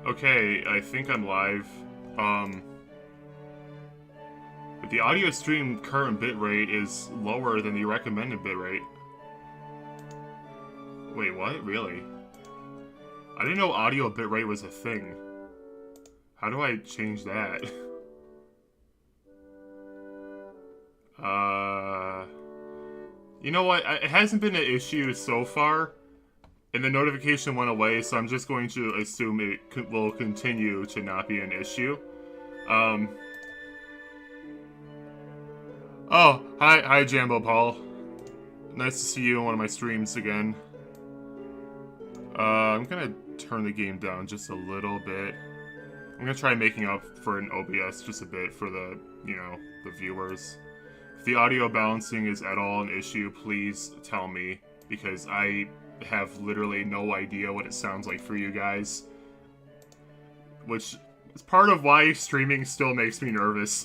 Okay, I think I'm live. But the audio stream current bitrate is lower than the recommended bitrate. Wait, what? Really? I didn't know audio bitrate was a thing. How do I change that? You know what? It hasn't been an issue so far. And the notification went away, so I'm just going to assume it will continue to not be an issue. Oh, hi Jambo Paul. Nice to see you in one of my streams again. I'm gonna turn the game down just a little bit. I'm gonna try making up for an OBS just a bit for the, the viewers. If the audio balancing is at all an issue, please tell me, because I have literally no idea what it sounds like for you guys. Which is part of why streaming still makes me nervous.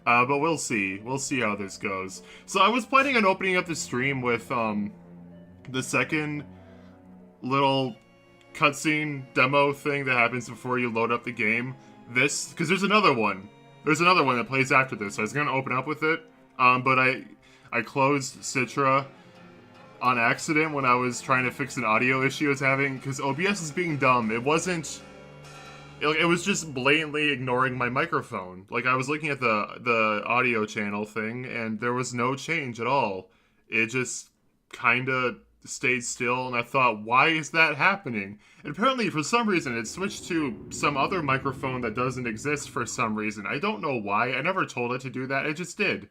But we'll see. We'll see how this goes. So I was planning on opening up the stream with the second little cutscene demo thing that happens before you load up the game. This, because there's another one. There's another one that plays after this. So I was going to open up with it. But I closed Citra on accident when I was trying to fix an audio issue I was having, because OBS is being dumb. It wasn't... It was just blatantly ignoring my microphone. Like, I was looking at the audio channel thing, and there was no change at all. It just kinda stayed still, and I thought, why is that happening? And apparently, for some reason, it switched to some other microphone that doesn't exist for some reason. I don't know why. I never told it to do that. It just did.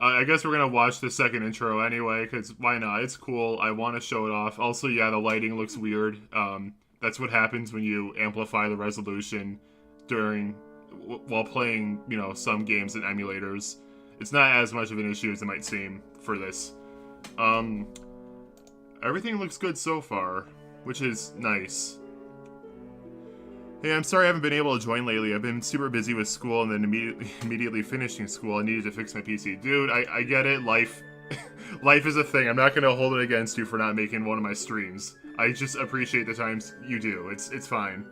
I guess we're gonna watch the second intro anyway, because why not? It's cool. I want to show it off. Also, yeah, the lighting looks weird. That's what happens when you amplify the resolution while playing, some games and emulators. It's not as much of an issue as it might seem for this. Everything looks good so far, which is nice. Hey, I'm sorry I haven't been able to join lately. I've been super busy with school and then immediately finishing school. I needed to fix my PC. Dude, I get it. Life is a thing. I'm not going to hold it against you for not making one of my streams. I just appreciate the times you do. It's fine.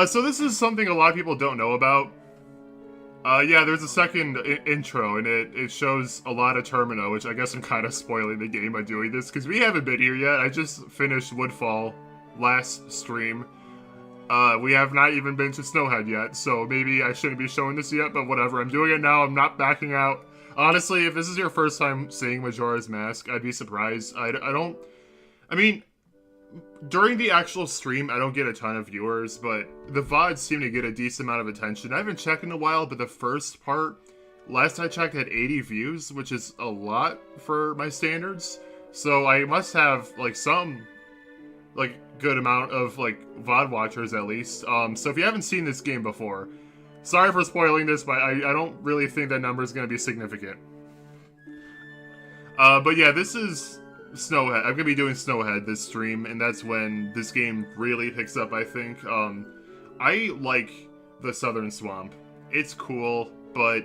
So this is something a lot of people don't know about. Yeah, there's a second intro, and it shows a lot of Termina, which I guess I'm kind of spoiling the game by doing this, because we haven't been here yet. I just finished Woodfall last stream. We have not even been to Snowhead yet, so maybe I shouldn't be showing this yet, but whatever. I'm doing it now. I'm not backing out. Honestly, if this is your first time seeing Majora's Mask, I'd be surprised. I mean, during the actual stream, I don't get a ton of viewers, but the VODs seem to get a decent amount of attention. I haven't checked in a while, but the first part, last I checked, had 80 views, which is a lot for my standards. So I must have, some, good amount of, VOD watchers at least. So if you haven't seen this game before, sorry for spoiling this, but I don't really think that number is going to be significant. But yeah, this is Snowhead. I'm going to be doing Snowhead this stream, and that's when this game really picks up, I think. I like the Southern Swamp. It's cool, but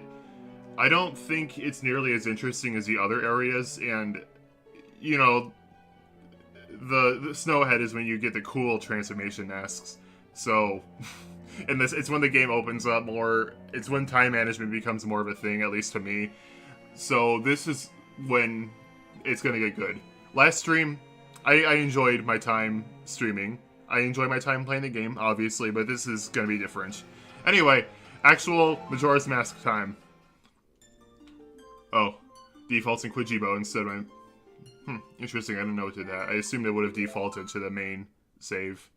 I don't think it's nearly as interesting as the other areas, and, the Snowhead is when you get the cool transformation masks. So, and it's when the game opens up more, it's when time management becomes more of a thing, at least to me. So this is when it's gonna get good. Last stream, I enjoyed my time streaming. I enjoyed my time playing the game, obviously, but this is gonna be different. Anyway, actual Majora's Mask time. Oh, defaults in Quijibo instead of interesting, I didn't know it did that. I assumed it would have defaulted to the main save.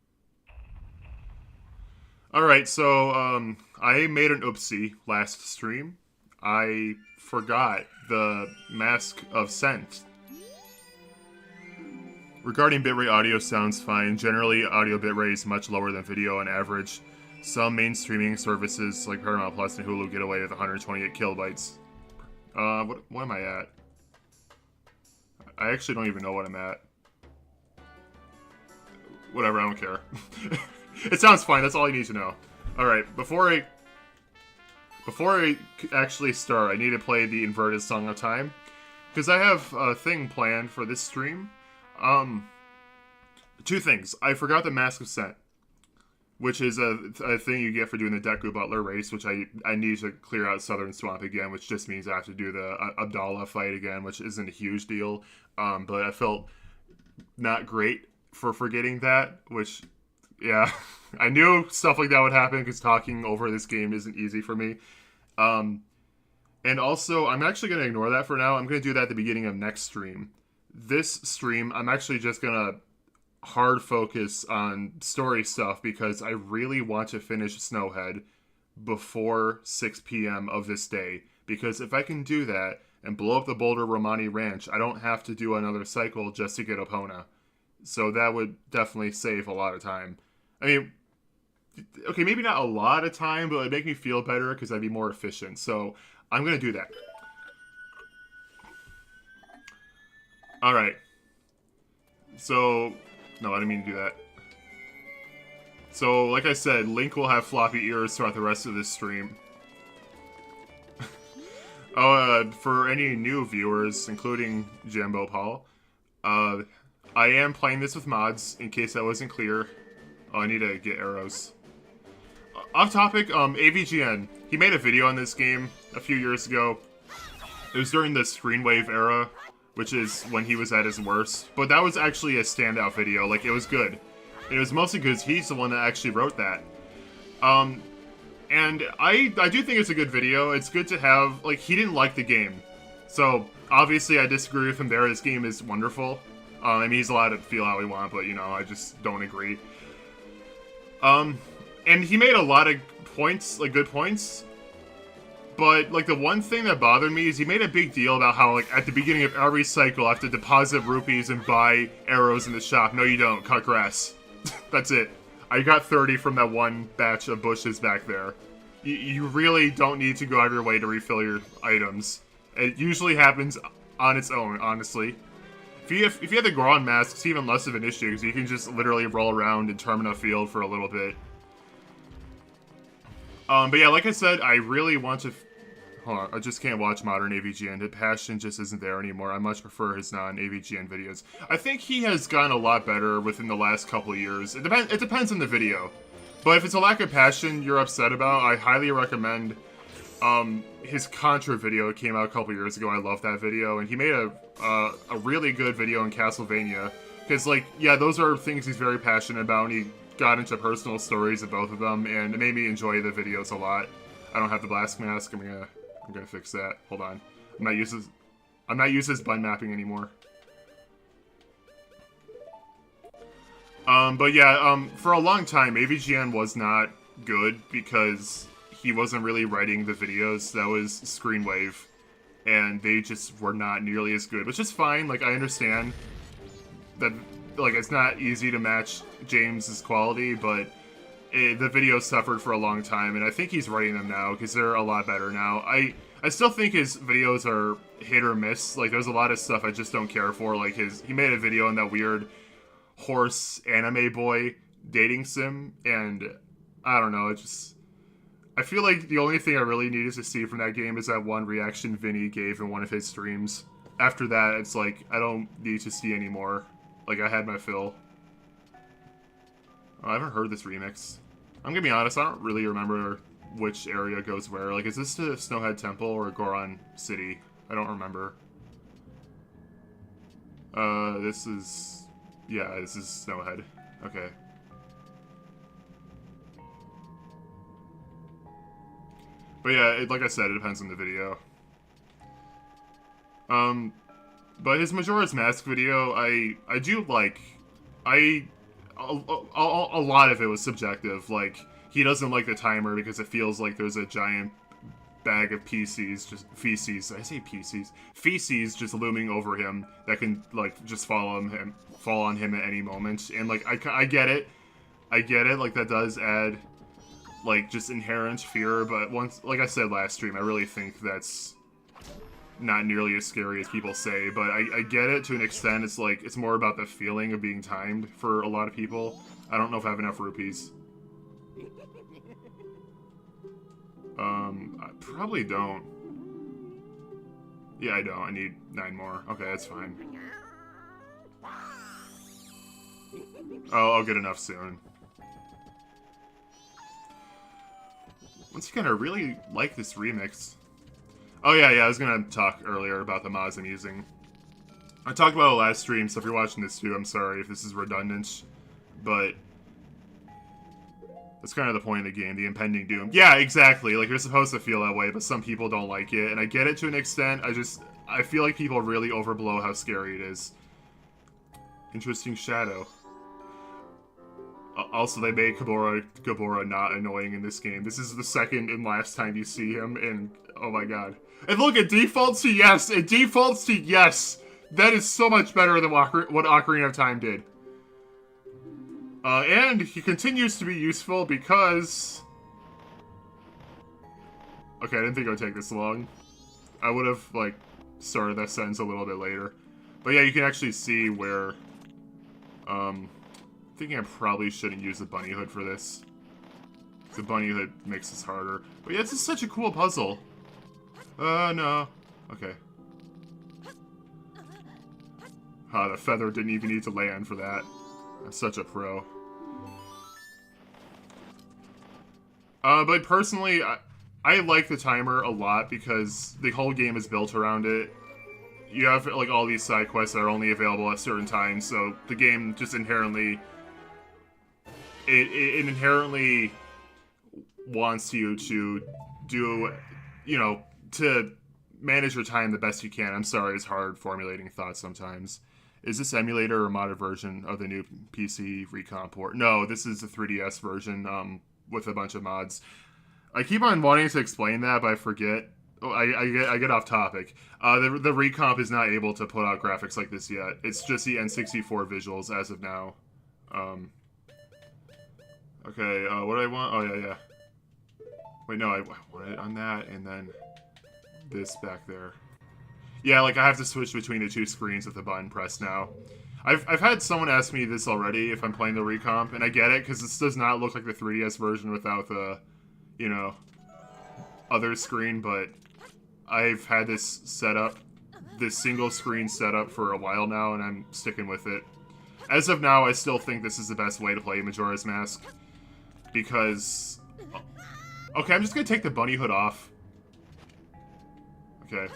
Alright, so, I made an oopsie last stream. I forgot the Mask of Scent. Regarding bitrate, audio sounds fine. Generally, audio bitrate is much lower than video on average. Some main streaming services, like Paramount Plus and Hulu, get away with 128 kilobytes. What am I at? I actually don't even know what I'm at. Whatever, I don't care. It sounds fine, that's all you need to know. Alright, before I actually start, I need to play the inverted Song of Time. Because I have a thing planned for this stream. Two things. I forgot the Mask of Scent, which is a thing you get for doing the Deku Butler race, which I need to clear out Southern Swamp again, which just means I have to do the Abdallah fight again, which isn't a huge deal. But I felt not great for forgetting that, which, yeah, I knew stuff like that would happen because talking over this game isn't easy for me. And also, I'm actually going to ignore that for now. I'm going to do that at the beginning of next stream. This stream, I'm actually just going to hard focus on story stuff because I really want to finish Snowhead before 6 p.m. of this day. Because if I can do that and blow up the Boulder Romani Ranch, I don't have to do another cycle just to get Epona. So that would definitely save a lot of time. I mean, okay, maybe not a lot of time, but it would make me feel better because I'd be more efficient. So I'm going to do that. Alright. So, no, I didn't mean to do that. So, like I said, Link will have floppy ears throughout the rest of this stream. For any new viewers, including Jambo Paul, I am playing this with mods, in case that wasn't clear. Oh, I need to get arrows. Off topic, AVGN. He made a video on this game a few years ago. It was during the Screenwave era, which is when he was at his worst. But that was actually a standout video. Like, it was good. It was mostly because he's the one that actually wrote that. And I do think it's a good video. It's good to have, like, he didn't like the game. So, obviously I disagree with him there. This game is wonderful. I mean, he's allowed to feel how he wants, but, you know, I just don't agree. And he made a lot of points, like, good points. But, like, the one thing that bothered me is he made a big deal about how, like, at the beginning of every cycle, I have to deposit rupees and buy arrows in the shop. No, you don't. Cut grass. That's it. I got 30 from that one batch of bushes back there. You really don't need to go out of your way to refill your items. It usually happens on its own, honestly. If you have the Goron mask, it's even less of an issue, because you can just literally roll around in Termina Field for a little bit. But yeah, like I said, I really want to... Hold on, I just can't watch modern AVGN. The passion just isn't there anymore. I much prefer his non-AVGN videos. I think he has gotten a lot better within the last couple of years. It depends on the video. But if it's a lack of passion you're upset about, I highly recommend his Contra video. It came out a couple years ago. I love that video. And he made a really good video in Castlevania. Because, like, yeah, those are things he's very passionate about. And he got into personal stories of both of them. And it made me enjoy the videos a lot. I don't have the blast mask. I'm gonna fix that. Hold on. I'm not using this button mapping anymore. But yeah, for a long time, AVGN was not good because he wasn't really writing the videos. That was Screenwave, and they just were not nearly as good, which is fine. Like, I understand that, like, it's not easy to match James's quality, but the videos suffered for a long time, and I think he's writing them now because they're a lot better now. I still think his videos are hit or miss. Like, there's a lot of stuff I just don't care for. Like, he made a video on that weird horse anime boy dating sim, and I don't know, I feel like the only thing I really needed to see from that game is that one reaction Vinny gave in one of his streams. After that, it's like, I don't need to see any more. Like, I had my fill. Oh, I haven't heard this remix. I'm gonna be honest, I don't really remember which area goes where. Like, is this the Snowhead Temple or Goron City? I don't remember. This is... Yeah, this is Snowhead. Okay. But yeah, like I said, it depends on the video. But his Majora's Mask video, I do like. A lot of it was subjective. Like, he doesn't like the timer because it feels like there's a giant bag of feces, did I say feces? Feces just looming over him that can, like, just fall on him at any moment. And, like, I get it. Like, that does add, like, just inherent fear, but once, like I said last stream, I really think that's not nearly as scary as people say, but I get it to an extent. It's like, it's more about the feeling of being timed for a lot of people. I don't know if I have enough rupees. I probably don't. Yeah, I don't. I need 9 more. Okay, that's fine. I'll get enough soon. Once again, I really like this remix. Oh yeah, I was gonna talk earlier about the mods I'm using. I talked about it last stream, so if you're watching this too, I'm sorry if this is redundant. But that's kind of the point of the game, the impending doom. Yeah, exactly. Like, you're supposed to feel that way, but some people don't like it. And I get it to an extent. I feel like people really overblow how scary it is. Interesting shadow. Also, they made Gabora not annoying in this game. This is the second and last time you see him, and oh my god. And look, it defaults to yes! It defaults to yes! That is so much better than what Ocarina of Time did. And he continues to be useful because... Okay, I didn't think it would take this long. I would have, like, started that sentence a little bit later. But yeah, you can actually see where... I'm thinking I probably shouldn't use the bunny hood for this. The bunny hood makes this harder. But yeah, this is such a cool puzzle. No. Okay. The feather didn't even need to land for that. I'm such a pro. But personally, I like the timer a lot because the whole game is built around it. You have, like, all these side quests that are only available at certain times, so the game just inherently... It inherently wants you to do, you know, to manage your time the best you can. I'm sorry, it's hard formulating thoughts sometimes. Is this emulator or modded version of the new PC recomp port? No, this is the 3DS version, with a bunch of mods. I keep on wanting to explain that, but I forget. Oh, I get off topic. The recomp is not able to put out graphics like this yet. It's just the N64 visuals as of now. Okay, what do I want? Oh, yeah. Wait, no, I want it on that, and then this back there. Yeah, like, I have to switch between the two screens with the button pressed now. I've had someone ask me this already if I'm playing the recomp, and I get it, because this does not look like the 3DS version without the, you know, other screen, but I've had this setup, this single screen setup for a while now, and I'm sticking with it. As of now, I still think this is the best way to play Majora's Mask, because... Okay, I'm just gonna take the bunny hood off. Okay.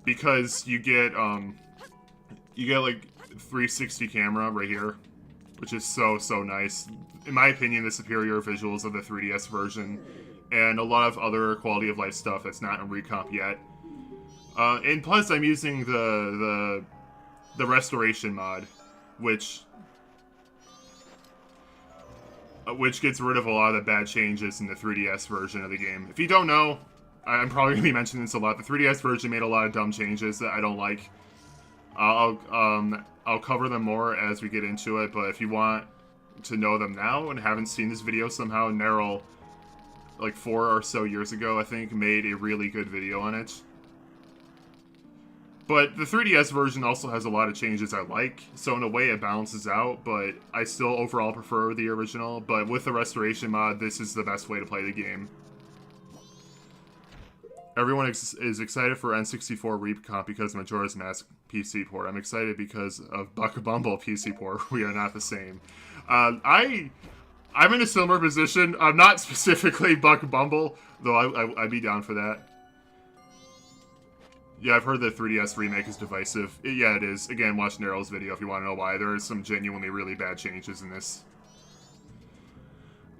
Because you get like 360 camera right here, which is so nice. In my opinion, the superior visuals of the 3DS version, and a lot of other quality of life stuff that's not in recomp yet. And plus, I'm using the restoration mod, which gets rid of a lot of the bad changes in the 3DS version of the game. If you don't know, I'm probably going to be mentioning this a lot. The 3DS version made a lot of dumb changes that I don't like. I'll cover them more as we get into it, but if you want to know them now and haven't seen this video somehow, Nerrel, like 4 or so years ago, I think, made a really good video on it. But the 3DS version also has a lot of changes I like, so in a way it balances out, but I still overall prefer the original. But with the restoration mod, this is the best way to play the game. Everyone is excited for N64 recomp because of Majora's Mask PC port. I'm excited because of Buck Bumble PC port. We are not the same. I'm in a similar position. I'm not specifically Buck Bumble, though I'd be down for that. Yeah, I've heard the 3DS remake is divisive. Yeah, it is. Again, watch Nerrel's video if you want to know why. There are some genuinely really bad changes in this.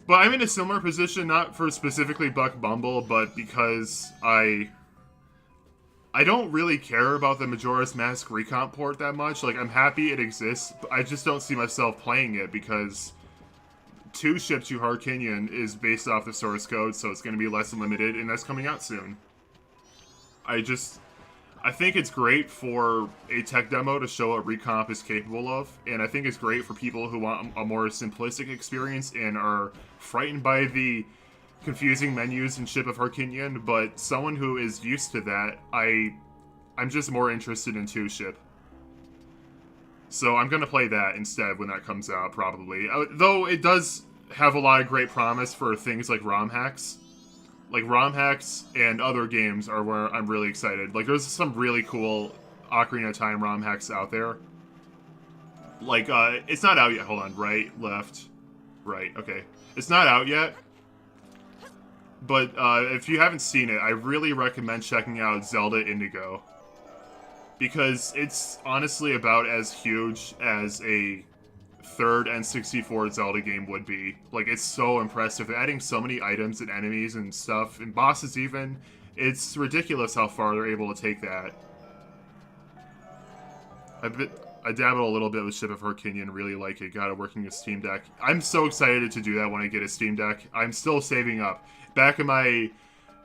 But I'm in a similar position, not for specifically Buck Bumble, but because I don't really care about the Majora's Mask recomp port that much. Like, I'm happy it exists, but I just don't see myself playing it because 2 Ship to Hard Canyon is based off the source code, so it's going to be less limited, and that's coming out soon. I think it's great for a tech demo to show what recomp is capable of, and I think it's great for people who want a more simplistic experience and are frightened by the confusing menus in Ship of Harkinian, but someone who is used to that, I'm just more interested in 2 Ship. So I'm gonna play that instead when that comes out, probably. Though it does have a lot of great promise for things like ROM hacks. Like, ROM hacks and other games are where I'm really excited. Like, there's some really cool Ocarina of Time ROM hacks out there. Like, it's not out yet. Hold on. Right, left, right. Okay. It's not out yet. But if you haven't seen it, I really recommend checking out Zelda Indigo. Because it's honestly about as huge as a third N64 Zelda game would be. Like, it's so impressive. They're adding so many items and enemies and stuff, and bosses even. It's ridiculous how far they're able to take that. I dabbled a little bit with Ship of Herkinian, really like it. Got it working a Steam Deck. I'm so excited to do that when I get a Steam Deck. I'm still saving up. Back in my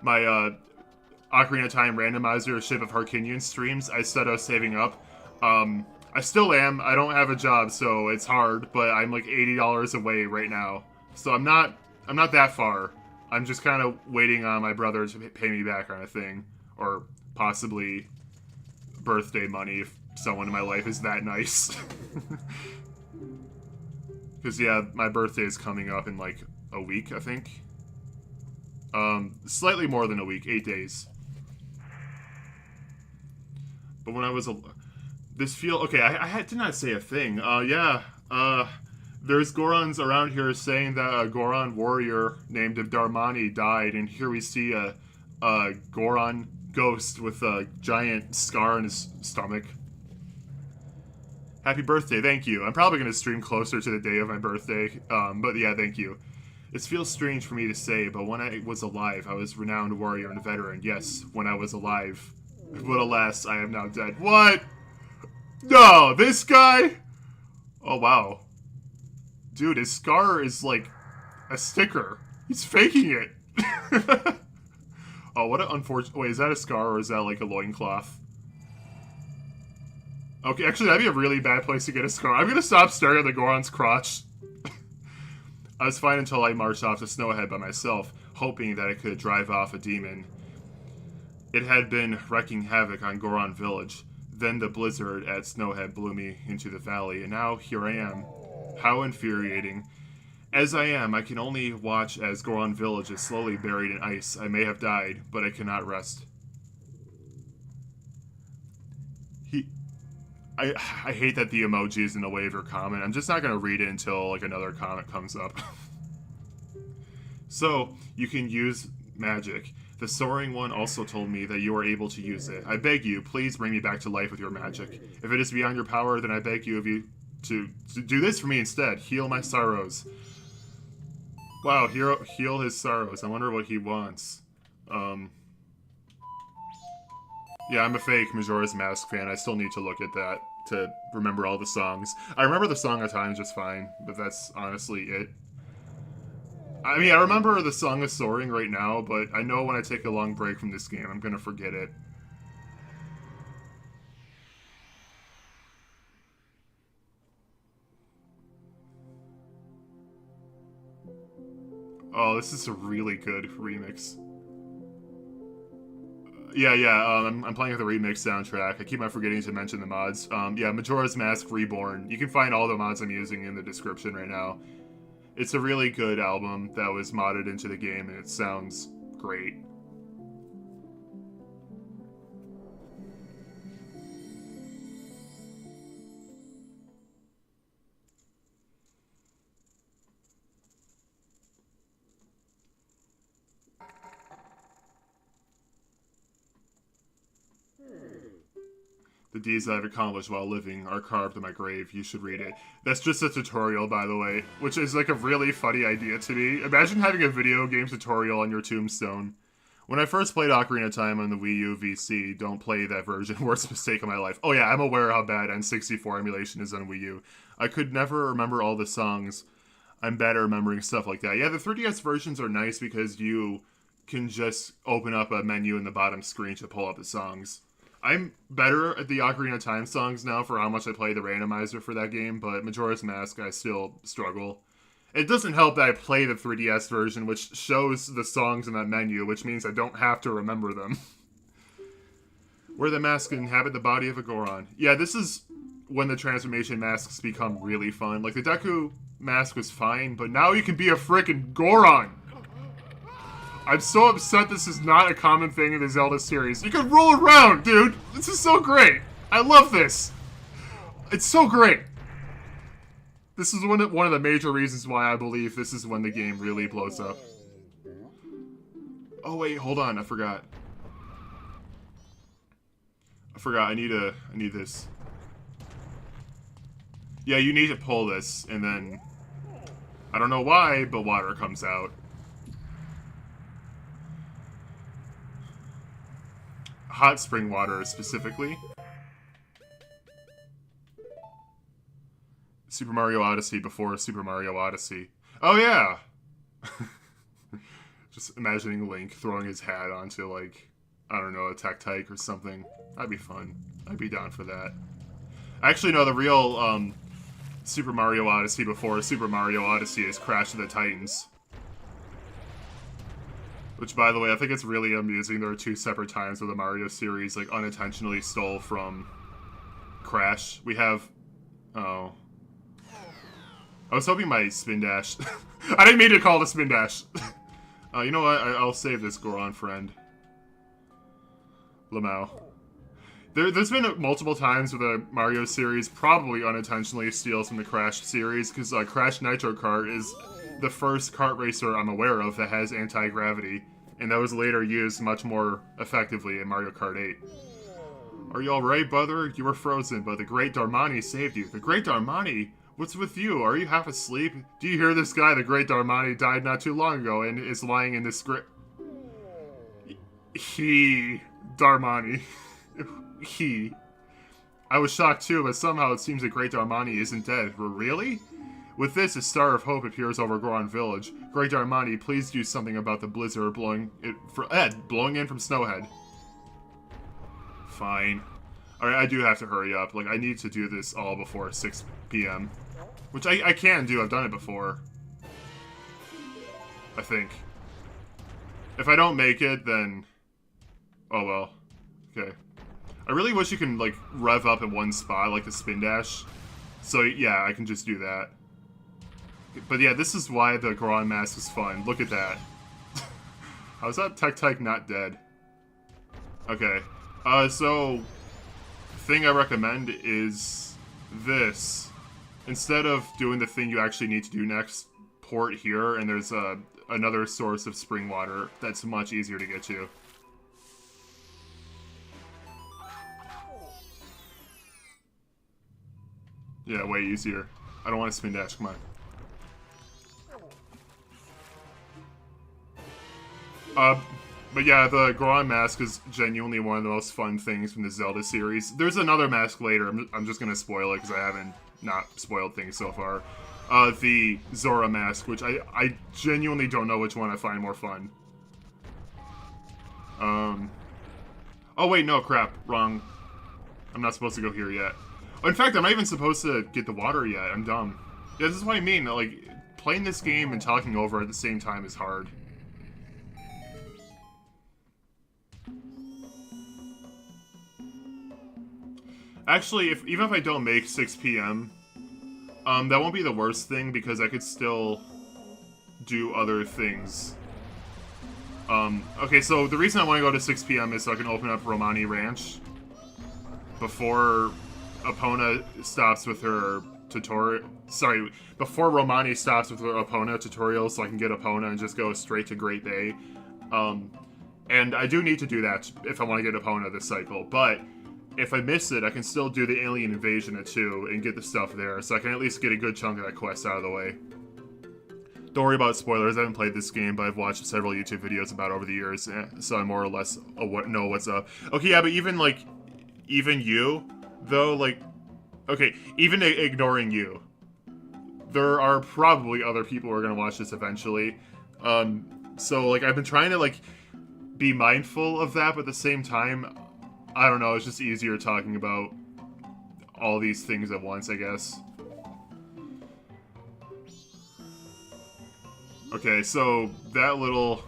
Ocarina of Time randomizer Ship of Herkinian streams, I said I was saving up. I still am. I don't have a job, so it's hard, but I'm like $80 away right now. So I'm not that far. I'm just kind of waiting on my brother to pay me back on a thing, or possibly birthday money if someone in my life is that nice. Because, yeah, my birthday is coming up in, like, a week, I think. Slightly more than a week, 8 days. But when I was okay, I did not say a thing. There's Gorons around here saying that a Goron warrior named Darmani died, and here we see a Goron ghost with a giant scar on his stomach. Happy birthday, thank you. I'm probably going to stream closer to the day of my birthday, but yeah, thank you. It feels strange for me to say, but when I was alive, I was a renowned warrior and a veteran. Yes, when I was alive. But alas, I am now dead. What? No, this guy? Oh, wow. Dude, his scar is like a sticker. He's faking it. Oh, what an unfortunate... Wait, is that a scar or is that like a loincloth? Okay, actually, that'd be a really bad place to get a scar. I'm gonna stop staring at the Goron's crotch. I was fine until I marched off to Snowhead by myself, hoping that I could drive off a demon. It had been wreaking havoc on Goron Village. Then the blizzard at Snowhead blew me into the valley, and now here I am. How infuriating. As I am, I can only watch as Goron Village is slowly buried in ice. I may have died, but I cannot rest. I hate that the emoji is in the way of your comment. I'm just not going to read it until like another comment comes up. So, you can use magic. The soaring one also told me that you are able to use it. I beg you, please bring me back to life with your magic. If it is beyond your power, then I beg you of you to do this for me instead. Heal my sorrows. Wow, heal his sorrows. I wonder what he wants. Yeah, I'm a fake Majora's Mask fan. I still need to look at that to remember all the songs. I remember the Song of Time just fine, but that's honestly it. I mean, I remember the Song of Soaring right now, but I know when I take a long break from this game, I'm gonna forget it. Oh, this is a really good remix. Yeah, I'm playing with the remix soundtrack. I keep on forgetting to mention the mods. Yeah, Majora's Mask Reborn. You can find all the mods I'm using in the description right now. It's a really good album that was modded into the game, and it sounds great. The deeds that I've accomplished while living are carved in my grave. You should read it. That's just a tutorial, by the way, which is like a really funny idea to me. Imagine having a video game tutorial on your tombstone. When I first played Ocarina of Time on the Wii U VC, don't play that version, worst mistake of my life. Oh yeah, I'm aware how bad N64 emulation is on Wii U. I could never remember all the songs. I'm bad at remembering stuff like that. Yeah, the 3DS versions are nice because you can just open up a menu in the bottom screen to pull up the songs. I'm better at the Ocarina of Time songs now for how much I play the randomizer for that game, but Majora's Mask, I still struggle. It doesn't help that I play the 3DS version, which shows the songs in that menu, which means I don't have to remember them. Where the mask inhabit the body of a Goron. Yeah, this is when the transformation masks become really fun. Like, the Deku mask was fine, but now you can be a frickin' Goron! I'm so upset this is not a common thing in the Zelda series. You can roll around, dude! This is so great! I love this! It's so great! This is one of the major reasons why I believe this is when the game really blows up. Oh wait, hold on, I forgot. I need this. Yeah, you need to pull this, and then... I don't know why, but water comes out. Hot spring water, specifically. Super Mario Odyssey before Super Mario Odyssey. Oh, yeah! Just imagining Link throwing his hat onto, like, I don't know, a Tech-Tyke or something. That'd be fun. I'd be down for that. Actually, no, the real, Super Mario Odyssey before Super Mario Odyssey is Crash of the Titans. Which, by the way, I think it's really amusing. There are 2 separate times where the Mario series, like, unintentionally stole from Crash. We have... Oh. I was hoping my spin dash... I didn't mean to call it a spin dash! You know what? I'll save this Goron friend. Lamau. There's been multiple times where the Mario series probably unintentionally steals from the Crash series, because Crash Nitro Kart is the first kart racer I'm aware of that has anti-gravity, and that was later used much more effectively in Mario Kart 8. Are you alright, brother? You were frozen, but the Great Darmani saved you. The Great Darmani? What's with you? Are you half asleep? Do you hear this guy? The Great Darmani died not too long ago and is lying in this Darmani. He. I was shocked too, but somehow it seems that Great Darmani isn't dead. Really? With this, a star of hope appears over Goron Village. Great Darmani, please do something about the blizzard blowing in from Snowhead. Fine. Alright, I do have to hurry up. Like, I need to do this all before 6 p.m. Which I can do. I've done it before. I think. If I don't make it, then... Oh well. Okay. I really wish you can, like, rev up in one spot, like the spin dash. So, yeah, I can just do that. But yeah, this is why the Goron mask is fun. Look at that. How is that Tech-Tyke not dead? Okay. So... thing I recommend is this. Instead of doing the thing you actually need to do next, port here, and there's another source of spring water that's much easier to get to. Yeah, way easier. I don't want to spin dash, come on. But yeah, the Goron mask is genuinely one of the most fun things from the Zelda series. There's another mask later, I'm just gonna spoil it because I haven't not spoiled things so far. The Zora mask, which I genuinely don't know which one I find more fun. Oh wait, no, crap, wrong. I'm not supposed to go here yet. Oh, in fact, I'm not even supposed to get the water yet, I'm dumb. Yeah, this is what I mean, like, playing this game and talking over at the same time is hard. Actually, even if I don't make 6 p.m., that won't be the worst thing, because I could still do other things. Okay, so the reason I want to go to 6 p.m. is so I can open up Romani Ranch before Epona stops with her tutorial. Sorry, before Romani stops with her Epona tutorial, so I can get Epona and just go straight to Great Bay. And I do need to do that if I want to get Epona this cycle, but if I miss it, I can still do the Alien Invasion at 2 and get the stuff there, so I can at least get a good chunk of that quest out of the way. Don't worry about spoilers, I haven't played this game, but I've watched several YouTube videos about it over the years, so I more or less know what's up. Okay, yeah, but even you, though, like, okay, even ignoring you, there are probably other people who are gonna watch this eventually. So, like, I've been trying to, like, be mindful of that, but at the same time, I don't know, it's just easier talking about all these things at once, I guess. Okay, so that little...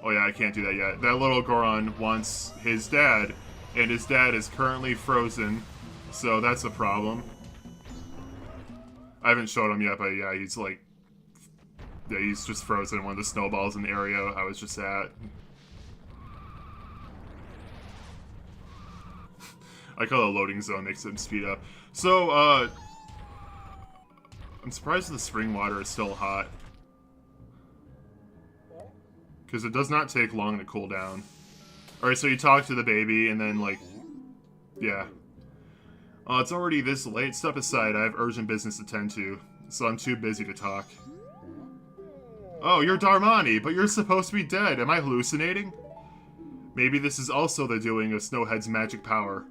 Oh yeah, I can't do that yet. That little Goron wants his dad, and his dad is currently frozen, so that's a problem. I haven't showed him yet, but yeah, he's like... Yeah, he's just frozen in one of the snowballs in the area I was just at. I call it a loading zone, makes them speed up. So, I'm surprised the spring water is still hot. Because it does not take long to cool down. Alright, so you talk to the baby, and then, like, yeah. It's already this late. Step aside, I have urgent business to tend to, so I'm too busy to talk. Oh, you're Darmani, but you're supposed to be dead. Am I hallucinating? Maybe this is also the doing of Snowhead's magic power.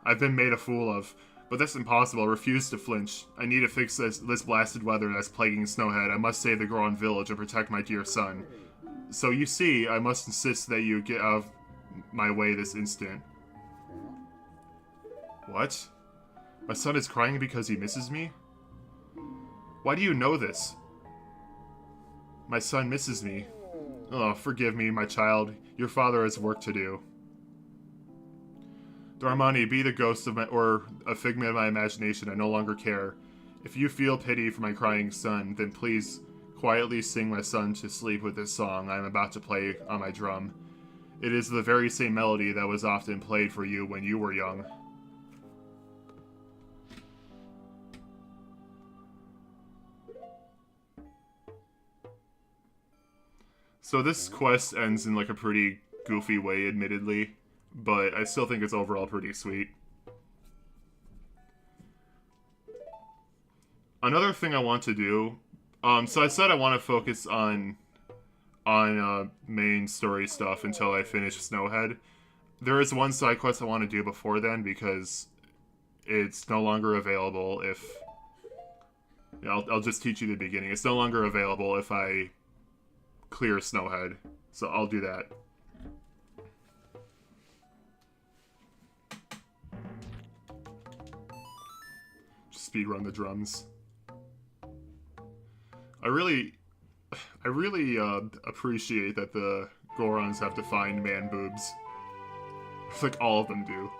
I've been made a fool of, but that's impossible. I refuse to flinch. I need to fix this blasted weather that's plaguing Snowhead. I must save the Goron village and protect my dear son. So you see, I must insist that you get out of my way this instant. What? My son is crying because he misses me? Why do you know this? My son misses me. Oh, forgive me, my child. Your father has work to do. Darmani, be the ghost of my, or a figment of my imagination. I no longer care. If you feel pity for my crying son, then please quietly sing my son to sleep with this song I am about to play on my drum. It is the very same melody that was often played for you when you were young. So this quest ends in like a pretty goofy way, admittedly, but I still think it's overall pretty sweet. Another thing I want to do, so I said I want to focus on main story stuff until I finish Snowhead. There is one side quest I want to do before then because it's no longer available if... I'll just teach you the beginning. It's no longer available if I clear Snowhead, so I'll do that. Just speedrun the drums. I really appreciate that the Gorons have to find man boobs. Like all of them do.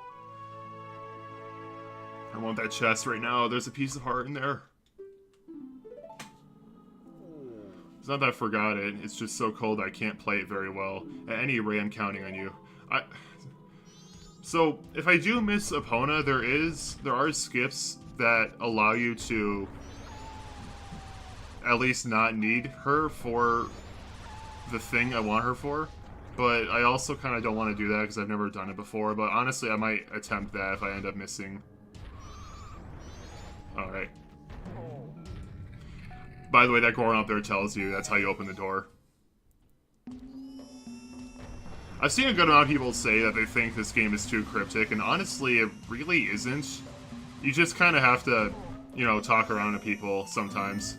I want that chest right now. There's a piece of heart in there. It's not that I forgot it, it's just so cold I can't play it very well. At any rate, I'm counting on you. So, if I do miss Epona, there are skips that allow you to at least not need her for the thing I want her for. But I also kind of don't want to do that because I've never done it before. But honestly, I might attempt that if I end up missing. Alright. By the way, that Goron up there tells you that's how you open the door. I've seen a good amount of people say that they think this game is too cryptic, and honestly, it really isn't. You just kind of have to, you know, talk around to people sometimes.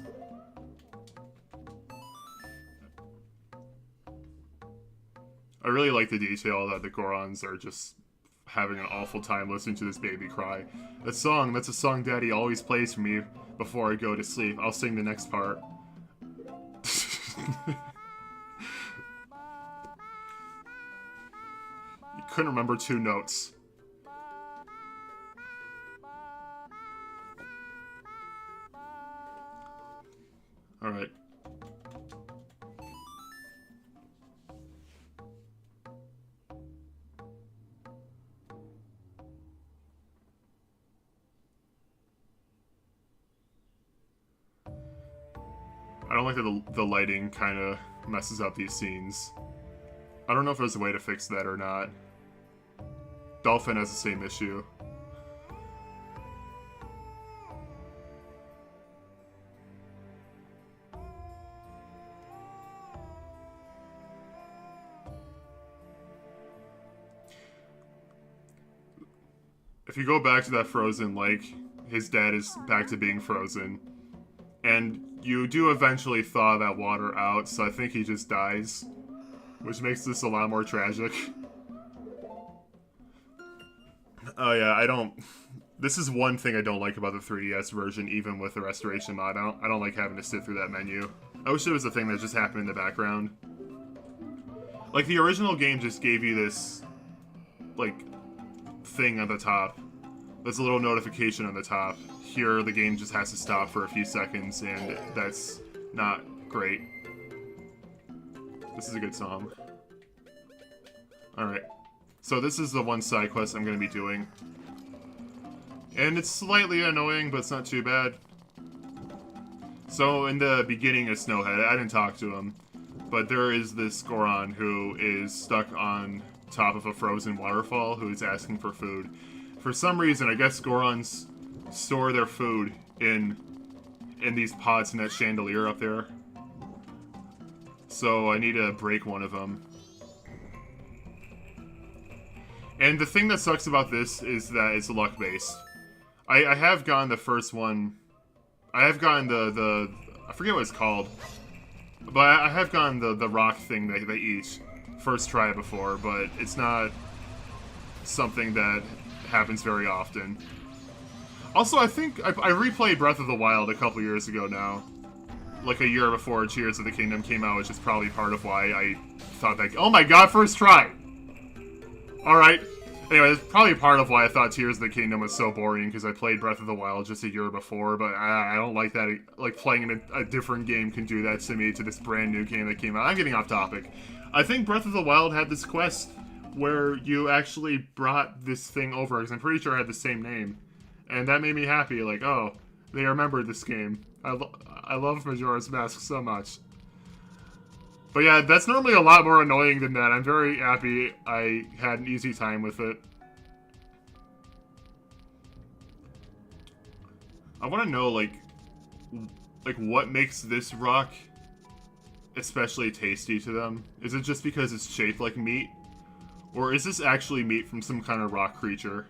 I really like the detail that the Gorons are just having an awful time listening to this baby cry. That's a song Daddy always plays for me before I go to sleep. I'll sing the next part. You couldn't remember 2 notes. Alright. I don't like that the lighting kind of messes up these scenes. I don't know if there's a way to fix that or not. Dolphin has the same issue. If you go back to that frozen lake, his dad is back to being frozen. And you do eventually thaw that water out, so I think he just dies. Which makes this a lot more tragic. Oh yeah, this is one thing I don't like about the 3DS version, even with the restoration mod. I don't like having to sit through that menu. I wish it was a thing that just happened in the background. Like, the original game just gave you this, like, thing on the top. There's a little notification on the top. Here, the game just has to stop for a few seconds, and that's not great. This is a good song. Alright. So this is the one side quest I'm going to be doing. And it's slightly annoying, but it's not too bad. So in the beginning of Snowhead, I didn't talk to him, but there is this Goron who is stuck on top of a frozen waterfall who is asking for food. For some reason, I guess Gorons store their food in these pots in that chandelier up there. So I need to break one of them. And the thing that sucks about this is that it's luck-based. I have gotten the first one. I have gotten the I forget what it's called. But I have gotten the rock thing that they eat first try before, but it's not something that happens very often. Also, I think I replayed Breath of the Wild a couple years ago now. Like a year before Tears of the Kingdom came out, which is probably part of why I thought that... Oh my god, first try! Alright. Anyway, it's probably part of why I thought Tears of the Kingdom was so boring, because I played Breath of the Wild just a year before, but I don't like that. Like, playing in a different game can do that to me, to this brand new game that came out. I'm getting off topic. I think Breath of the Wild had this quest where you actually brought this thing over, because I'm pretty sure it had the same name. And that made me happy, like, oh, they remembered this game. I love Majora's Mask so much. But yeah, that's normally a lot more annoying than that. I'm very happy I had an easy time with it. I want to know, like what makes this rock especially tasty to them? Is it just because it's shaped like meat? Or is this actually meat from some kind of rock creature?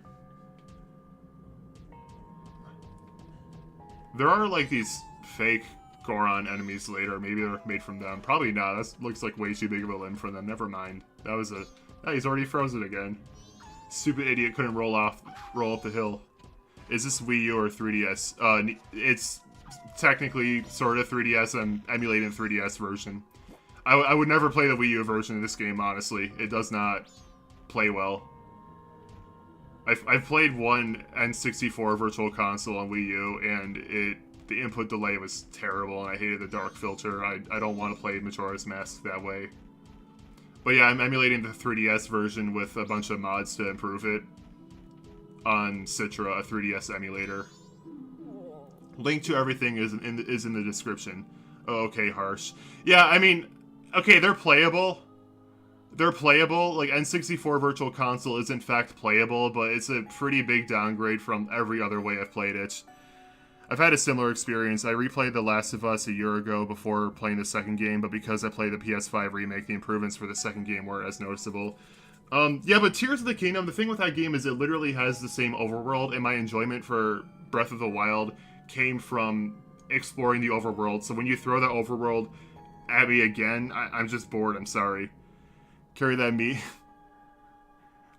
There are, like, these fake Goron enemies later. Maybe they're made from them. Probably not. That looks like way too big of a limb for them. Never mind. That was a... Oh, he's already frozen again. Stupid idiot couldn't roll up the hill. Is this Wii U or 3DS? It's technically sort of 3DS. I'm emulating the 3DS version. I would never play the Wii U version of this game, honestly. It does not play well. I've played one N64 Virtual Console on Wii U, and the input delay was terrible, and I hated the dark filter. I don't want to play Majora's Mask that way. But yeah, I'm emulating the 3DS version with a bunch of mods to improve it on Citra, a 3DS emulator. Link to everything is in the description. Oh, okay, Harsh. Yeah, I mean, okay, they're playable. They're playable. Like, N64 Virtual Console is in fact playable, but it's a pretty big downgrade from every other way I've played it. I've had a similar experience. I replayed The Last of Us a year ago before playing the second game, but because I played the PS5 remake, the improvements for the second game weren't as noticeable. Yeah, but Tears of the Kingdom, the thing with that game is it literally has the same overworld, and my enjoyment for Breath of the Wild came from exploring the overworld. So when you throw the overworld at me again, I'm just bored. I'm sorry. Carry that me.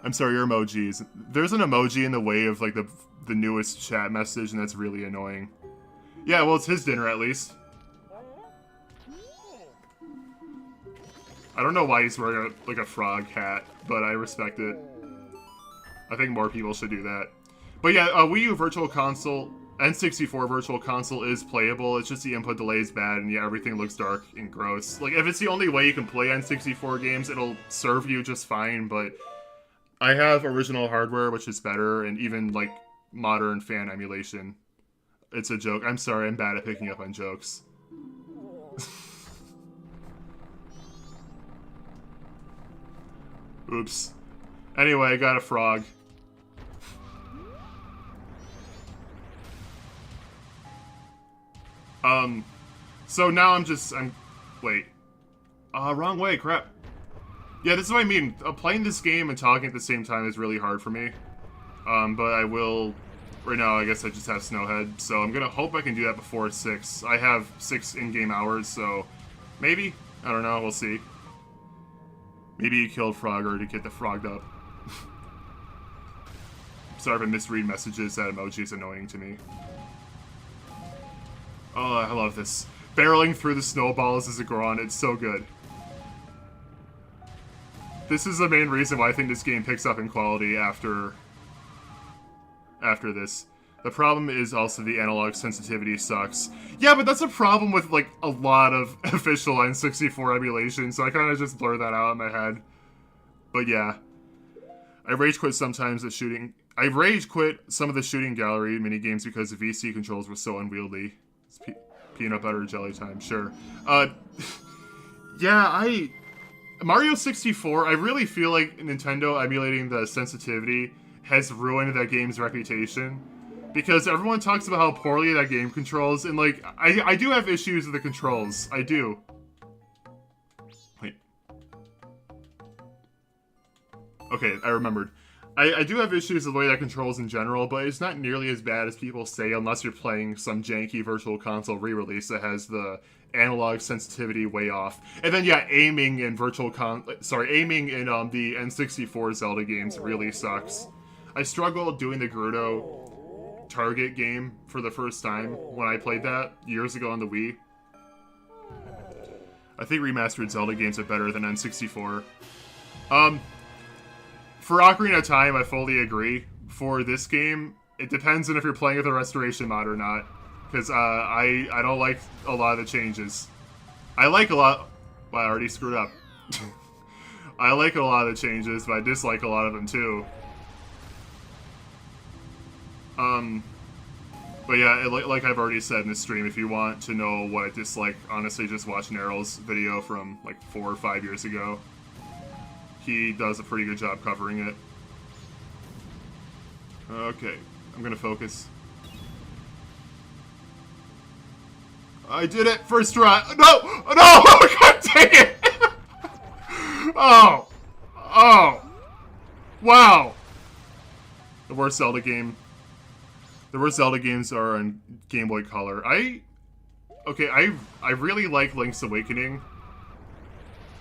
I'm sorry, your emojis. There's an emoji in the way of, like, the newest chat message, and that's really annoying. Yeah, well, it's his dinner, at least. I don't know why he's wearing, a frog hat, but I respect it. I think more people should do that. But yeah, Wii U Virtual Console, N64 Virtual Console is playable. It's just the input delay is bad, and yeah, everything looks dark and gross. Like, if it's the only way you can play N64 games, it'll serve you just fine, but I have original hardware, which is better, and even, like, modern fan emulation. It's a joke. I'm sorry, I'm bad at picking up on jokes. Oops. Anyway, I got a frog. So now I'm wait. Wrong way, crap. Yeah, this is what I mean. Playing this game and talking at the same time is really hard for me. But I will... Right now, I guess I just have Snowhead, so I'm gonna hope I can do that before 6. I have 6 in-game hours, so... Maybe? I don't know, we'll see. Maybe you killed Frogger to get the frogged up. Sorry if I misread messages, that emoji is annoying to me. Oh, I love this. Barreling through the snowballs as a Goron, it's so good. This is the main reason why I think this game picks up in quality after this. The problem is also the analog sensitivity sucks. Yeah, but that's a problem with, like, a lot of official N64 emulation, so I kind of just blur that out in my head. But yeah. I rage quit sometimes at shooting I rage quit some of the shooting gallery minigames because the VC controls were so unwieldy. It's peanut butter jelly time, sure. Yeah, Mario 64, I really feel like Nintendo emulating the sensitivity has ruined that game's reputation. Because everyone talks about how poorly that game controls, and like, I do have issues with the controls. I do. Wait. Okay, I remembered. I do have issues with the way that controls in general, but it's not nearly as bad as people say unless you're playing some janky Virtual Console re-release that has the analog sensitivity way off. And then yeah, aiming in aiming in the N64 Zelda games really sucks. I struggled doing the Gerudo target game for the first time when I played that years ago on the Wii. I think remastered Zelda games are better than N64. For Ocarina of Time, I fully agree. For this game, it depends on if you're playing with a restoration mod or not. Because I don't like a lot of the changes. I like a lot... Well, I already screwed up. I like a lot of the changes, but I dislike a lot of them too. But yeah, like I've already said in the stream, if you want to know what I dislike, honestly, just watch Nerrel's video from like 4 or 5 years ago. He does a pretty good job covering it. Okay, I'm gonna focus. I did it! First try! No! No! God dang it! Oh! Oh! Wow! The worst Zelda game. The worst Zelda games are on Game Boy Color. Okay, I really like Link's Awakening.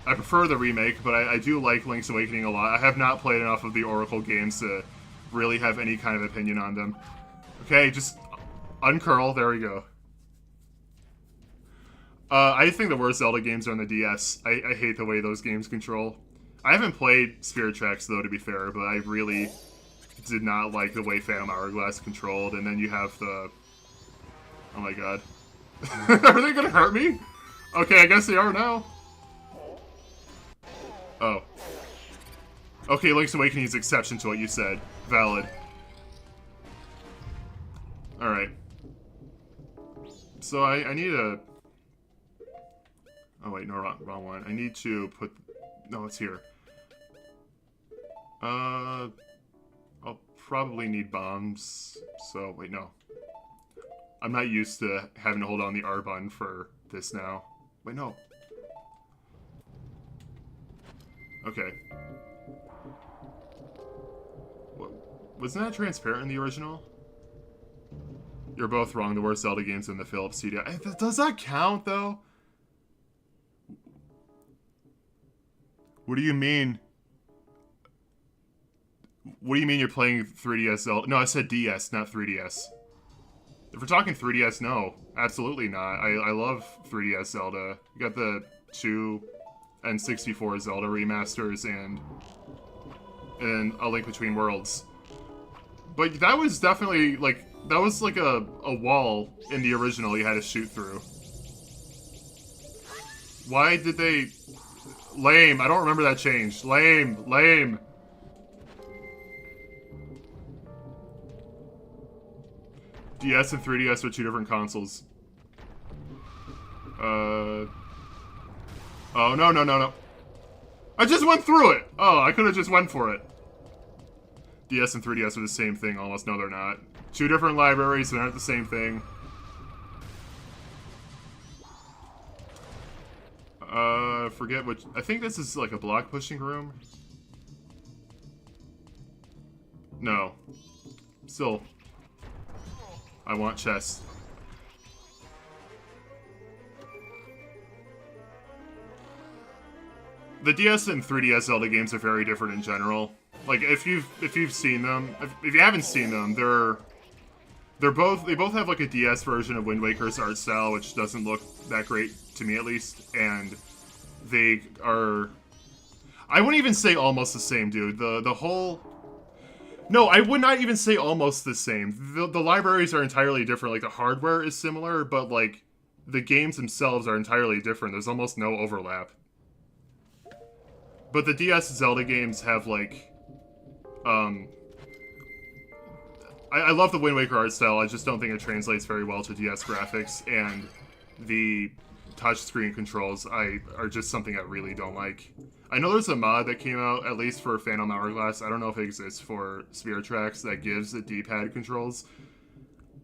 I prefer the remake, but I do like Link's Awakening a lot. I have not played enough of the Oracle games to really have any kind of opinion on them. Okay, just uncurl. There we go. I think the worst Zelda games are on the DS. I hate the way those games control. I haven't played Spirit Tracks, though, to be fair, but I really did not like the way Phantom Hourglass controlled, and then you have the... Oh my god. Are they gonna hurt me? Okay, I guess they are now. Oh. Okay, Link's Awakening is exception to what you said. Valid. Alright. So I need a... Oh wait, no, wrong one. I need to put... No, it's here. I'll probably need bombs. So, wait, no. I'm not used to having to hold on the R button for this now. Wait, no. Okay. Wasn't that transparent in the original? You're both wrong. The worst Zelda games in the Philips CD. Does that count, though? What do you mean? What do you mean you're playing 3DS Zelda? No, I said DS, not 3DS. If we're talking 3DS, no. Absolutely not. I love 3DS Zelda. You got the 2 N64 Zelda remasters and A Link Between Worlds. But that was definitely, like, that was like a wall in the original you had to shoot through. Why did they... Lame. I don't remember that change. Lame. Lame. DS and 3DS are 2 different consoles. Oh, no. I just went through it! Oh, I could've just went for it. DS and 3DS are the same thing almost. No, they're not. 2 different libraries, they're not the same thing. Forget which... I think this is like a block pushing room. No. Still... I want chest. The DS and 3DS Zelda games are very different in general. Like if you've seen them, if you haven't seen them, they both have like a DS version of Wind Waker's art style, which doesn't look that great to me at least, and they are... I wouldn't even say almost the same, dude. The whole... No, I would not even say almost the same. The libraries are entirely different. Like, the hardware is similar, but, like, the games themselves are entirely different. There's almost no overlap. But the DS Zelda games have, like, I love the Wind Waker art style, I just don't think it translates very well to DS graphics, and the touchscreen controls are just something I really don't like. I know there's a mod that came out, at least for Phantom Hourglass, I don't know if it exists for Spirit Tracks, that gives the D-pad controls.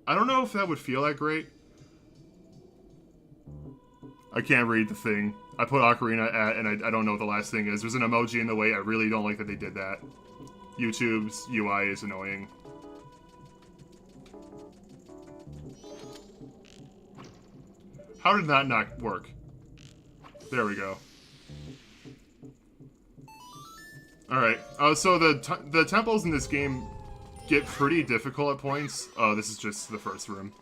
I don't know if that would feel that great. I can't read the thing. I put Ocarina at, and I don't know what the last thing is. There's an emoji in the way, I really don't like that they did that. YouTube's UI is annoying. How did that not work? There we go. Alright, so the temples in this game get pretty difficult at points. This is just the first room.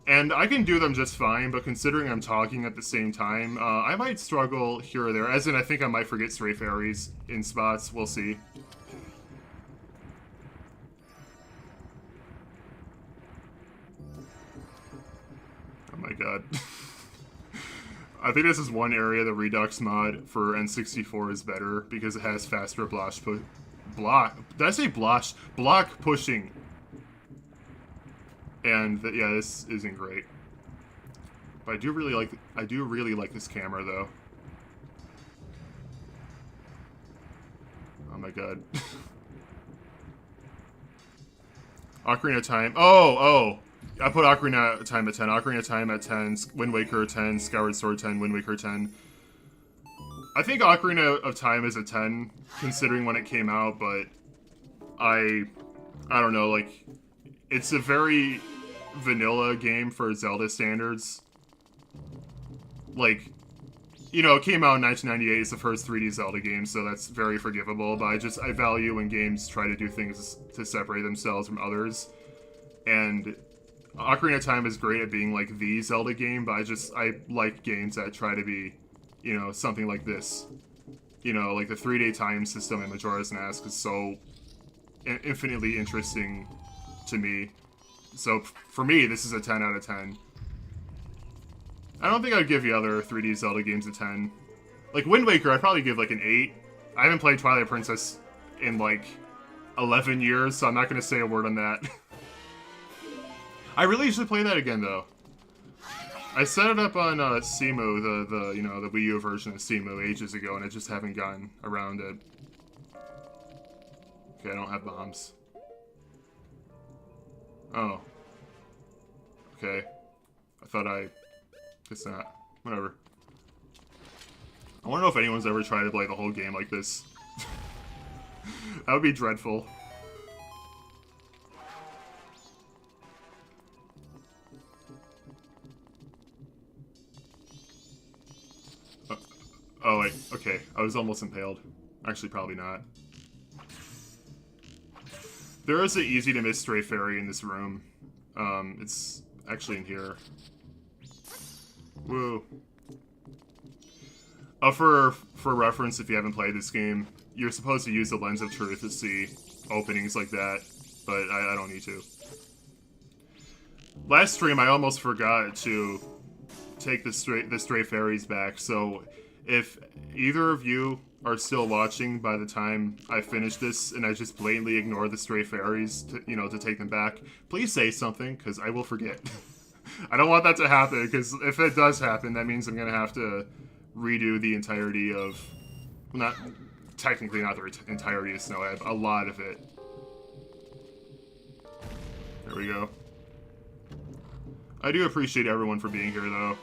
And I can do them just fine, but considering I'm talking at the same time, I might struggle here or there. As in, I think I might forget Stray Fairies in spots. We'll see. Oh my god. I think this is one area the Redux mod for N64 is better, because it has faster block pushing. And yeah, this isn't great. But I do really like this camera though. Oh my god. Ocarina of Time. Oh! I put Ocarina of Time at 10. Ocarina of Time at 10. Wind Waker 10. Skyward Sword 10. Wind Waker 10. I think Ocarina of Time is a 10, considering when it came out, but I don't know, like, it's a very vanilla game for Zelda standards. Like, you know, it came out in 1998, it's the first 3D Zelda game, so that's very forgivable, but I value when games try to do things to separate themselves from others. And Ocarina of Time is great at being, like, the Zelda game, but I like games that try to be, you know, something like this. You know, like the 3-day time system in Majora's Mask is so infinitely interesting to me. So, for me, this is a 10 out of 10. I don't think I'd give the other 3D Zelda games a 10. Like, Wind Waker, I'd probably give, like, an 8. I haven't played Twilight Princess in, like, 11 years, so I'm not going to say a word on that. I really should play that again, though. I set it up on Simu, the Wii U version of Simu ages ago, and I just haven't gotten around it. Okay, I don't have bombs. Oh. Okay. I thought Guess not. Whatever. I wonder if anyone's ever tried to play the whole game like this. That would be dreadful. Oh wait, okay. I was almost impaled. Actually, probably not. There is an easy to miss Stray Fairy in this room. It's actually in here. Woo. For reference, if you haven't played this game, you're supposed to use the Lens of Truth to see openings like that, but I don't need to. Last stream, I almost forgot to take the Stray Fairies back, so if either of you are still watching by the time I finish this and I just blatantly ignore the Stray Fairies to take them back, please say something, because I will forget. I don't want that to happen, because if it does happen, that means I'm going to have to redo the entirety of... Well, technically not the entirety of Snowhead, but a lot of it. There we go. I do appreciate everyone for being here, though.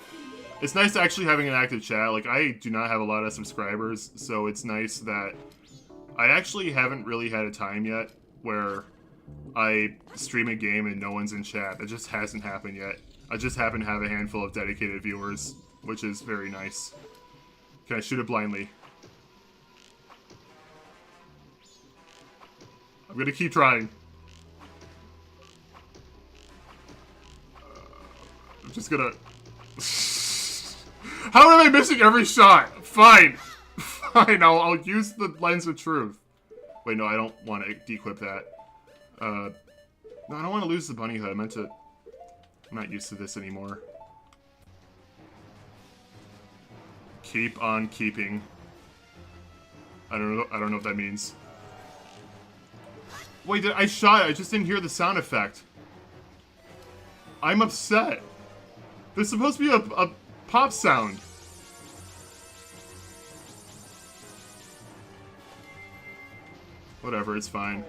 It's nice actually having an active chat. Like, I do not have a lot of subscribers, so it's nice that I actually haven't really had a time yet where I stream a game and no one's in chat. That just hasn't happened yet. I just happen to have a handful of dedicated viewers, which is very nice. Can I shoot it blindly? I'm gonna keep trying. I'm just gonna... How am I missing every shot? Fine. Fine, I'll use the Lens of Truth. Wait, no, I don't want to de-equip that. No, I don't want to lose the bunny hood. I meant to... I'm not used to this anymore. Keep on keeping. I don't know what that means. Wait, I shot it. I just didn't hear the sound effect. I'm upset. There's supposed to be a pop sound. Whatever, it's fine.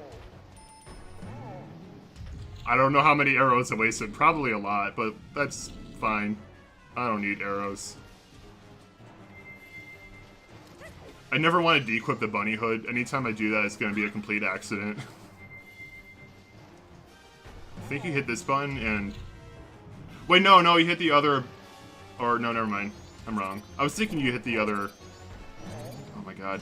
I don't know how many arrows I wasted. Probably a lot, but that's fine. I don't need arrows. I never want to de-equip the bunny hood. Anytime I do that, it's going to be a complete accident. I think you hit this button and... Wait, no, you hit the other... Or, no, never mind. I'm wrong. I was thinking you hit the other... Oh my god.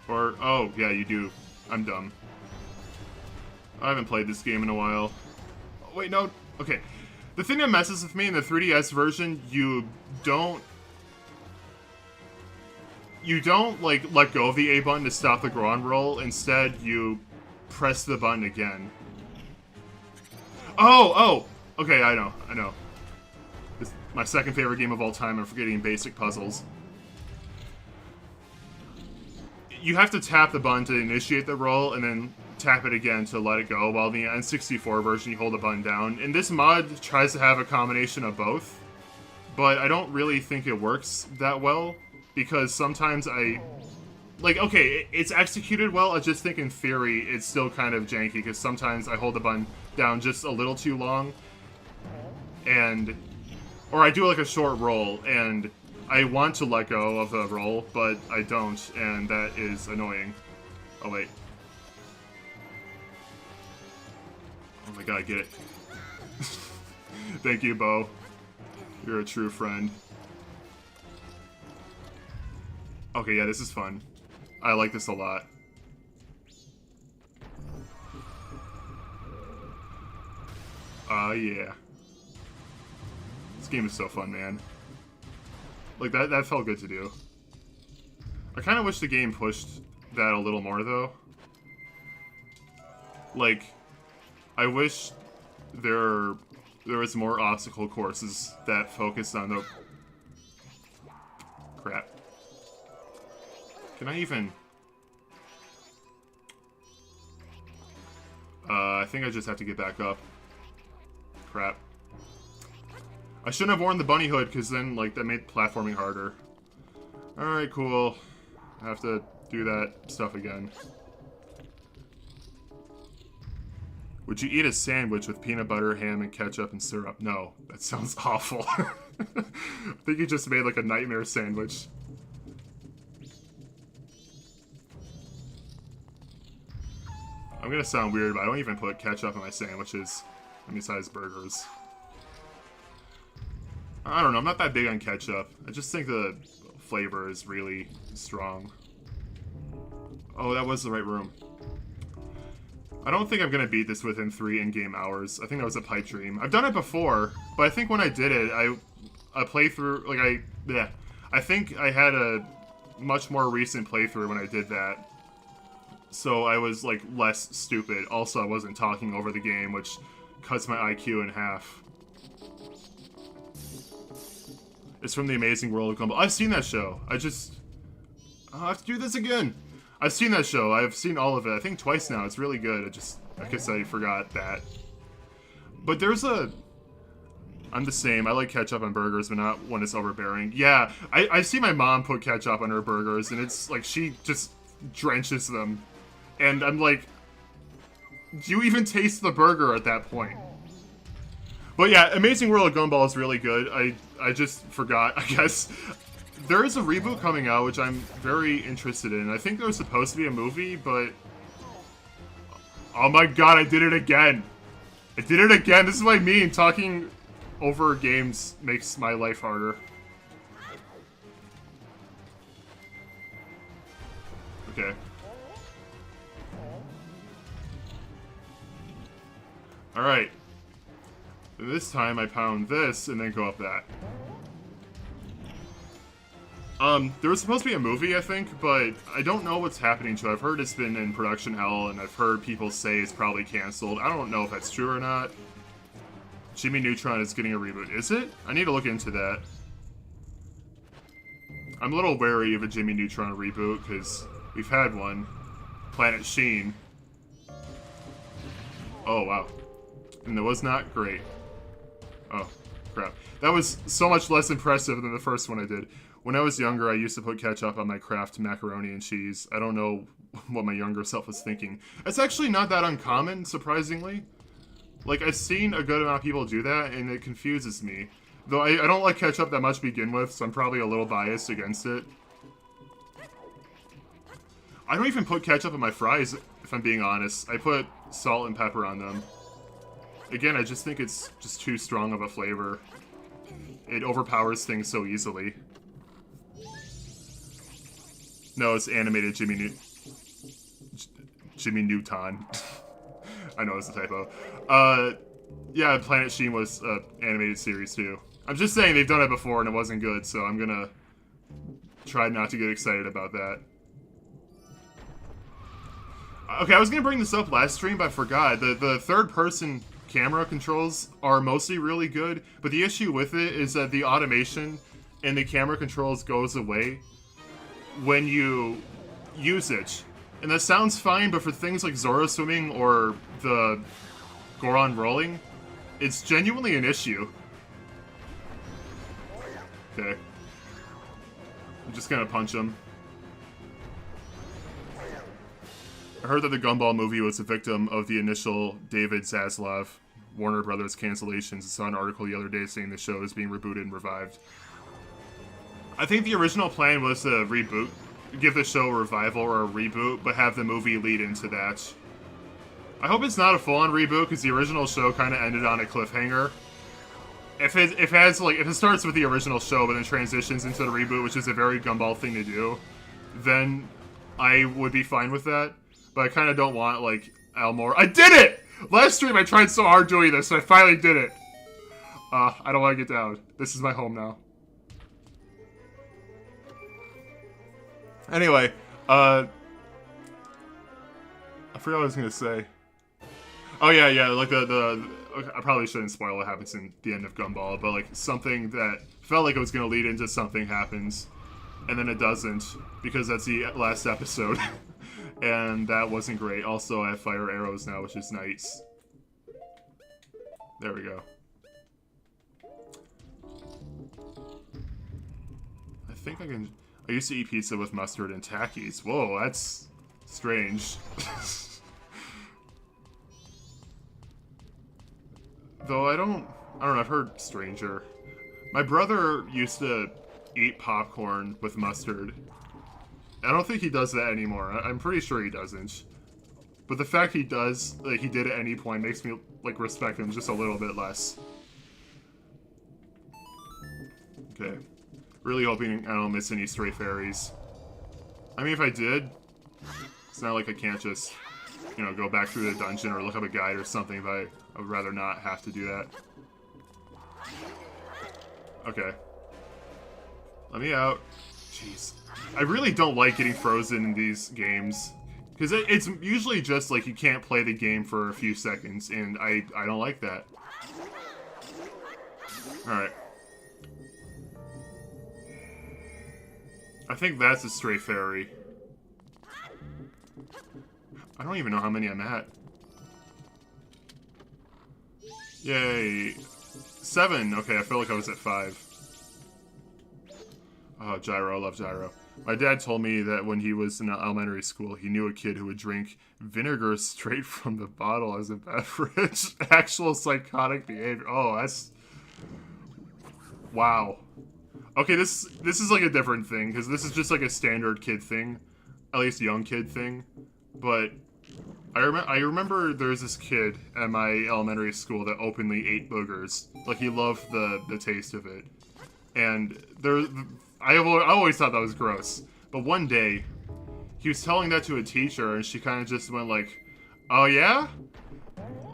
Or, oh, yeah, you do. I'm dumb. I haven't played this game in a while. Oh, wait, no. Okay. The thing that messes with me in the 3DS version, you don't, like, let go of the A button to stop the ground roll. Instead, you press the button again. Oh! Okay, I know. This is my second favorite game of all time. I'm forgetting basic puzzles. You have to tap the button to initiate the roll, and then tap it again to let it go, while in the N64 version you hold the button down. And this mod tries to have a combination of both, but I don't really think it works that well, because sometimes okay, it's executed well, I just think in theory it's still kind of janky, because sometimes I hold the button down just a little too long, or I do like a short roll, and I want to let go of the roll, but I don't, and that is annoying. Oh wait. Oh my god, get it. Thank you, Bo. You're a true friend. Okay, yeah, this is fun. I like this a lot. Yeah. This game is so fun, man. Like, that felt good to do. I kind of wish the game pushed that a little more, though. Like, I wish there was more obstacle courses that focused on the... Crap. Can I even... I think I just have to get back up. Crap. I shouldn't have worn the bunny hood, because then, like, that made platforming harder. Alright, cool. I have to do that stuff again. Would you eat a sandwich with peanut butter, ham, and ketchup and syrup? No. That sounds awful. I think you just made, like, a nightmare sandwich. I'm gonna sound weird, but I don't even put ketchup on my sandwiches. Besides burgers. I don't know, I'm not that big on ketchup. I just think the flavor is really strong. Oh, that was the right room. I don't think I'm gonna beat this within 3 in-game hours. I think that was a pipe dream. I've done it before, but I think when I did it, I playthrough, like, I think I had a much more recent playthrough when I did that. So I was, like, less stupid. Also, I wasn't talking over the game, which cuts my IQ in half. It's from The Amazing World of Gumball. I've seen that show. I have to do this again. I've seen that show. I've seen all of it. I think twice now. It's really good. I guess I forgot that. But there's I'm the same. I like ketchup on burgers, but not when it's overbearing. Yeah, I see my mom put ketchup on her burgers, and it's like she just drenches them. And I'm like, do you even taste the burger at that point? But yeah, Amazing World of Gumball is really good. I just forgot, I guess. There is a reboot coming out, which I'm very interested in. I think there was supposed to be a movie, but... Oh my god, I did it again! I did it again! This is what I mean, talking over games makes my life harder. Okay. Alright. This time I pound this and then go up that. There was supposed to be a movie, I think, but I don't know what's happening to it. I've heard it's been in production hell, and I've heard people say it's probably canceled. I don't know if that's true or not. Jimmy Neutron is getting a reboot. Is it? I need to look into that. I'm a little wary of a Jimmy Neutron reboot, because We've had one. Planet Sheen. Oh, wow. And it was not great. Oh, crap. That was so much less impressive than the first one I did. When I was younger, I used to put ketchup on my Kraft macaroni and cheese. I don't know what my younger self was thinking. It's actually not that uncommon, surprisingly. Like, I've seen a good amount of people do that, and it confuses me. Though I don't like ketchup that much to begin with, so I'm probably a little biased against it. I don't even put ketchup on my fries, if I'm being honest. I put salt and pepper on them. Again, I just think it's just too strong of a flavor. It overpowers things so easily. No, it's animated Jimmy Neutron. I know it's a typo. Yeah, Planet Sheen was an animated series too. I'm just saying they've done it before and it wasn't good, so I'm gonna try not to get excited about that. Okay, I was gonna bring this up last stream, but I forgot. The third-person camera controls are mostly really good, but the issue with it is that the automation in the camera controls goes away when you use it. And that sounds fine, but for things like Zora swimming or the Goron rolling, it's genuinely an issue. Okay. I'm just gonna punch him. I heard that the Gumball movie was a victim of the initial David Zaslav Warner Brothers cancellations. I saw an article the other day saying the show is being rebooted and revived. I think the original plan was to reboot, give the show a revival or a reboot, but have the movie lead into that. I hope it's not a full-on reboot, because the original show kind of ended on a cliffhanger. If it starts with the original show, but then transitions into the reboot, which is a very Gumball thing to do, then I would be fine with that. But I kind of don't want, like, Elmore. I did it! Last stream I tried so hard doing this, and I finally did it. I don't want to get down. This is my home now. Anyway, I forgot what I was gonna say. Oh yeah, like okay, I probably shouldn't spoil what happens in the end of Gumball, but like something that felt like it was gonna lead into something happens, and then it doesn't, because that's the last episode. And that wasn't great. Also, I have fire arrows now, which is nice. There we go. I think I can... I used to eat pizza with mustard and Takis. Whoa, that's strange. Though I don't know, I've heard stranger. My brother used to eat popcorn with mustard. I don't think he does that anymore. I'm pretty sure he doesn't. But the fact he does, like he did at any point, makes me like respect him just a little bit less. Okay. Really hoping I don't miss any stray fairies. I mean, if I did, it's not like I can't just, you know, go back through the dungeon or look up a guide or something, but I would rather not have to do that. Okay. Let me out. Jeez. I really don't like getting frozen in these games. Because it's usually just like you can't play the game for a few seconds, and I don't like that. Alright. I think that's a stray fairy. I don't even know how many I'm at. Yay. 7. Okay, I feel like I was at 5. Oh, Gyro. I love Gyro. My dad told me that when he was in elementary school, he knew a kid who would drink vinegar straight from the bottle as a beverage. Actual psychotic behavior. Oh, that's... Wow. Okay, this is like a different thing, because this is just like a standard kid thing. At least young kid thing. But I remember there's this kid at my elementary school that openly ate boogers. Like, he loved the taste of it. And I always thought that was gross. But one day, he was telling that to a teacher, and she kind of just went like, "Oh yeah?"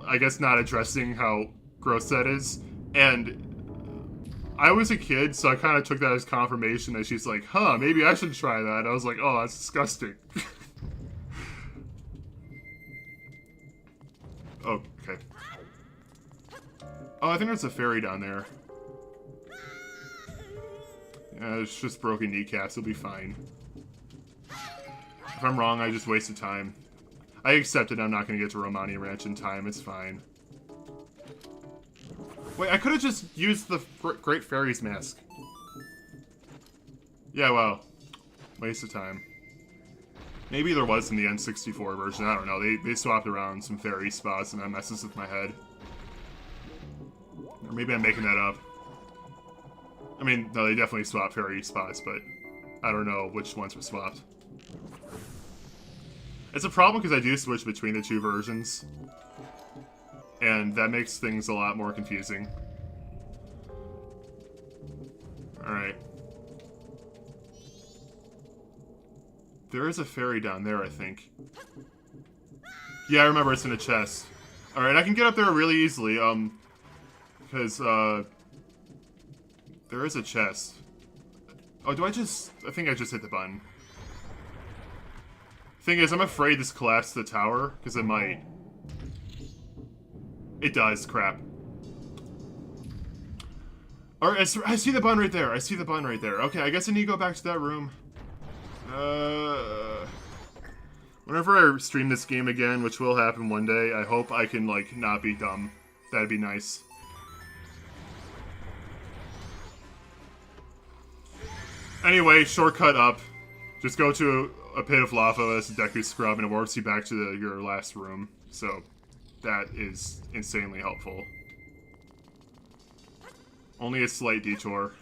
I guess not addressing how gross that is. And I was a kid, so I kind of took that as confirmation that she's like, "Huh, maybe I should try that." And I was like, "Oh, that's disgusting." Oh, okay. Oh, I think there's a fairy down there. Yeah, it's just broken kneecaps. It'll be fine. If I'm wrong, I just wasted time. I accepted I'm not going to get to Romani Ranch in time. It's fine. Wait, I could have just used the Great Fairy's mask. Yeah, well. Waste of time. Maybe there was in the N64 version. I don't know. They swapped around some fairy spots and that messes with my head. Or maybe I'm making that up. I mean, no, they definitely swapped fairy spots, but I don't know which ones were swapped. It's a problem because I do switch between the two versions. And that makes things a lot more confusing. Alright. There is a fairy down there, I think. Yeah, I remember it's in a chest. Alright, I can get up there really easily, because, there is a chest. Oh, I think I just hit the button. Thing is, I'm afraid this collapsed the tower, because it might. It does, crap. Alright, I see the button right there. I see the button right there. Okay, I guess I need to go back to that room. Whenever I stream this game again, which will happen one day, I hope I can, like, not be dumb. That'd be nice. Anyway, shortcut up. Just go to a pit of lava as a Deku Scrub, and it warps you back to your last room. So, that is insanely helpful. Only a slight detour.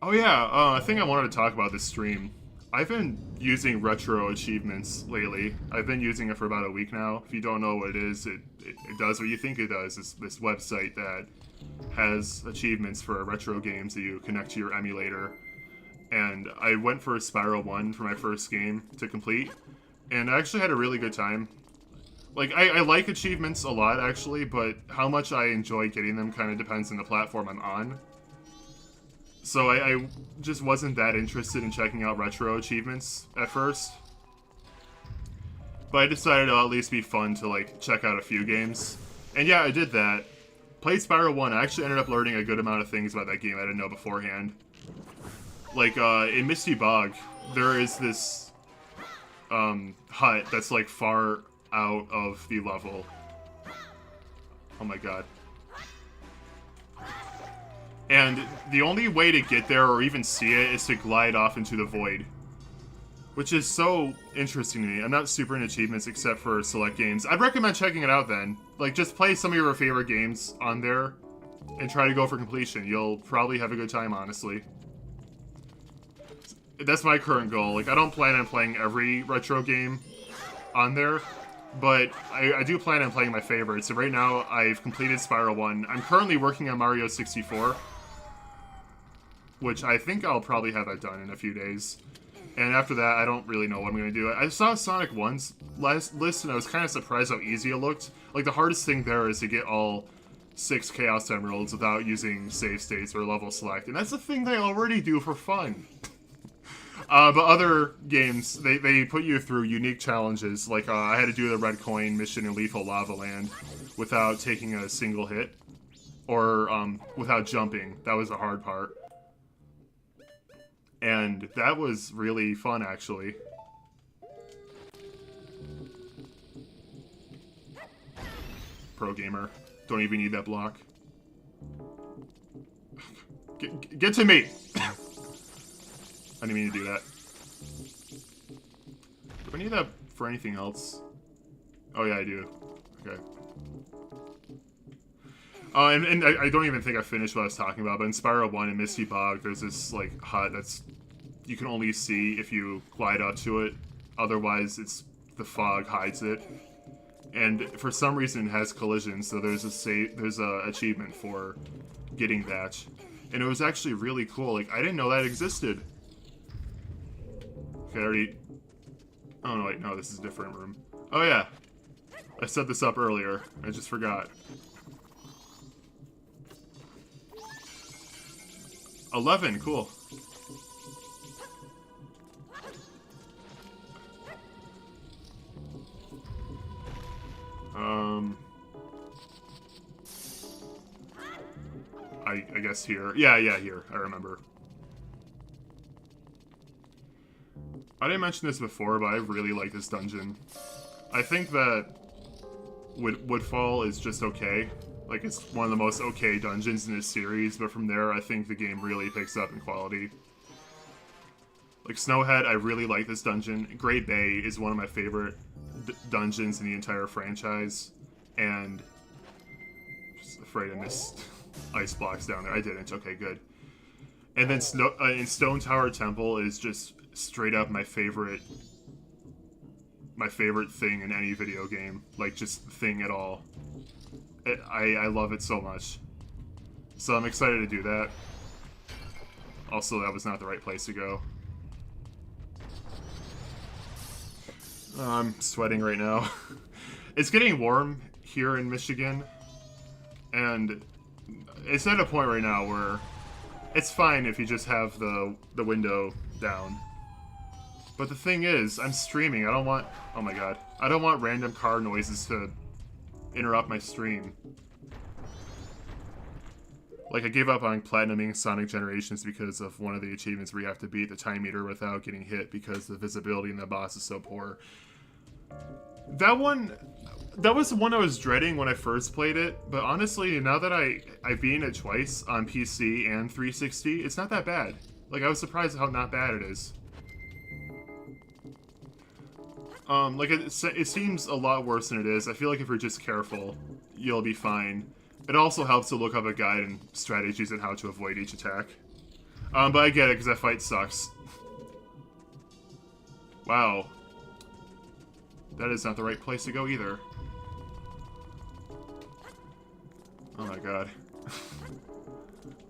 Oh yeah, a thing I wanted to talk about this stream. I've been using retro achievements lately. I've been using it for about a week now. If you don't know what it is, it does what you think it does. It's this website that has achievements for retro games that you connect to your emulator. And I went for Spiral 1 for my first game to complete, and I actually had a really good time. Like, I like achievements a lot, actually, but how much I enjoy getting them kind of depends on the platform I'm on. So I just wasn't that interested in checking out retro achievements at first. But I decided it'll at least be fun to, like, check out a few games. And yeah, I did that. Played Spiral 1. I actually ended up learning a good amount of things about that game I didn't know beforehand. Like, in Misty Bog, there is this, hut that's, like, far out of the level. Oh my god. And the only way to get there or even see it is to glide off into the void. Which is so interesting to me. I'm not super into achievements except for select games. I'd recommend checking it out then. Like, just play some of your favorite games on there and try to go for completion. You'll probably have a good time, honestly. That's my current goal. Like, I don't plan on playing every retro game on there, but I do plan on playing my favorites. So right now, I've completed Spiral 1. I'm currently working on Mario 64, which I think I'll probably have that done in a few days. And after that, I don't really know what I'm going to do. I saw Sonic 1's list, and I was kind of surprised how easy it looked. Like, the hardest thing there is to get all 6 Chaos Emeralds without using save states or level select. And that's a thing they already do for fun. But other games, they put you through unique challenges. Like, I had to do the Red Coin mission in Lethal Lava Land without taking a single hit. Or, without jumping. That was the hard part. And that was really fun, actually. Pro gamer. Don't even need that block. Get to me! I didn't mean to do that. Do I need that for anything else? Oh yeah, I do. Okay. And I don't even think I finished what I was talking about, but in Spiral 1 and Misty Bog, there's this, like, hut that's you can only see if you glide up to it. Otherwise, the fog hides it. And for some reason, it has collisions, so there's a achievement for getting that. And it was actually really cool. Like, I didn't know that existed. Okay, I already... Oh, no, wait, no, this is a different room. Oh, yeah. I set this up earlier. I just forgot. 11, cool. I guess here. Yeah, here. I remember. I didn't mention this before, but I really like this dungeon. I think that Woodfall is just okay. Like, it's one of the most okay dungeons in this series, but from there, I think the game really picks up in quality. Like, Snowhead, I really like this dungeon. Great Bay is one of my favorite dungeons in the entire franchise. And... just afraid I missed ice blocks down there. I didn't. Okay, good. And then in Stone Tower Temple is just straight up my favorite thing in any video game. Like, just thing at all. I love it so much. So I'm excited to do that. Also, that was not the right place to go. I'm sweating right now. It's getting warm here in Michigan. And it's at a point right now where it's fine if you just have the window down. But the thing is, I'm streaming. I don't want... oh my god. I don't want random car noises to interrupt my stream. Like, I gave up on platinuming Sonic Generations because of one of the achievements where you have to beat the time meter without getting hit because the visibility in the boss is so poor. That was the one I was dreading when I first played it, but honestly, now that I've beaten it twice on PC and 360, it's not that bad. Like, I was surprised at how not bad it is. Like, it seems a lot worse than it is. I feel like if you're just careful, you'll be fine. It also helps to look up a guide and strategies on how to avoid each attack. But I get it, because that fight sucks. Wow. That is not the right place to go either. Oh my god.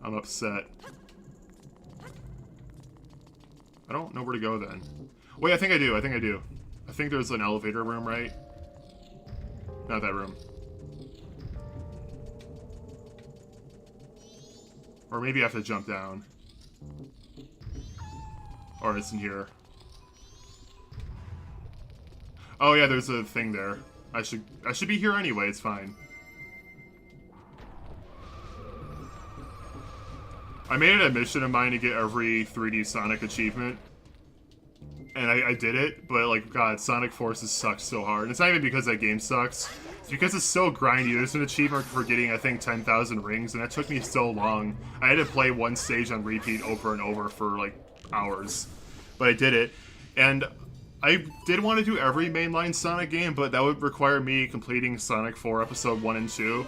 I'm upset. I don't know where to go then. Wait, I think I do. I think there's an elevator room, right? Not that room. Or maybe I have to jump down. Or it's in here. Oh yeah, there's a thing there. I should be here anyway, it's fine. I made it a mission of mine to get every 3D Sonic achievement. And I did it, but like, god, Sonic Forces sucks so hard. And it's not even because that game sucks. It's because it's so grindy. There's an achievement for getting, I think, 10,000 rings, and that took me so long. I had to play one stage on repeat over and over for, like, hours. But I did it. And I did want to do every mainline Sonic game, but that would require me completing Sonic 4 Episode 1 and 2.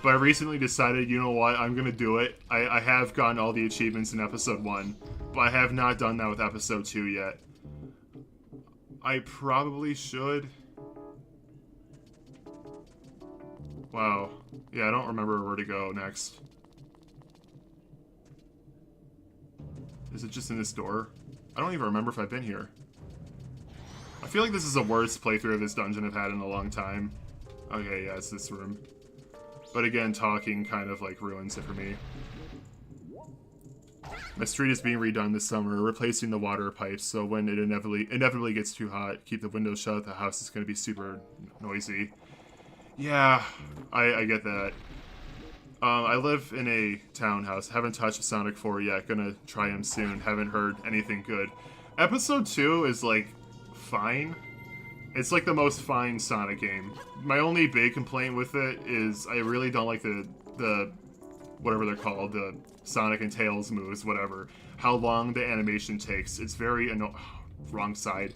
But I recently decided, you know what, I'm gonna do it. I have gotten all the achievements in Episode 1, but I have not done that with Episode 2 yet. I probably should. Wow. Yeah, I don't remember where to go next. Is it just in this door? I don't even remember if I've been here. I feel like this is the worst playthrough of this dungeon I've had in a long time. Okay, yeah, it's this room. But again, talking kind of like ruins it for me. My street is being redone this summer, replacing the water pipes, so when it inevitably gets too hot, keep the windows shut, the house is going to be super noisy. Yeah, I get that. I live in a townhouse, haven't touched Sonic 4 yet, gonna try him soon, haven't heard anything good. Episode 2 is like, fine. It's like the most fine Sonic game. My only big complaint with it is I really don't like the whatever they're called, the Sonic and Tails moves, whatever. How long the animation takes. It's very wrong side.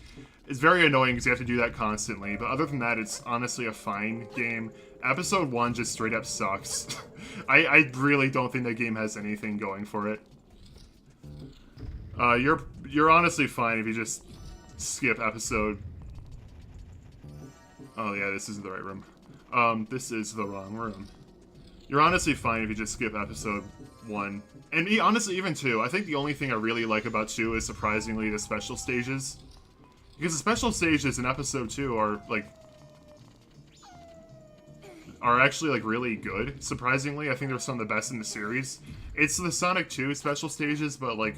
It's very annoying because you have to do that constantly, but other than that, it's honestly a fine game. Episode 1 just straight up sucks. I really don't think that game has anything going for it. You're honestly fine if you just skip episode... Oh yeah, this isn't the right room. This is the wrong room. You're honestly fine if you just skip episode 1. And honestly, even 2. I think the only thing I really like about 2 is surprisingly the special stages. Because the special stages in episode 2 are actually like really good, surprisingly. I think they're some of the best in the series. It's the Sonic 2 special stages, but like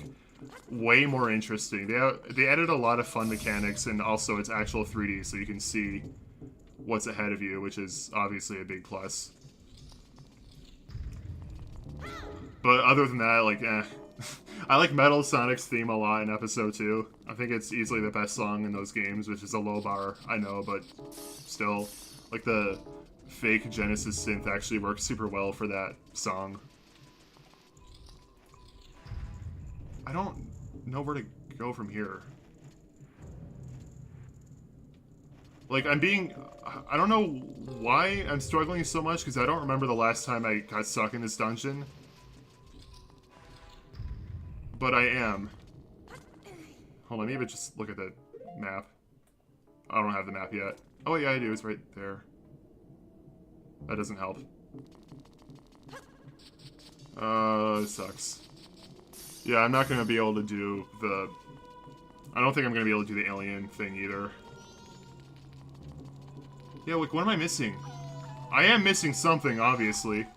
way more interesting. They added a lot of fun mechanics, and also it's actual 3D, so you can see what's ahead of you, which is obviously a big plus. But other than that, like, eh. I like Metal Sonic's theme a lot in episode 2. I think it's easily the best song in those games, which is a low bar, I know, but still. Like, the fake Genesis synth actually works super well for that song. I don't know where to go from here. Like, I don't know why I'm struggling so much, because I don't remember the last time I got stuck in this dungeon. But I am. Hold on, maybe just look at the map. I don't have the map yet. Oh, yeah, I do. It's right there. That doesn't help. This sucks. Yeah, I'm not going to be able to do the... I don't think I'm going to be able to do the alien thing either. Yeah, like, what am I missing? I am missing something, obviously.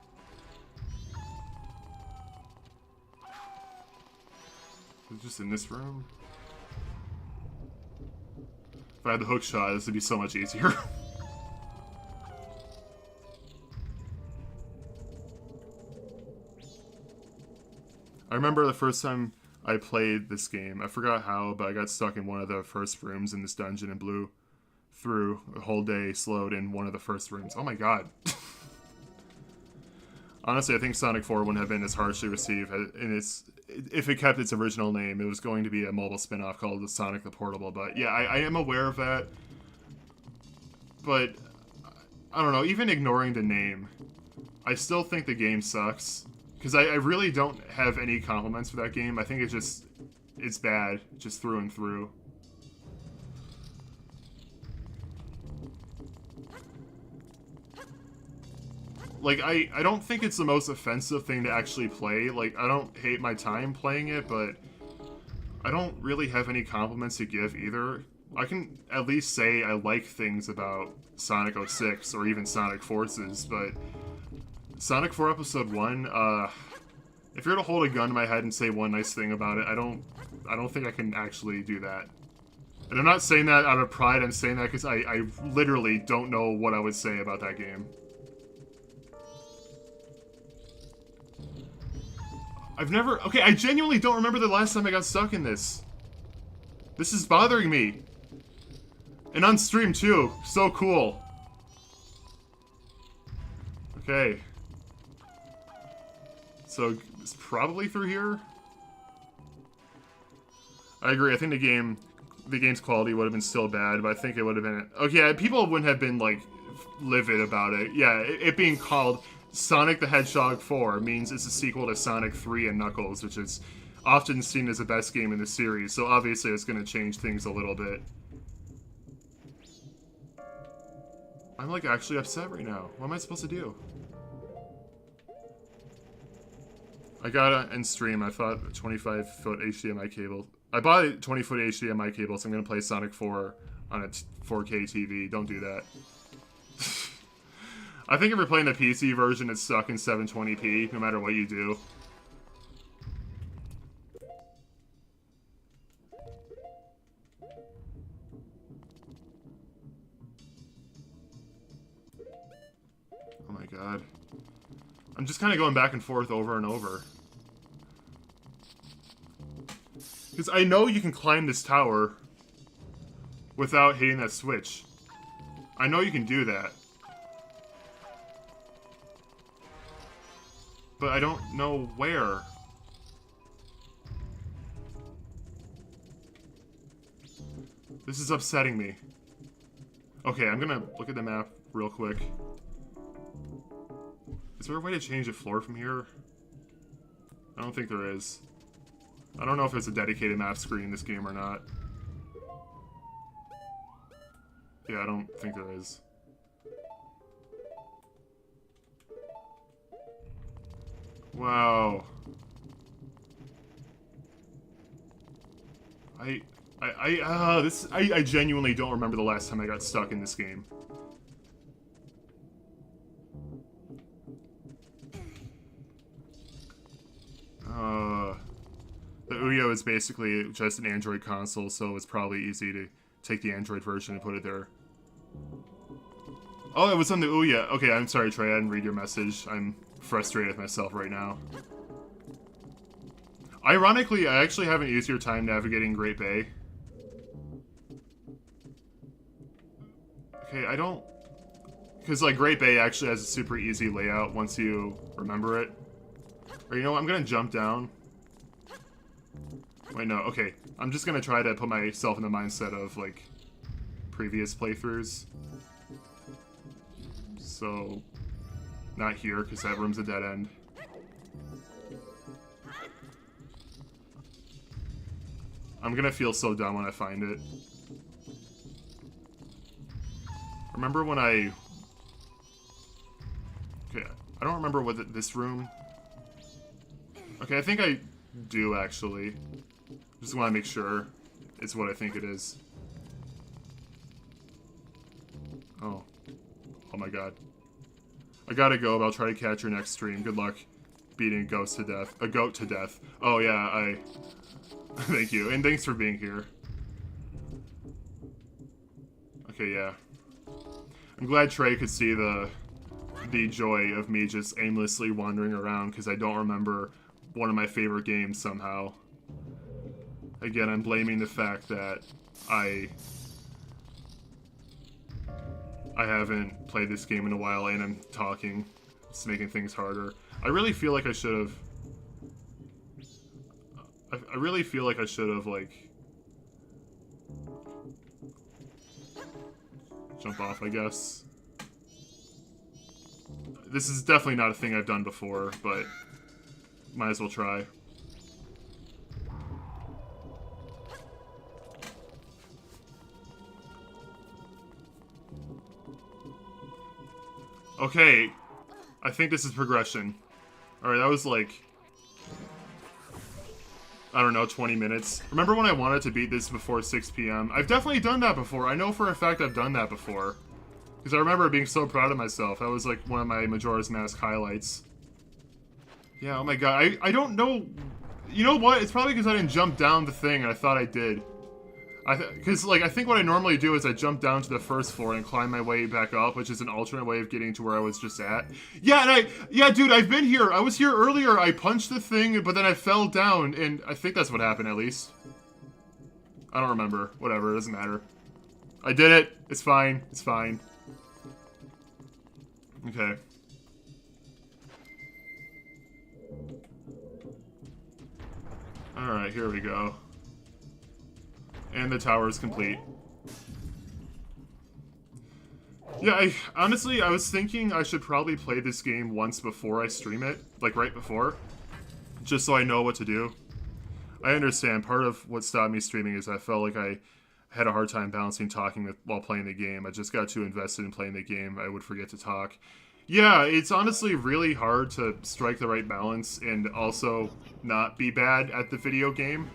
Is it just in this room? If I had the hook shot, this would be so much easier. I remember the first time I played this game, I forgot how, but I got stuck in one of the first rooms in this dungeon and blew through a whole day slowed in one of the first rooms. Oh my god. Honestly, I think Sonic 4 wouldn't have been as harshly received if it kept its original name. It was going to be a mobile spin-off called the Sonic the Portable, but yeah, I am aware of that. But, I don't know, even ignoring the name, I still think the game sucks. Because I really don't have any compliments for that game. I think it's bad, just through and through. Like, I don't think it's the most offensive thing to actually play. Like, I don't hate my time playing it, but I don't really have any compliments to give either. I can at least say I like things about Sonic 06 or even Sonic Forces, but Sonic 4 Episode 1, if you're to hold a gun to my head and say one nice thing about it, I don't think I can actually do that. And I'm not saying that out of pride, I'm saying that because I literally don't know what I would say about that game. Okay, I genuinely don't remember the last time I got stuck in this. This is bothering me. And on stream too, so cool. Okay. So, it's probably through here? I agree, I think the game's quality would have been still bad, but I think it would have been... Okay, people wouldn't have been, like, livid about it. Yeah, it being called Sonic the Hedgehog 4 means it's a sequel to Sonic 3 and Knuckles, which is often seen as the best game in the series, so obviously it's going to change things a little bit. I'm, like, actually upset right now. What am I supposed to do? I got it in stream. I thought a 25-foot HDMI cable. I bought a 20-foot HDMI cable, so I'm going to play Sonic 4 on a 4K TV. Don't do that. I think if you're playing the PC version, it's stuck in 720p, no matter what you do. Oh my god. I'm just kind of going back and forth over and over. Because I know you can climb this tower without hitting that switch. I know you can do that. But I don't know where. This is upsetting me. Okay, I'm gonna look at the map real quick. Is there a way to change the floor from here? I don't think there is. I don't know if there's a dedicated map screen in this game or not. Yeah, I don't think there is. Wow. I genuinely don't remember the last time I got stuck in this game. The Ouya is basically just an Android console, so it's probably easy to take the Android version and put it there. Oh, it was on the Ouya. Okay, I'm sorry, Trey, I didn't read your message. I'm frustrated with myself right now. Ironically, I actually have an easier time navigating Great Bay. Okay, I don't... Because, like, Great Bay actually has a super easy layout once you remember it. Or, you know what, I'm gonna jump down. Wait, no, okay. I'm just gonna try to put myself in the mindset of, like, previous playthroughs. So, not here, because that room's a dead end. I'm gonna feel so dumb when I find it. Remember when I... Okay, I don't remember what this room... Okay, I think I do, actually. Just want to make sure it's what I think it is. Oh. Oh my god. I gotta go, but I'll try to catch your next stream. Good luck beating a goat to death. Oh yeah, Thank you, and thanks for being here. Okay, yeah. I'm glad Trey could see the joy of me just aimlessly wandering around because I don't remember one of my favorite games somehow. Again, I'm blaming the fact that I haven't played this game in a while and I'm talking. It's making things harder. I really feel like I should have... I really feel like I should have, like... Jump off, I guess. This is definitely not a thing I've done before, but might as well try. Okay, I think this is progression. Alright, that was like... I don't know, 20 minutes. Remember when I wanted to beat this before 6 p.m.? I've definitely done that before. I know for a fact I've done that before. Because I remember being so proud of myself. That was like one of my Majora's Mask highlights. Yeah, oh my god. I don't know... You know what? It's probably because I didn't jump down the thing and I thought I did. Because, like, I think what I normally do is I jump down to the first floor and climb my way back up, which is an alternate way of getting to where I was just at. Yeah, and yeah, dude, I've been here. I was here earlier. I punched the thing, but then I fell down, and I think that's what happened, at least. I don't remember. Whatever, it doesn't matter. I did it. It's fine. It's fine. Okay. Alright, here we go. And the tower is complete. Yeah, honestly, I was thinking I should probably play this game once before I stream it. Like, right before. Just so I know what to do. I understand. Part of what stopped me streaming is I felt like I had a hard time balancing talking while playing the game. I just got too invested in playing the game, I would forget to talk. Yeah, it's honestly really hard to strike the right balance and also not be bad at the video game.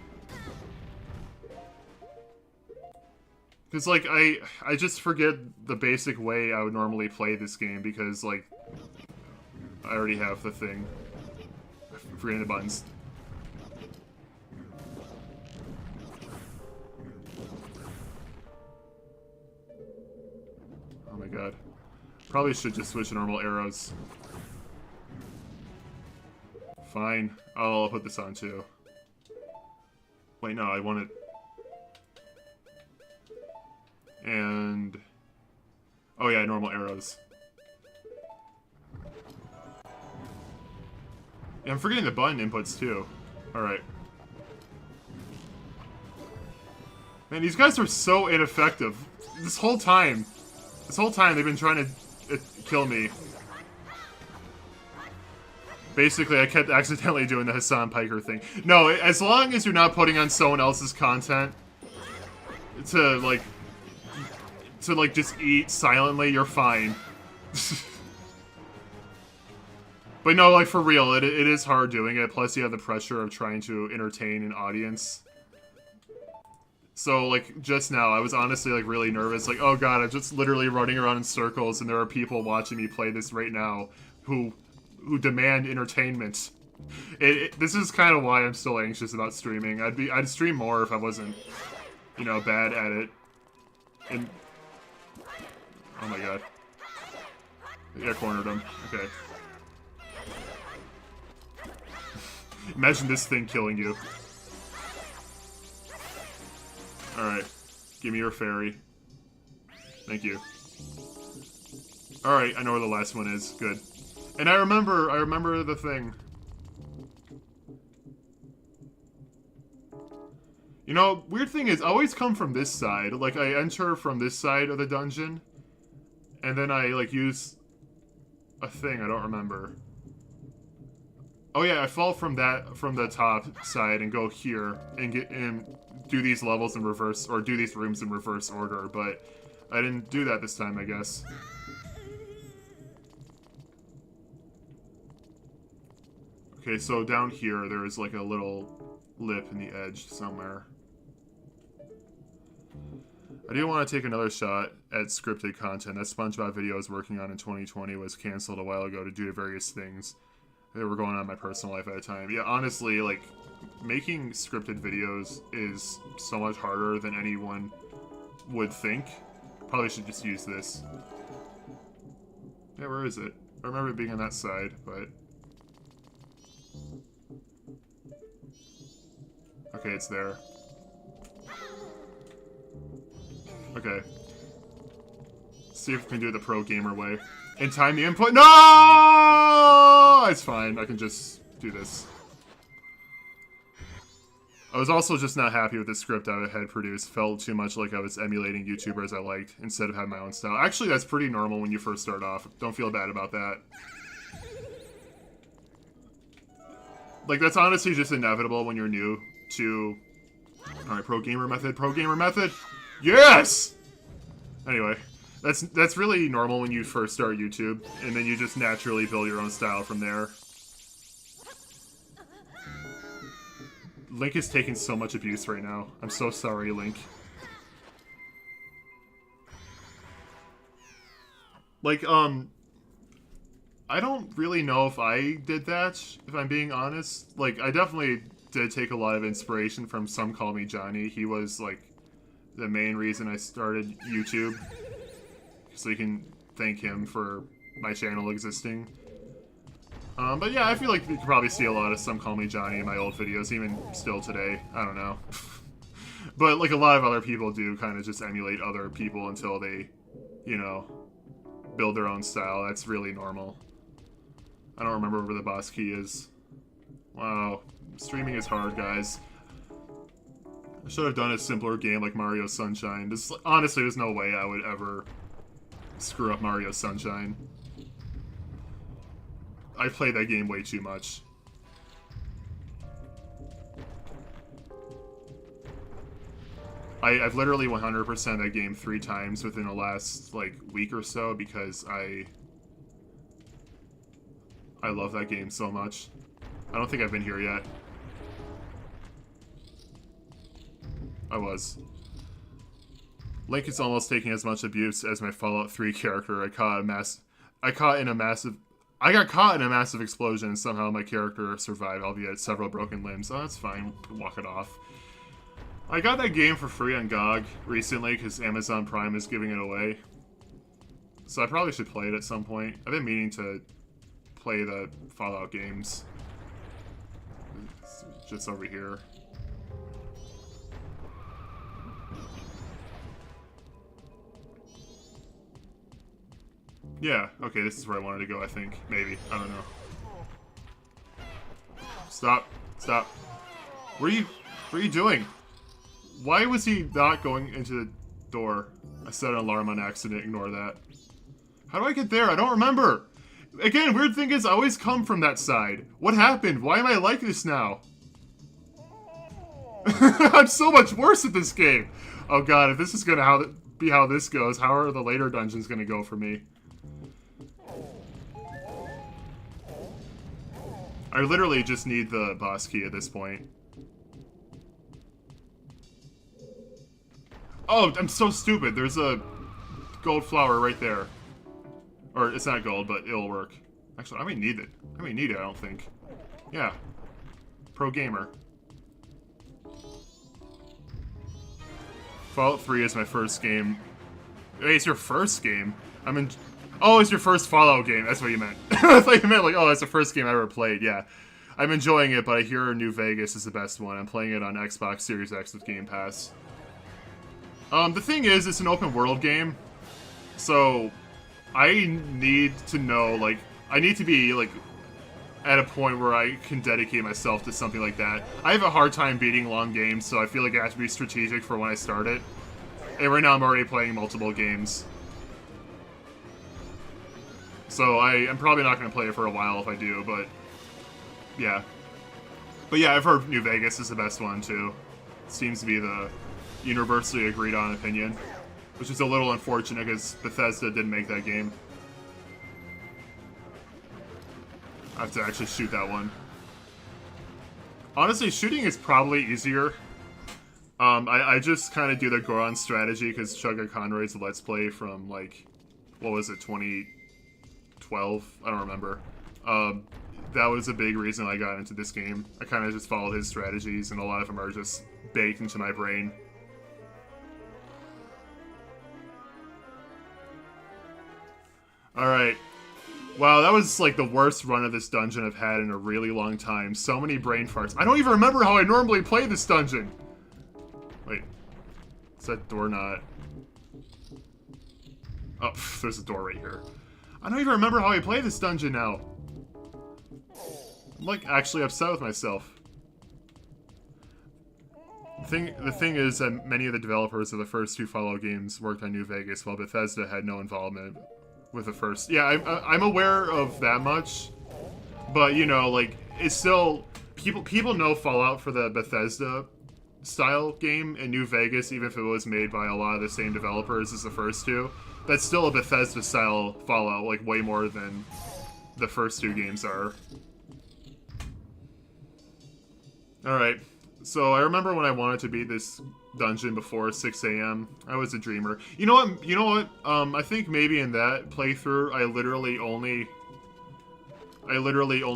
Because, like, I just forget the basic way I would normally play this game because, like, I already have the thing. I'm forgetting the buttons. Oh my god. Probably should just switch to normal arrows. Fine. I'll put this on too. Wait, no, I want it... And... Oh yeah, normal arrows. Yeah, I'm forgetting the button inputs too. Alright. Man, these guys are so ineffective. This whole time they've been trying to kill me. Basically, I kept accidentally doing the Hassan Piker thing. No, as long as you're not putting on someone else's content to, like, just eat silently, you're fine. But no, like, for real, it is hard doing it, plus you have the pressure of trying to entertain an audience. So, like, just now, I was honestly, like, really nervous, like, oh god, I'm just literally running around in circles, and there are people watching me play this right now who demand entertainment. This is kind of why I'm still anxious about streaming. I'd stream more if I wasn't, you know, bad at it. And... Oh my god. Yeah, cornered him. Okay. Imagine this thing killing you. Alright. Give me your fairy. Thank you. Alright, I know where the last one is. Good. And I remember the thing. You know, weird thing is, I always come from this side. Like, I enter from this side of the dungeon. And then I, like, use a thing, I don't remember. Oh yeah, I fall from the top side and go here and do these levels in reverse, or do these rooms in reverse order, but I didn't do that this time, I guess. Okay, so down here, there's like a little lip in the edge somewhere. I do want to take another shot at scripted content. That SpongeBob video I was working on in 2020 was canceled a while ago to do various things that were going on in my personal life at the time. Yeah, honestly, like, making scripted videos is so much harder than anyone would think. Probably should just use this. Yeah, where is it? I remember it being on that side, but... Okay, it's there. Okay. See if we can do it the pro gamer way. And time the input. No! It's fine. I can just do this. I was also just not happy with the script I had produced. Felt too much like I was emulating YouTubers I liked instead of having my own style. Actually, that's pretty normal when you first start off. Don't feel bad about that. Like, that's honestly just inevitable when you're new to... Alright, pro gamer method, pro gamer method. Yes! Anyway, that's really normal when you first start YouTube, and then you just naturally build your own style from there. Link is taking so much abuse right now. I'm so sorry, Link. Like, I don't really know if I did that, if I'm being honest. Like, I definitely did take a lot of inspiration from Some Call Me Johnny. He was, like, the main reason I started YouTube. So you can thank him for my channel existing. But yeah, I feel like you can probably see a lot of Some Call Me Johnny in my old videos, even still today. I don't know. But, like, a lot of other people do kind of just emulate other people until they, you know, build their own style. That's really normal. I don't remember where the boss key is. Wow. Streaming is hard, guys. I should have done a simpler game like Mario Sunshine. Honestly, there's no way I would ever screw up Mario Sunshine. I played that game way too much. I've literally 100% that game 3 times within the last, like, week or so because I love that game so much. I don't think I've been here yet. I was. Link is almost taking as much abuse as my Fallout 3 character. I got caught in a massive explosion and somehow my character survived, albeit several broken limbs. Oh, that's fine. Walk it off. I got that game for free on GOG recently because Amazon Prime is giving it away. So I probably should play it at some point. I've been meaning to play the Fallout games. It's just over here. Yeah, okay, this is where I wanted to go, I think. Maybe. I don't know. Stop. Stop. What are you doing? Why was he not going into the door? I set an alarm on accident, ignore that. How do I get there? I don't remember! Again, weird thing is, I always come from that side. What happened? Why am I like this now? I'm so much worse at this game! Oh god, if this is gonna be how this goes, how are the later dungeons gonna go for me? I literally just need the boss key at this point. Oh, I'm so stupid. There's a gold flower right there. Or, it's not gold, but it'll work. Actually, I may need it. I don't think. Yeah. Pro gamer. Fallout 3 is my first game. Wait, it's your first game? Oh, it's your first Fallout game. That's what you meant. I thought you meant like, oh, it's the first game I ever played. Yeah. I'm enjoying it, but I hear New Vegas is the best one. I'm playing it on Xbox Series X with Game Pass. The thing is, it's an open world game, so I need to know, like, I need to be, like, at a point where I can dedicate myself to something like that. I have a hard time beating long games, so I feel like I have to be strategic for when I start it. And right now I'm already playing multiple games. So I'm probably not going to play it for a while if I do, but yeah. But yeah, I've heard New Vegas is the best one too. It seems to be the universally agreed on opinion, which is a little unfortunate because Bethesda didn't make that game. I have to actually shoot that one. Honestly, shooting is probably easier. I just kind of do the Goron strategy because Chugga Conroy's Let's Play from, like, what was it, 2012? I don't remember. That was a big reason I got into this game. I kind of just followed his strategies, and a lot of them are just baked into my brain. Alright. Wow, that was like the worst run of this dungeon I've had in a really long time. So many brain farts. I don't even remember how I normally play this dungeon! Wait. Is that door not... Oh, there's a door right here. I don't even remember how I play this dungeon now. I'm like actually upset with myself. The thing is that many of the developers of the first two Fallout games worked on New Vegas, while Bethesda had no involvement with the first. Yeah, I'm aware of that much, but you know, like, it's still people know Fallout for the Bethesda style game, and New Vegas, even if it was made by a lot of the same developers as the first two, that's still a Bethesda style Fallout, like way more than the first two games are. All right. So I remember when I wanted to beat this dungeon before 6 a.m. I was a dreamer. You know what? I think maybe in that playthrough, I literally only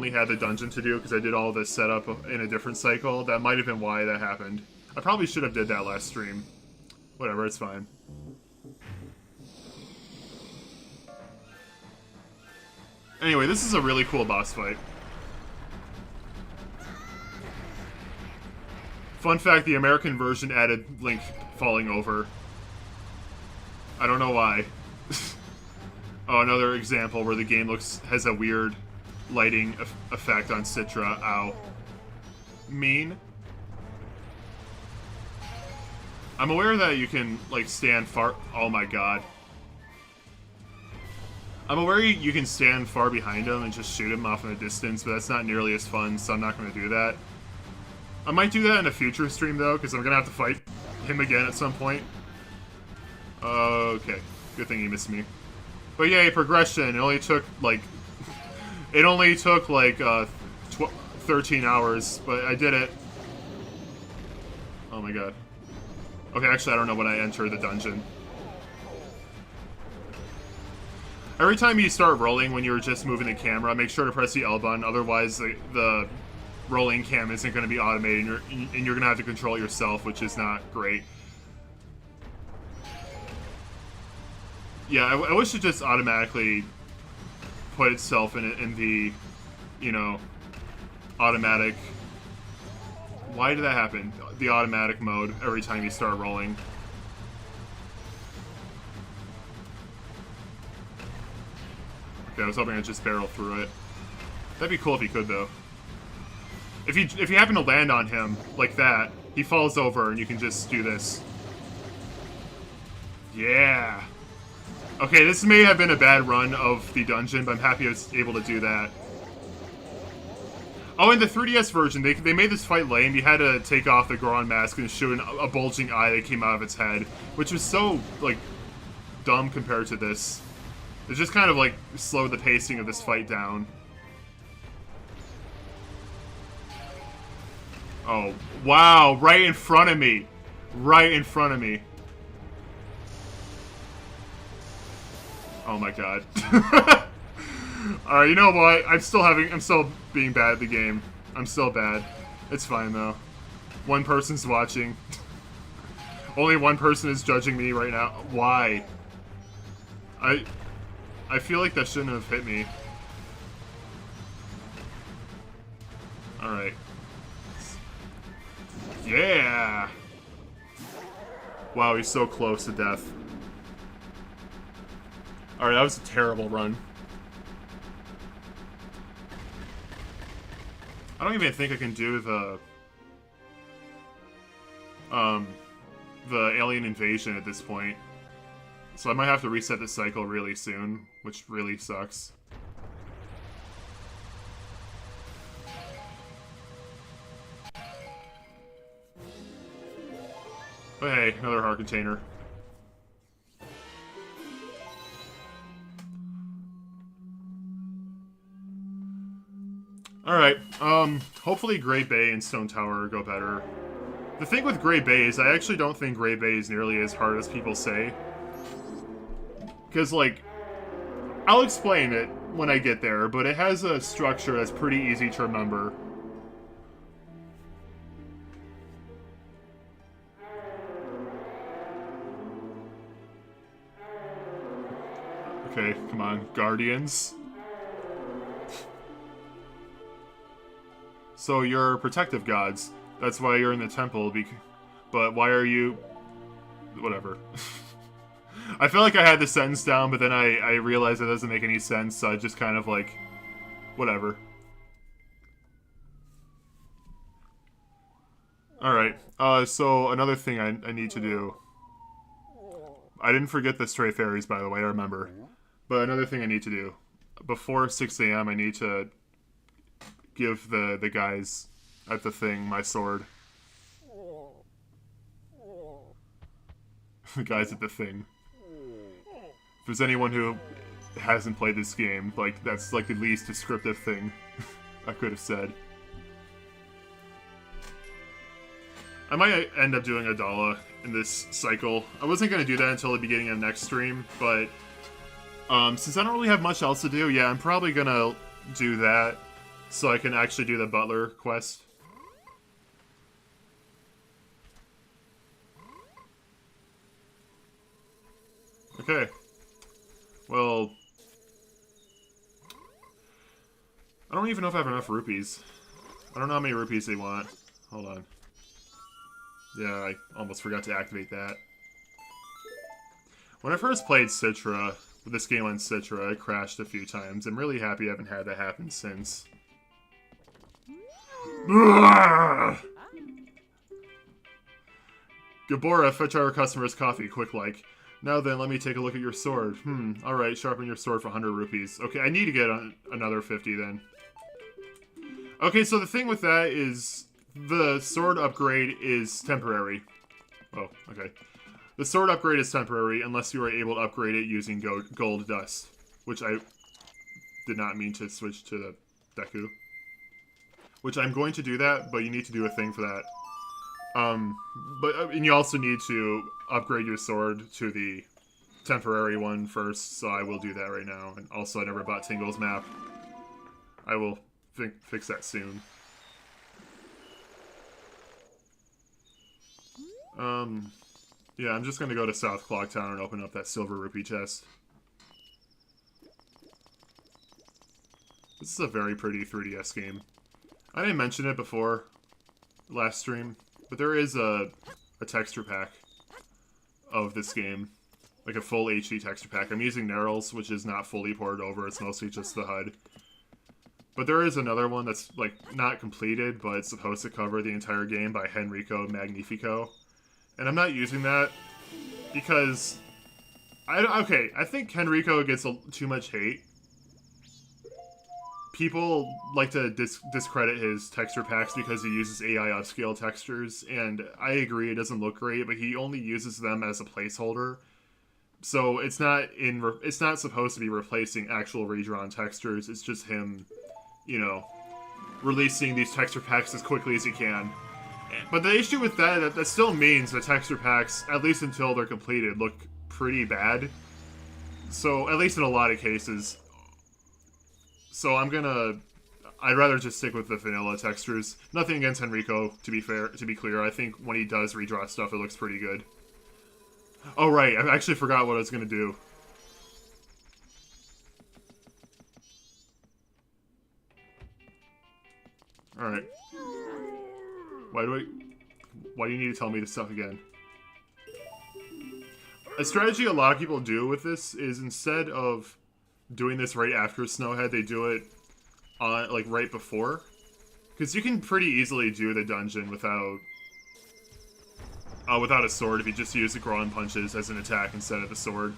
had the dungeon to do because I did all this setup in a different cycle. That might have been why that happened. I probably should have did that last stream. Whatever, it's fine. Anyway, this is a really cool boss fight. Fun fact, the American version added Link falling over. I don't know why. Oh, another example where the game has a weird lighting effect on Citra. Ow. Mean. I'm aware that you can, like, stand far... Oh my god. I'm aware you can stand far behind him and just shoot him off in the distance, but that's not nearly as fun, so I'm not going to do that. I might do that in a future stream, though, because I'm going to have to fight him again at some point. Okay. Good thing he missed me. But yeah, progression. It only took, like... 13 hours, but I did it. Oh my god. Okay, actually, I don't know when I enter the dungeon. Every time you start rolling when you're just moving the camera, make sure to press the L button, otherwise the rolling cam isn't going to be automated, and you're going to have to control it yourself, which is not great. Yeah, I wish it just automatically put itself in the, you know, automatic... Why did that happen? The automatic mode every time you start rolling. Okay, I was hoping I'd just barrel through it. That'd be cool if you could, though. If you happen to land on him like that, he falls over and you can just do this. Yeah. Okay, this may have been a bad run of the dungeon, but I'm happy I was able to do that. Oh, in the 3DS version, they made this fight lame. You had to take off the Goron mask and shoot a bulging eye that came out of its head, which was so, like, dumb compared to this. It just kind of, like, slowed the pacing of this fight down. Oh, wow, right in front of me. Right in front of me. Oh my god. Alright, you know what? I'm still being bad at the game. I'm still bad. It's fine, though. One person's watching. Only one person is judging me right now. Why? I feel like that shouldn't have hit me. Alright. Yeah! Wow, he's so close to death. Alright, that was a terrible run. I don't even think I can do the alien invasion at this point. So I might have to reset the cycle really soon, which really sucks. But hey, another heart container. Alright, hopefully Gray Bay and Stone Tower go better. The thing with Gray Bay is I actually don't think Gray Bay is nearly as hard as people say. Because, like, I'll explain it when I get there, but it has a structure that's pretty easy to remember. Okay, come on, Guardians. So you're protective gods. That's why you're in the temple, but why are you... Whatever. I feel like I had the sentence down, but then I realized it doesn't make any sense, so I just kind of like... Whatever. Alright, so another thing I need to do. I didn't forget the stray fairies, by the way, I remember. But another thing I need to do. Before 6 a.m. I need to give the guys at the thing my sword. The guys at the thing. If there's anyone who hasn't played this game, like, that's like the least descriptive thing I could have said. I might end up doing a Dala in this cycle. I wasn't going to do that until the beginning of next stream, but since I don't really have much else to do, yeah, I'm probably going to do that so I can actually do the Butler quest. Okay. Well, I don't even know if I have enough rupees. I don't know how many rupees they want. Hold on. Yeah, I almost forgot to activate that. When I first played Citra, with this game on Citra, I crashed a few times. I'm really happy I haven't had that happen since. Gabora, fetch our customers coffee, quick like. Now then, let me take a look at your sword. Alright, sharpen your sword for 100 rupees. Okay, I need to get another 50 then. Okay, so the thing with that is the sword upgrade is temporary. Oh, okay. The sword upgrade is temporary unless you are able to upgrade it using gold dust, which I did not mean to switch to the Deku. Which I'm going to do that, but you need to do a thing for that. And you also need to upgrade your sword to the temporary one first, so I will do that right now. And also, I never bought Tingle's map. I will fix that soon. Yeah, I'm just gonna go to South Clocktown and open up that silver rupee chest. This is a very pretty 3DS game. I didn't mention it before last stream, but there is a texture pack of this game. Like a full HD texture pack. I'm using Nerrel's, which is not fully ported over, it's mostly just the HUD. But there is another one that's, like, not completed, but it's supposed to cover the entire game by Henrico Magnifico. And I'm not using that because... I think Henrico gets too much hate. People like to discredit his texture packs because he uses AI upscale textures, and I agree it doesn't look great, but he only uses them as a placeholder. So it's not supposed to be replacing actual redrawn textures, it's just him, you know, releasing these texture packs as quickly as he can. But the issue with that still means the texture packs, at least until they're completed, look pretty bad. So, at least in a lot of cases. So I'd rather just stick with the vanilla textures. Nothing against Henrico, to be clear. I think when he does redraw stuff, it looks pretty good. Oh right, I actually forgot what I was gonna do. Alright. Why do you need to tell me this stuff again? A strategy a lot of people do with this is instead of doing this right after Snowhead, they do it on, like, right before. Because you can pretty easily do the dungeon without a sword if you just use the Goron punches as an attack instead of the sword.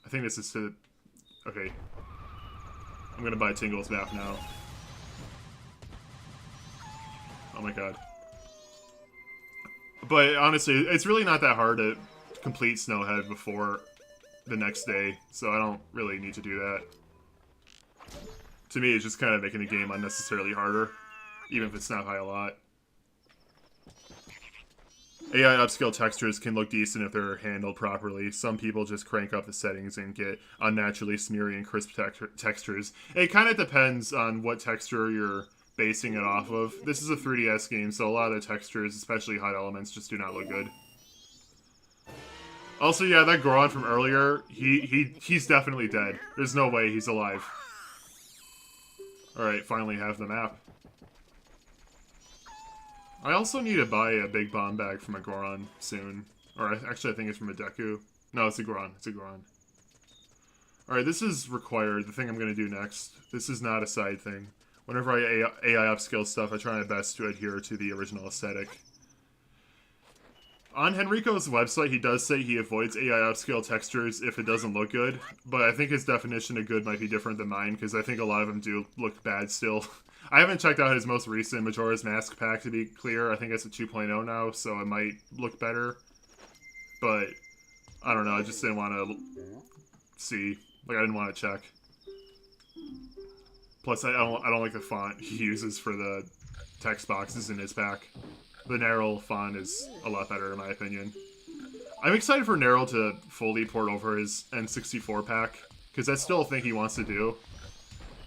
I think this is to... Okay. I'm gonna buy Tingle's map now. Oh my god. But honestly, it's really not that hard to complete Snowhead before the next day, so I don't really need to do that. To me, it's just kind of making the game unnecessarily harder, even if it's not by a lot. AI upscale textures can look decent if they're handled properly. Some people just crank up the settings and get unnaturally smeary and crisp textures. It kind of depends on what texture you're basing it off of. This is a 3DS game, so a lot of the textures, especially hot elements, just do not look good. Also, yeah, that Goron from earlier, he's definitely dead. There's no way he's alive. Alright, finally have the map. I also need to buy a big bomb bag from a Goron soon. Or actually, I think it's from a Deku. No, it's a Goron. It's a Goron. Alright, this is required. The thing I'm going to do next. This is not a side thing. Whenever I AI upscale stuff, I try my best to adhere to the original aesthetic. On Henrico's website, he does say he avoids AI upscale textures if it doesn't look good, but I think his definition of good might be different than mine, because I think a lot of them do look bad still. I haven't checked out his most recent Majora's Mask pack, to be clear. I think it's a 2.0 now, so it might look better. But, I don't know, I just didn't want to see. Like, I didn't want to check. Plus, I don't like the font he uses for the text boxes in his pack. The Nerrel font is a lot better, in my opinion. I'm excited for Nerrel to fully port over his N64 pack, because that's still a thing he wants to do.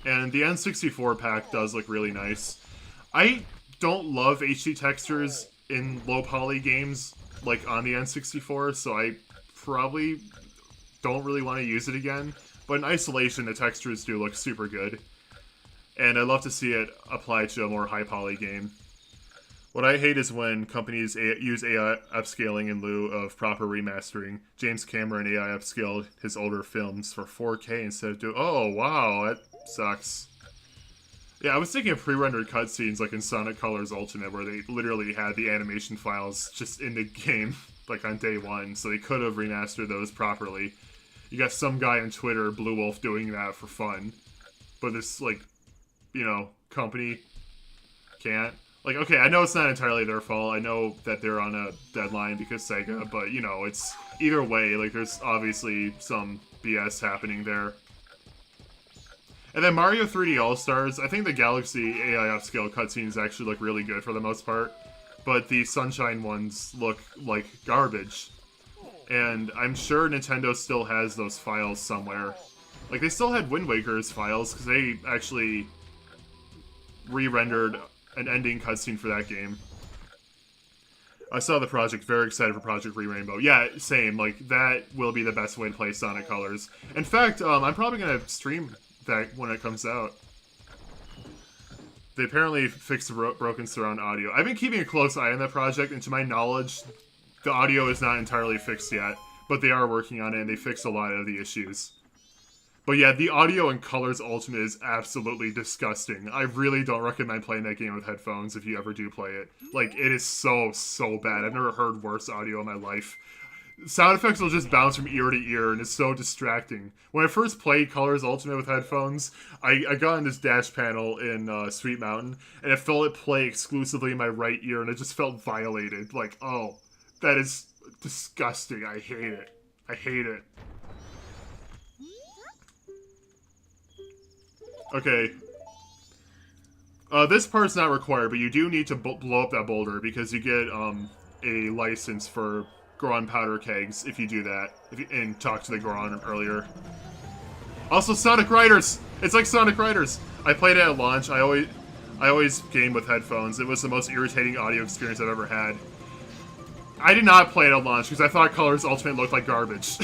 And the N64 pack does look really nice. I don't love HD textures in low-poly games, like on the N64, so I probably don't really want to use it again. But in isolation, the textures do look super good. And I'd love to see it applied to a more high-poly game. What I hate is when companies use AI upscaling in lieu of proper remastering. James Cameron AI upscaled his older films for 4K instead of doing... Oh, wow, that sucks. Yeah, I was thinking of pre-rendered cutscenes like in Sonic Colors Ultimate, where they literally had the animation files just in the game, like on day one, so they could have remastered those properly. You got some guy on Twitter, Blue Wolf, doing that for fun. But this, like, you know, company can't. Like, okay, I know it's not entirely their fault. I know that they're on a deadline because Sega, but, you know, it's either way. Like, there's obviously some BS happening there. And then Mario 3D All-Stars, I think the Galaxy AI upscale cutscenes actually look really good for the most part. But the Sunshine ones look like garbage. And I'm sure Nintendo still has those files somewhere. Like, they still had Wind Waker's files, because they actually re-rendered an ending cutscene for that game. I saw the project, very excited for Project Re-Rainbow. Yeah, same, like, that will be the best way to play Sonic Colors. In fact, I'm probably going to stream that when it comes out. They apparently fixed the broken surround audio. I've been keeping a close eye on that project, and to my knowledge, the audio is not entirely fixed yet, but they are working on it, and they fixed a lot of the issues. But yeah, the audio in Colors Ultimate is absolutely disgusting. I really don't recommend playing that game with headphones if you ever do play it. Like, it is so, so bad. I've never heard worse audio in my life. Sound effects will just bounce from ear to ear, and it's so distracting. When I first played Colors Ultimate with headphones, I got on this dash panel in Sweet Mountain, and I felt it play exclusively in my right ear, and it just felt violated. Like, oh, that is disgusting. I hate it. I hate it. Okay. This part's not required, but you do need to blow up that boulder because you get a license for Goron powder kegs if you do that. And talk to the Goron earlier. Also, Sonic Riders! It's like Sonic Riders! I played it at launch. I always game with headphones. It was the most irritating audio experience I've ever had. I did not play it at launch because I thought Colors Ultimate looked like garbage.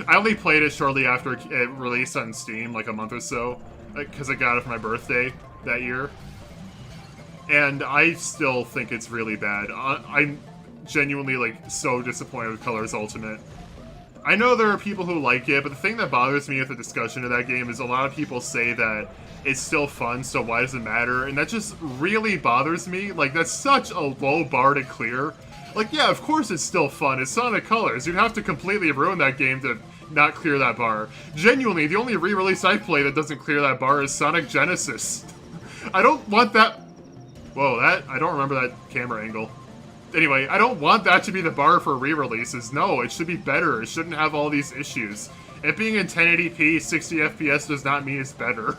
I only played it shortly after it released on Steam, like a month or so. Because I got it for my birthday that year. And I still think it's really bad. I'm genuinely, like, so disappointed with Colors Ultimate. I know there are people who like it, but the thing that bothers me with the discussion of that game is a lot of people say that it's still fun, so why does it matter? And that just really bothers me. Like, that's such a low bar to clear. Like, yeah, of course it's still fun. It's Sonic Colors. You'd have to completely ruin that game to not clear that bar. Genuinely, the only re-release I play that doesn't clear that bar is Sonic Genesis. I don't want that... Whoa, I don't remember that camera angle. Anyway, I don't want that to be the bar for re-releases. No, it should be better. It shouldn't have all these issues. It being in 1080p, 60 FPS does not mean it's better.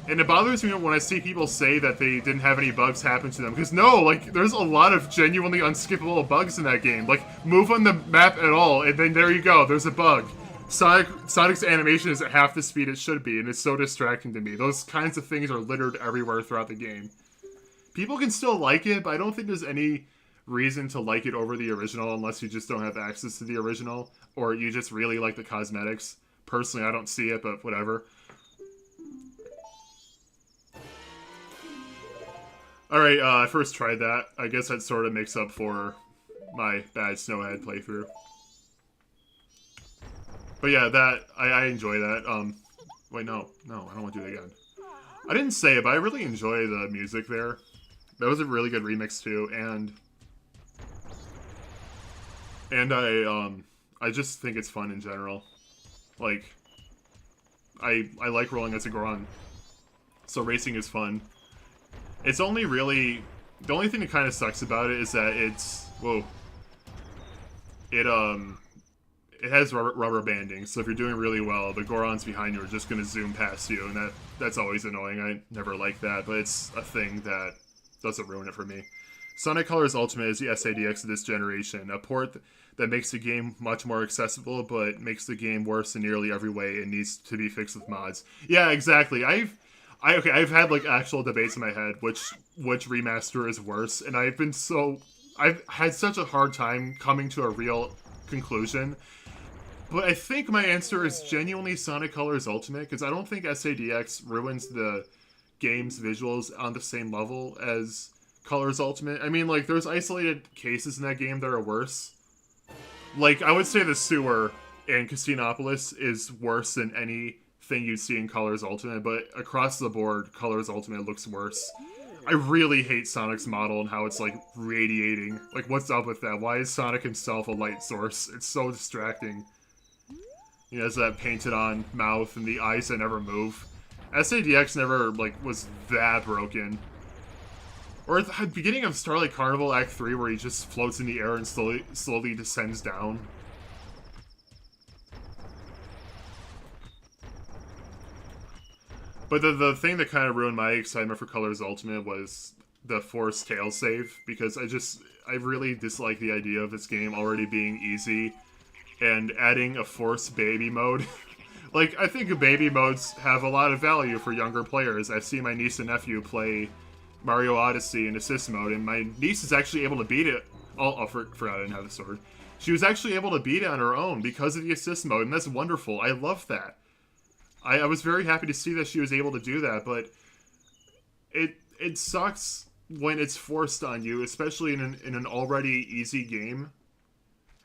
And it bothers me when I see people say that they didn't have any bugs happen to them. Because no, like, there's a lot of genuinely unskippable bugs in that game. Like, move on the map at all, and then there you go, there's a bug. Sonic's animation is at half the speed it should be, and it's so distracting to me. Those kinds of things are littered everywhere throughout the game. People can still like it, but I don't think there's any reason to like it over the original unless you just don't have access to the original, or you just really like the cosmetics. Personally, I don't see it, but whatever. Alright, I first tried that. I guess that sort of makes up for my bad Snowhead playthrough. But yeah, I enjoy that. Wait, no, I don't want to do that again. I didn't say it, but I really enjoy the music there. That was a really good remix too, and I just think it's fun in general. Like, I like rolling as a Goron, so racing is fun. It's only really... The only thing that kind of sucks about it is that it's... Whoa. It has rubber banding, so if you're doing really well, the Gorons behind you are just going to zoom past you, and that's always annoying. I never like that, but it's a thing that doesn't ruin it for me. Sonic Colors Ultimate is the SADX of this generation, a port that makes the game much more accessible, but makes the game worse in nearly every way and needs to be fixed with mods. Yeah, exactly. I've had like actual debates in my head which remaster is worse, and I've had such a hard time coming to a real conclusion. But I think my answer is genuinely Sonic Colors Ultimate, because I don't think SADX ruins the game's visuals on the same level as Colors Ultimate. I mean, like, there's isolated cases in that game that are worse. Like, I would say the sewer in Casinopolis is worse than anything you'd see in Colors Ultimate, but across the board, Colors Ultimate looks worse. I really hate Sonic's model and how it's, like, radiating. Like, what's up with that? Why is Sonic himself a light source? It's so distracting. He has that painted-on mouth and the eyes that never move. SADX never, like, was that broken. Or at the beginning of Starlight Carnival Act 3, where he just floats in the air and slowly descends down. But the thing that kind of ruined my excitement for Colors Ultimate was the forced tail save, because I really dislike the idea of this game already being easy and adding a forced baby mode. Like, I think baby modes have a lot of value for younger players. I've seen my niece and nephew play Mario Odyssey in assist mode, and my niece is actually able to beat it. Oh, forgot I didn't have the sword. She was actually able to beat it on her own because of the assist mode, and that's wonderful. I love that. I was very happy to see that she was able to do that, but it sucks when it's forced on you, especially in an already easy game.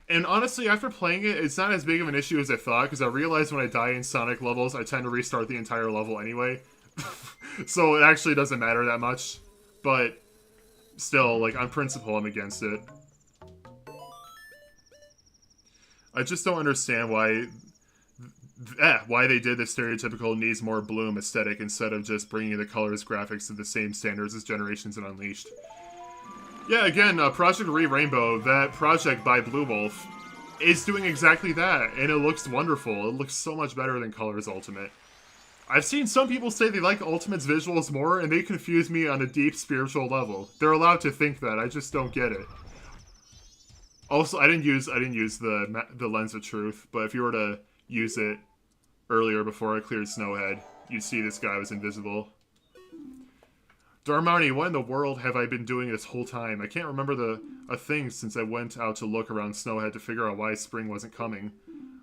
And honestly, after playing it, it's not as big of an issue as I thought, because I realized when I die in Sonic levels, I tend to restart the entire level anyway. So it actually doesn't matter that much. But still, like, on principle, I'm against it. I just don't understand why they did the stereotypical needs more bloom aesthetic instead of just bringing the colors graphics to the same standards as Generations and Unleashed. Yeah, again, Project Re-Rainbow, that project by Blue Wolf, is doing exactly that, and it looks wonderful. It looks so much better than Colors Ultimate. I've seen some people say they like Ultimate's visuals more, and they confuse me on a deep spiritual level. They're allowed to think that, I just don't get it. Also, I didn't use the Lens of Truth, but if you were to use it earlier before I cleared Snowhead, you'd see this guy was invisible. Darmani, what in the world have I been doing this whole time? I can't remember a thing since I went out to look around Snowhead to figure out why spring wasn't coming.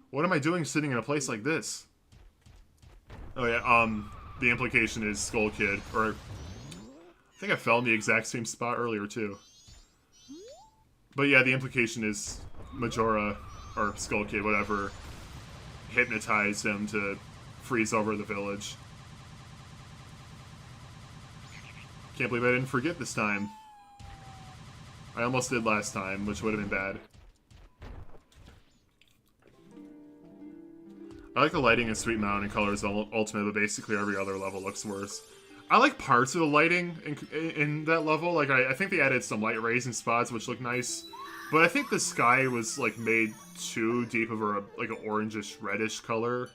What am I doing sitting in a place like this? Oh yeah, the implication is Skull Kid, or think I fell in the exact same spot earlier, too. But yeah, the implication is Majora, or Skull Kid, whatever, hypnotized him to freeze over the village. Can't believe I didn't forget this time. I almost did last time, which would have been bad. I like the lighting in Sweet Mountain and Colors Ultimate, but basically every other level looks worse. I like parts of the lighting in that level. Like, I think they added some light rays and spots, which look nice. But I think the sky was, like, made too deep of a, like, an orangish, reddish color.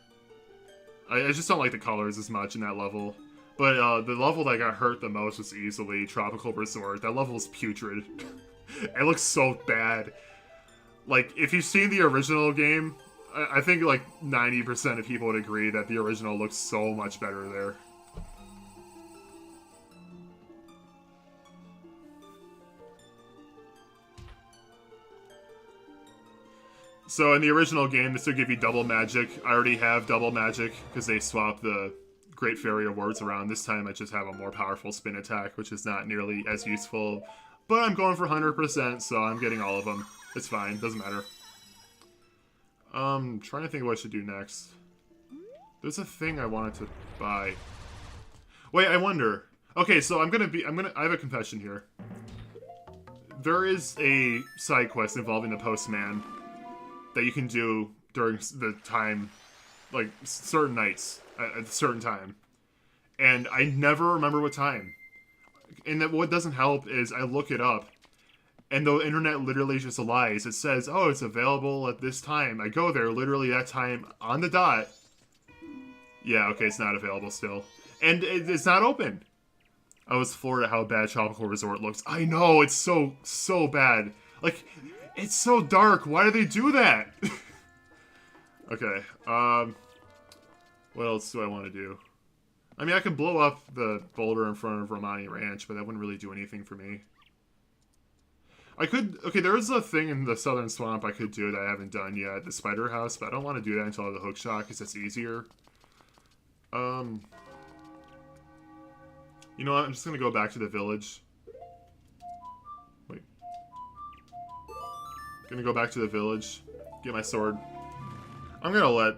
I just don't like the colors as much in that level. But the level that got hurt the most was easily Tropical Resort. That level is putrid. It looks so bad. Like, if you've seen the original game, I think, like, 90% of people would agree that the original looks so much better there. So in the original game, this would give you double magic. I already have double magic because they swapped the Great Fairy Awards around. This time I just have a more powerful spin attack, which is not nearly as useful. But I'm going for 100%, so I'm getting all of them. It's fine, doesn't matter. Trying to think of what I should do next. There's a thing I wanted to buy. Wait, I wonder. Okay, so I have a confession here. There is a side quest involving the postman that you can do during the time, like, certain nights, at a certain time. And I never remember what time. And that what doesn't help is I look it up, and the internet literally just lies. It says, oh, it's available at this time. I go there, literally that time, on the dot. Yeah, okay, it's not available still. And it's not open. I was floored at how bad Tropical Resort looks. I know, it's so bad. Like, it's so dark. Why do they do that? Okay, what else do I want to do? I mean, I can blow up the boulder in front of Romani Ranch, but that wouldn't really do anything for me. I could... Okay, there is a thing in the Southern Swamp I could do that I haven't done yet, the Spider House, but I don't want to do that until I have the hook shot, because it's easier. You know what? I'm just going to go back to the village. Wait. Gonna go back to the village, get my sword. I'm gonna let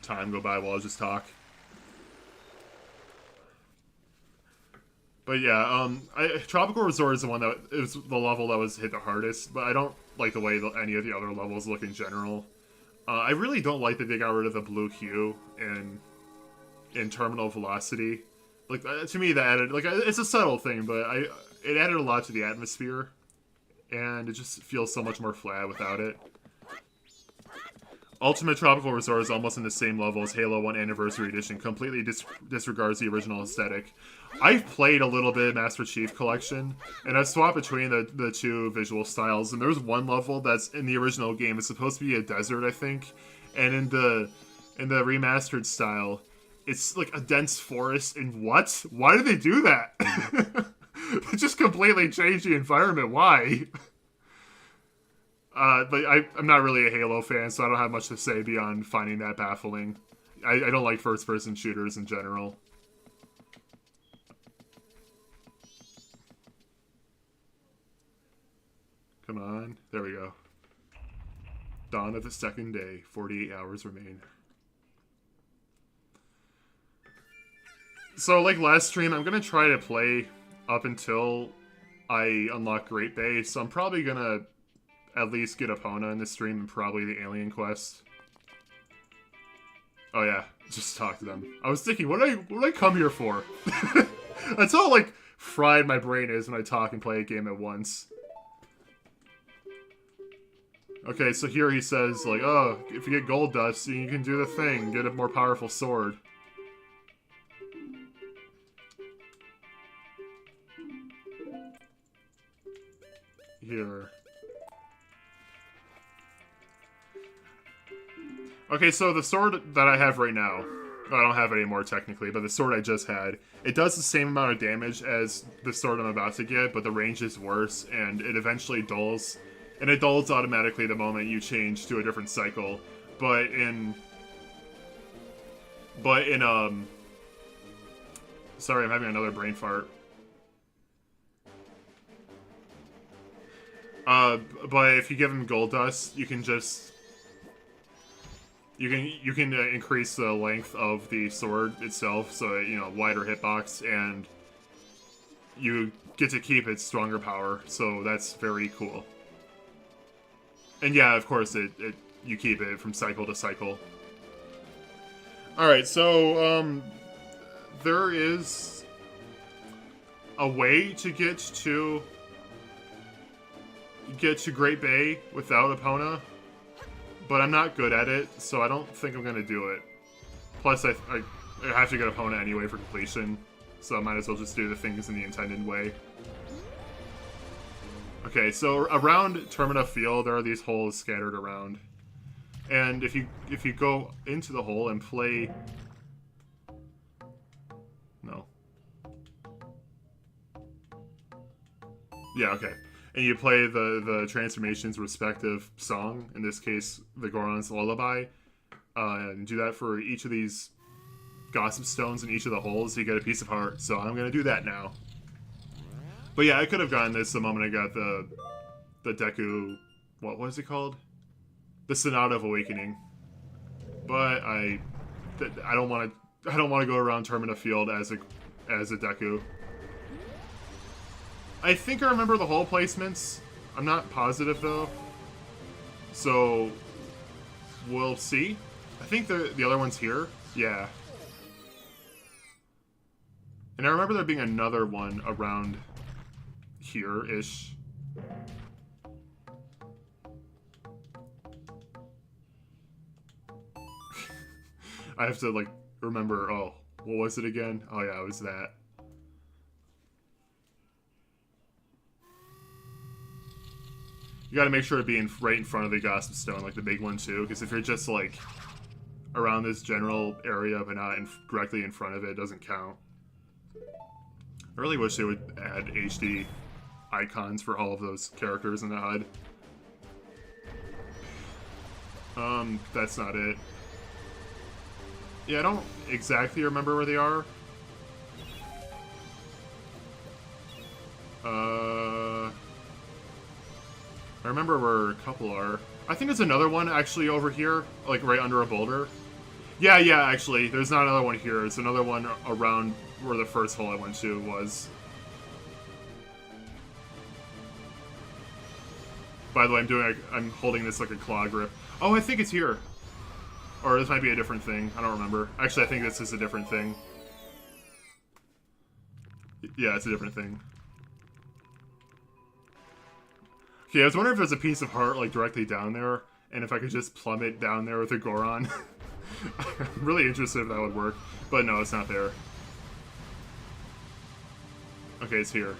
time go by while I just talk. But yeah, Tropical Resort is the one that it was the level that was hit the hardest, but I don't like the way any of the other levels look in general. I really don't like that they got rid of the blue hue in Terminal Velocity. Like, to me, that added, like, it's a subtle thing, but it added a lot to the atmosphere, and it just feels so much more flat without it. Ultimate Tropical Resort is almost in the same level as Halo 1 Anniversary Edition, completely disregards the original aesthetic. I've played a little bit of Master Chief Collection, and I've swapped between the two visual styles, and there's one level that's in the original game. It's supposed to be a desert, I think, and in the remastered style, it's like a dense forest, and what? Why did they do that? They just completely changed the environment. Why? But I'm not really a Halo fan, so I don't have much to say beyond finding that baffling. I don't like first-person shooters in general. Come on. There we go. Dawn of the second day. 48 hours remain. So, like last stream, I'm going to try to play up until I unlock Great Bay, so I'm probably going to at least get Epona in the stream and probably the Alien Quest. Oh yeah, just talk to them. I was thinking, what did I come here for? That's how, like, fried my brain is when I talk and play a game at once. Okay, so here he says, like, oh, if you get gold dust, you can do the thing, get a more powerful sword. Here. Okay, so the sword that I have right now, I don't have it anymore technically, but the sword I just had, it does the same amount of damage as the sword I'm about to get, but the range is worse, and it eventually dulls. And it dulls automatically the moment you change to a different cycle. But in sorry, I'm having another brain fart. But if you give him gold dust, you can just... You can increase the length of the sword itself, so, you know, wider hitbox, and you get to keep its stronger power, so that's very cool. And yeah, of course, you keep it from cycle to cycle. Alright, so, there is a way to get to Great Bay without Epona, but I'm not good at it, so I don't think I'm going to do it. Plus, I have to get Epona anyway for completion, so I might as well just do the things in the intended way. Okay, so around Termina Field, there are these holes scattered around. And if you go into the hole and play... No. Yeah, okay. And you play the transformation's respective song, in this case, the Goron's Lullaby, and do that for each of these gossip stones in each of the holes, you get a piece of heart, so I'm gonna do that now. But yeah, I could have gotten this the moment I got the Deku... What was it called? The Sonata of Awakening. But I don't want to go around Termina Field as a Deku. I think I remember the hole placements. I'm not positive though. So we'll see. I think the other one's here. Yeah. And I remember there being another one around here-ish. I have to, like, remember, oh, what was it again? Oh yeah, it was that. You gotta make sure to be right in front of the Gossip Stone, like the big one too, because if you're just, like, around this general area but not directly in front of it, it doesn't count. I really wish they would add HD icons for all of those characters in the HUD. That's not it. Yeah, I don't exactly remember where they are. I remember where a couple are. I think there's another one actually over here, like right under a boulder. Yeah, actually, there's not another one here. It's another one around where the first hole I went to was. By the way, I'm holding this like a claw grip. Oh, I think it's here. Or this might be a different thing. I don't remember. Actually, I think this is a different thing. Yeah, it's a different thing. Okay, I was wondering if there's a piece of heart like directly down there, and if I could just plummet down there with a Goron. I'm really interested if that would work, but no, it's not there. Okay, it's here.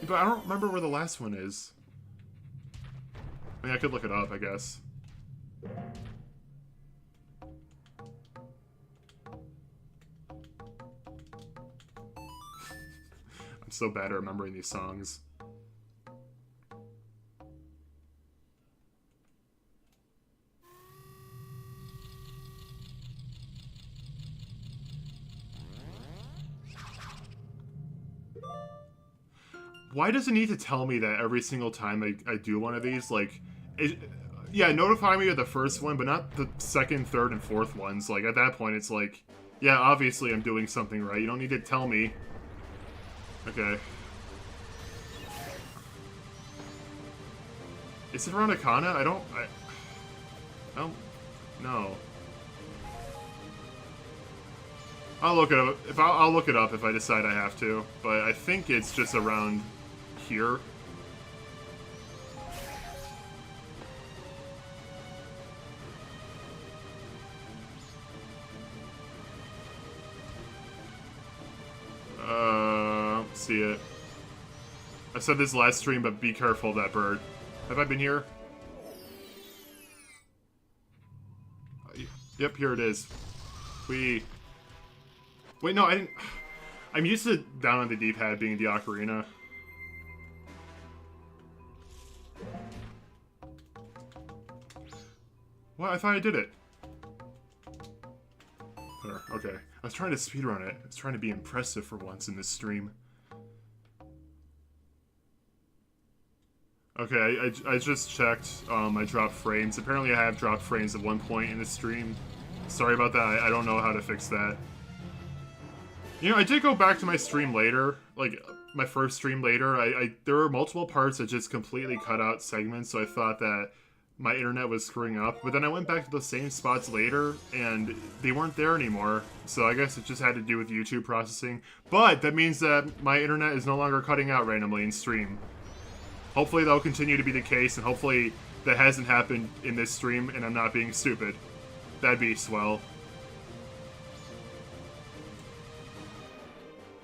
But I don't remember where the last one is. I mean, I could look it up, I guess. I'm so bad at remembering these songs. Why does it need to tell me that every single time I do one of these? Like, yeah, notify me of the first one, but not the second, third, and fourth ones. Like, at that point, it's like, yeah, obviously I'm doing something right. You don't need to tell me. Okay. Is it around Akana? I don't know. I'll look it up. I'll look it up if I decide I have to, but I think it's just around here. See it. I said this last stream, but be careful of that bird. Have I been here? Yep, here it is. Wait, no, I didn't. I'm used to down on the D-pad being the ocarina. What? I thought I did it. There, okay. I was trying to speedrun it. I was trying to be impressive for once in this stream. Okay, I just checked. I dropped frames. Apparently, I have dropped frames at one point in the stream. Sorry about that. I don't know how to fix that. You know, I did go back to my stream later, like my first stream later. There were multiple parts that just completely cut out segments, so I thought that my internet was screwing up. But then I went back to the same spots later, and they weren't there anymore. So I guess it just had to do with YouTube processing. But that means that my internet is no longer cutting out randomly in stream. Hopefully that'll continue to be the case, and hopefully that hasn't happened in this stream, and I'm not being stupid. That'd be swell.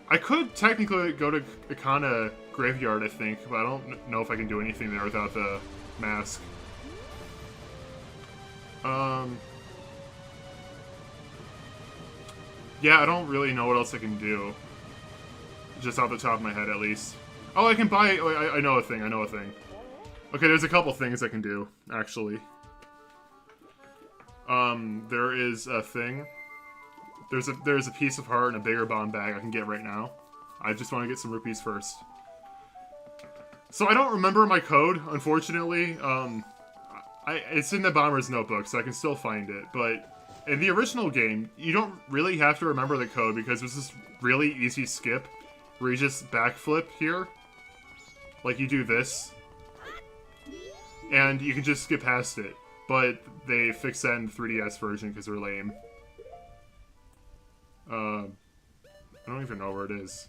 I could technically go to Ikana Graveyard, I think, but I don't know if I can do anything there without the mask. Yeah, I don't really know what else I can do. Just off the top of my head, at least. Oh, I can buy... Oh, I know a thing, I know a thing. Okay, there's a couple things I can do, actually. There is a thing. There's a piece of heart and a bigger bomb bag I can get right now. I just want to get some rupees first. So I don't remember my code, unfortunately. It's in the bomber's notebook, so I can still find it. But in the original game, you don't really have to remember the code because there's this really easy skip where you just backflip here. Like you do this. And you can just skip past it. But they fixed that in the 3DS version because they're lame. I don't even know where it is.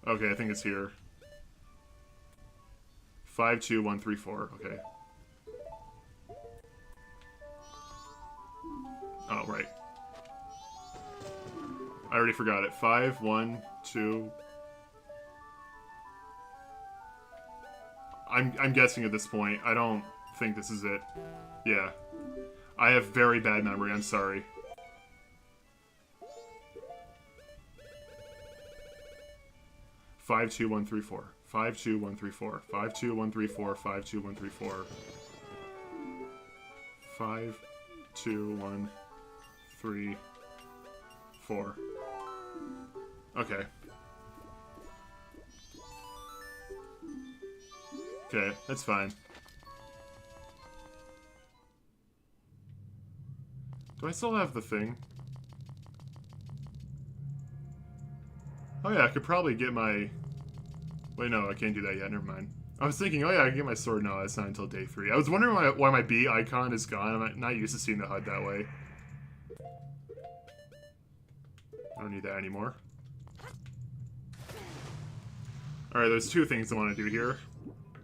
Okay, I think it's here. 52134. Okay. Oh, right. I already forgot it. 512. I'm guessing at this point. I don't think this is it. Yeah. I have very bad memory, I'm sorry. Five, two, one, three, four. 52134. 52134. 52134. 52134. Okay. Okay, that's fine. Do I still have the thing? Oh yeah, I could probably get my... Wait, no, I can't do that yet, never mind. I was thinking, oh yeah, I can get my sword. No, that's not until day 3. I was wondering why my B icon is gone. I'm not used to seeing the HUD that way. I don't need that anymore. Alright, there's 2 things I want to do here.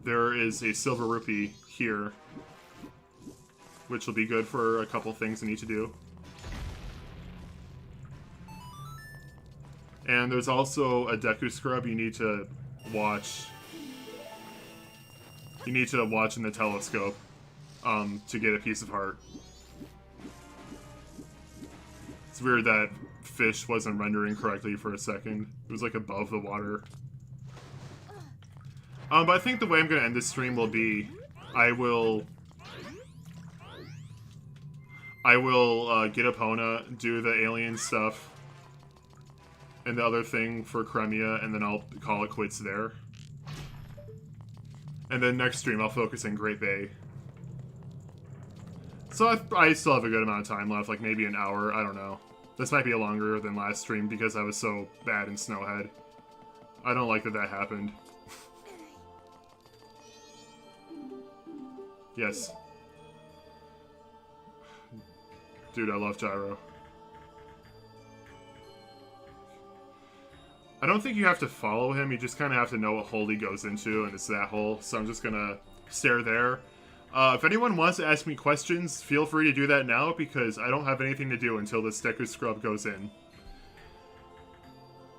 There is a silver rupee here, which will be good for a couple things I need to do. And there's also a Deku Scrub you need to watch. You need to watch in the telescope to get a piece of heart. It's weird that fish wasn't rendering correctly for a second. It was like above the water. But I think the way I'm going to end this stream will be I will get Epona, do the alien stuff, and the other thing for Cremia, and then I'll call it quits there. And then next stream, I'll focus on Great Bay. So I still have a good amount of time left, like maybe an hour, I don't know. This might be longer than last stream because I was so bad in Snowhead. I don't like that that happened. Yes. Dude, I love Gyro. I don't think you have to follow him, you just kind of have to know what hole he goes into, and it's that hole, so I'm just gonna stare there. If anyone wants to ask me questions, feel free to do that now, because I don't have anything to do until this Deku Scrub goes in.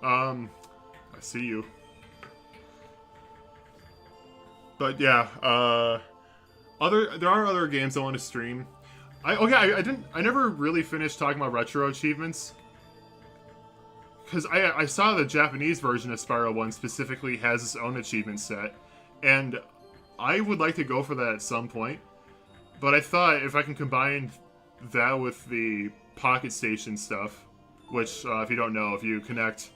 I see you. But yeah, there are other games I want to stream. I never really finished talking about retro achievements. Because I saw the Japanese version of Spyro 1 specifically has its own achievement set. And I would like to go for that at some point. But I thought if I can combine that with the Pocket Station stuff, which, if you don't know, if you connect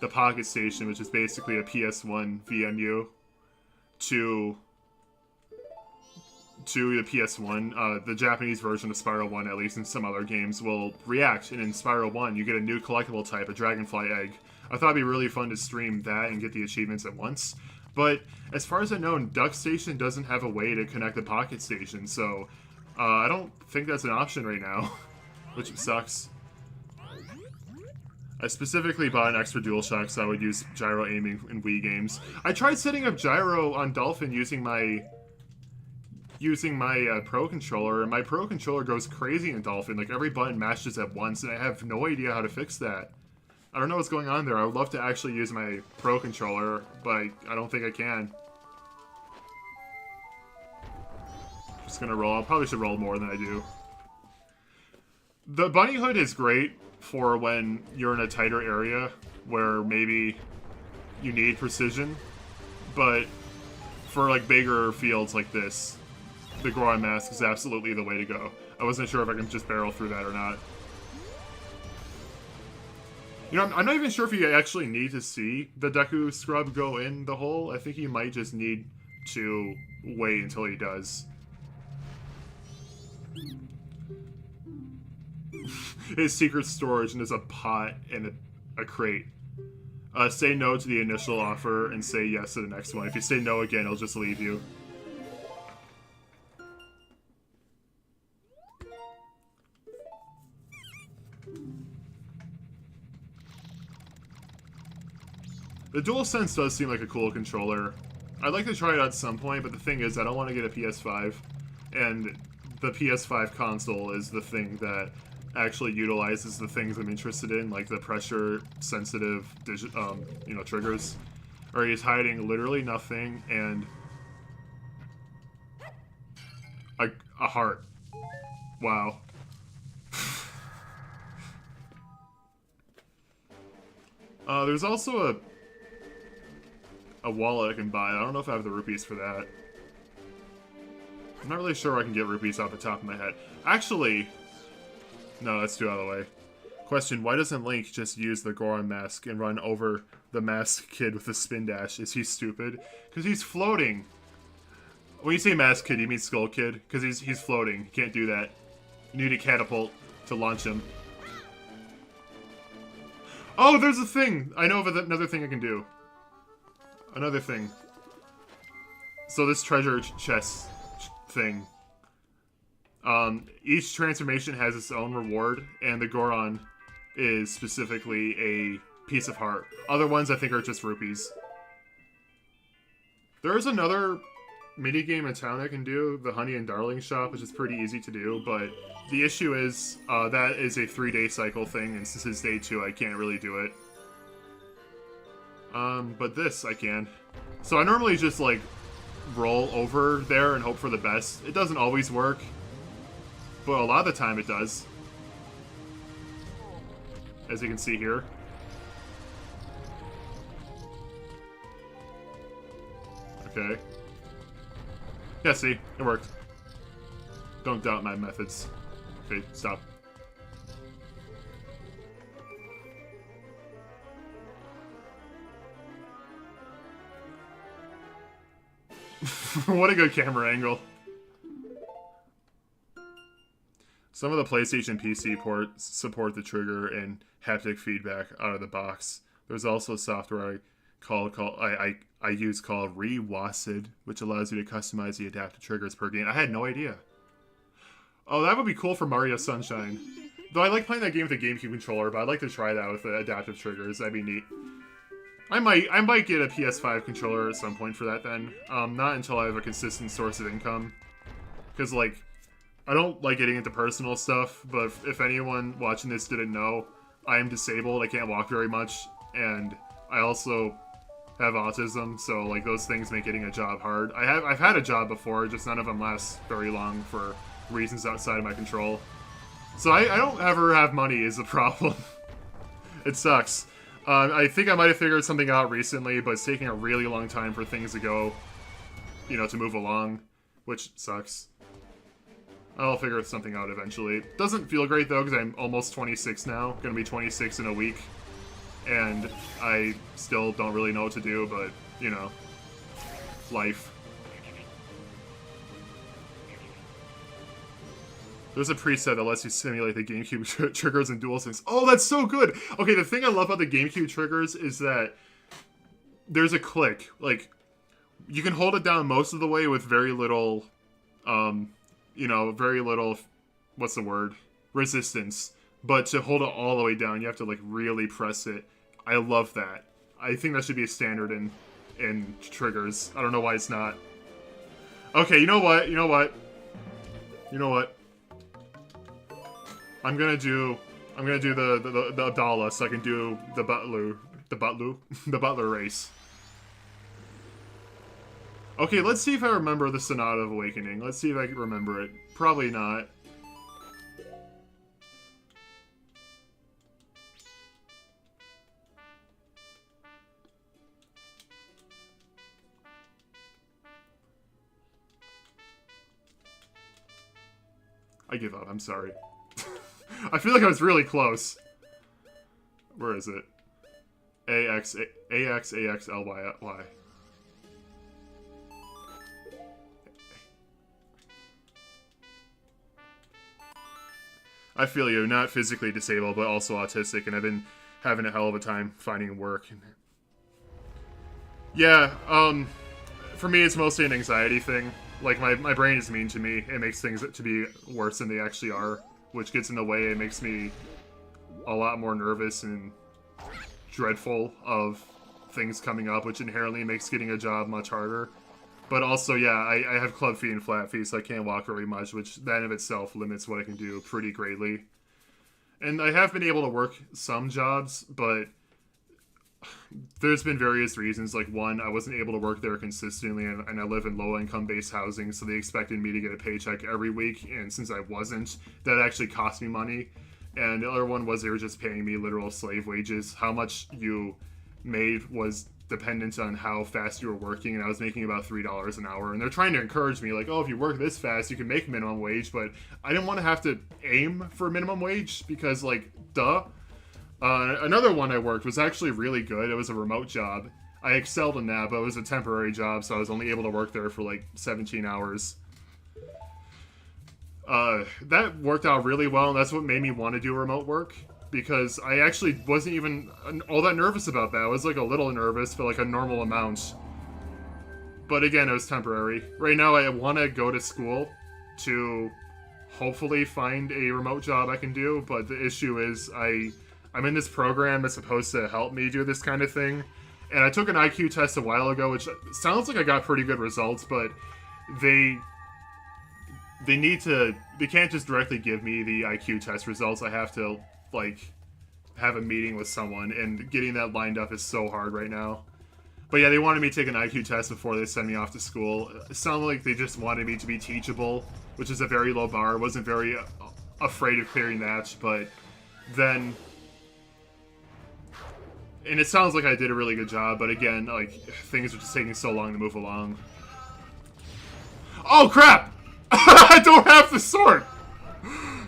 the Pocket Station, which is basically a PS1 VMU, to the PS1. The Japanese version of Spyro 1, at least in some other games, will react, and in Spyro 1 you get a new collectible type, a Dragonfly Egg. I thought it'd be really fun to stream that and get the achievements at once, but as far as I know, Duck Station doesn't have a way to connect the Pocket Station, so I don't think that's an option right now, which sucks. I specifically bought an extra DualShock so I would use gyro aiming in Wii games. I tried setting up gyro on Dolphin using my Pro Controller, and my Pro Controller goes crazy in Dolphin. Like, every button mashes at once, and I have no idea how to fix that. I don't know what's going on there. I would love to actually use my Pro Controller, but I don't think I can. Just gonna roll. I probably should roll more than I do. The bunny hood is great for when you're in a tighter area where maybe you need precision, but for like bigger fields like this, the Goron mask is absolutely the way to go. I wasn't sure if I can just barrel through that or not. You know, I'm not even sure if you actually need to see the Deku Scrub go in the hole. I think you might just need to wait until he does. His secret storage, and there's a pot and a crate. Say no to the initial offer and say yes to the next one. If you say no again, he'll just leave you. The DualSense does seem like a cool controller. I'd like to try it at some point, but the thing is, I don't want to get a PS5, and the PS5 console is the thing that actually utilizes the things I'm interested in, like the pressure-sensitive, you know, triggers. Or he's hiding literally nothing, and a heart. Wow. There's also a wallet I can buy. I don't know if I have the rupees for that. I'm not really sure I can get rupees off the top of my head. Actually, no, let's do it out of the way. Question, why doesn't Link just use the Goron mask and run over the mask kid with a spin dash? Is he stupid? Because he's floating. When you say mask kid, you mean skull kid? Because he's floating. You can't do that. You need a catapult to launch him. Oh, there's a thing! I know of another thing I can do. Another thing. So this treasure chest thing. Each transformation has its own reward, and the Goron is specifically a piece of heart. Other ones I think are just rupees. There is another minigame in town I can do, the Honey and Darling shop, which is pretty easy to do, but the issue is that is a 3-day cycle thing, and since it's day 2, I can't really do it. But this I can. So I normally just like roll over there and hope for the best. It doesn't always work, but a lot of the time it does. As you can see here. Okay. Yeah, see? It worked. Don't doubt my methods. Okay, stop. What a good camera angle. Some of the PlayStation PC ports support the trigger and haptic feedback out of the box. There's also software I use called Rewased, which allows you to customize the adaptive triggers per game. I had no idea. Oh, that would be cool for Mario Sunshine. Though I like playing that game with a GameCube controller, but I'd like to try that with the adaptive triggers. That'd be neat. I might get a PS5 controller at some point for that then. Not until I have a consistent source of income. Because, like, I don't like getting into personal stuff, but if anyone watching this didn't know, I am disabled, I can't walk very much, and I also have autism, so, like, those things make getting a job hard. I've had a job before, just none of them last very long for reasons outside of my control. So I don't ever have money is the problem. It sucks. I think I might have figured something out recently, but it's taking a really long time for things to go, you know, to move along, which sucks. I'll figure something out eventually. Doesn't feel great, though, because I'm almost 26 now. Gonna be 26 in a week. and I still don't really know what to do, but, you know, life. There's a preset that lets you simulate the GameCube triggers and DualSense. Oh, that's so good! Okay, the thing I love about the GameCube triggers is that there's a click. Like, you can hold it down most of the way with very little, you know, very little, what's the word? Resistance. But to hold it all the way down, you have to, like, really press it. I love that. I think that should be a standard in triggers. I don't know why it's not. Okay, you know what? You know what? You know what? I'm gonna do the Abdallah so I can do the Butler race. Okay, let's see if I remember the Sonata of Awakening. Let's see if I can remember it. Probably not. I give up, I'm sorry. I feel like I was really close. Where is it? AX, LY. I feel you, not physically disabled, but also autistic, and I've been having a hell of a time finding work. Yeah, for me it's mostly an anxiety thing. Like, my brain is mean to me. It makes things to be worse than they actually are, which gets in the way. It makes me a lot more nervous and dreadful of things coming up, which inherently makes getting a job much harder. But also, yeah, I have club feet and flat feet, so I can't walk very much, which that in of itself limits what I can do pretty greatly. And I have been able to work some jobs, but there's been various reasons. Like, one, I wasn't able to work there consistently, and I live in low-income based housing, so they expected me to get a paycheck every week, and since I wasn't, that actually cost me money. And the other one was they were just paying me literal slave wages. How much you made was dependent on how fast you were working, and I was making about $3 an hour. And they're trying to encourage me, like, oh, if you work this fast, you can make minimum wage, but I didn't want to have to aim for minimum wage because, like, duh. Another one I worked was actually really good. It was a remote job. I excelled in that, but it was a temporary job, so I was only able to work there for like 17 hours. That worked out really well, and that's what made me want to do remote work, because I actually wasn't even all that nervous about that. I was like a little nervous, but like a normal amount. But again, it was temporary. Right now, I want to go to school to hopefully find a remote job I can do, but the issue is I'm in this program that's supposed to help me do this kind of thing, and I took an IQ test a while ago, which sounds like I got pretty good results, but they can't just directly give me the IQ test results. I have to, like, have a meeting with someone, and getting that lined up is so hard right now. But yeah, they wanted me to take an IQ test before they send me off to school. It sounded like they just wanted me to be teachable, which is a very low bar. I wasn't very afraid of clearing that, but then... And it sounds like I did a really good job, but again, like, things are just taking so long to move along. Oh, crap! I don't have the sword!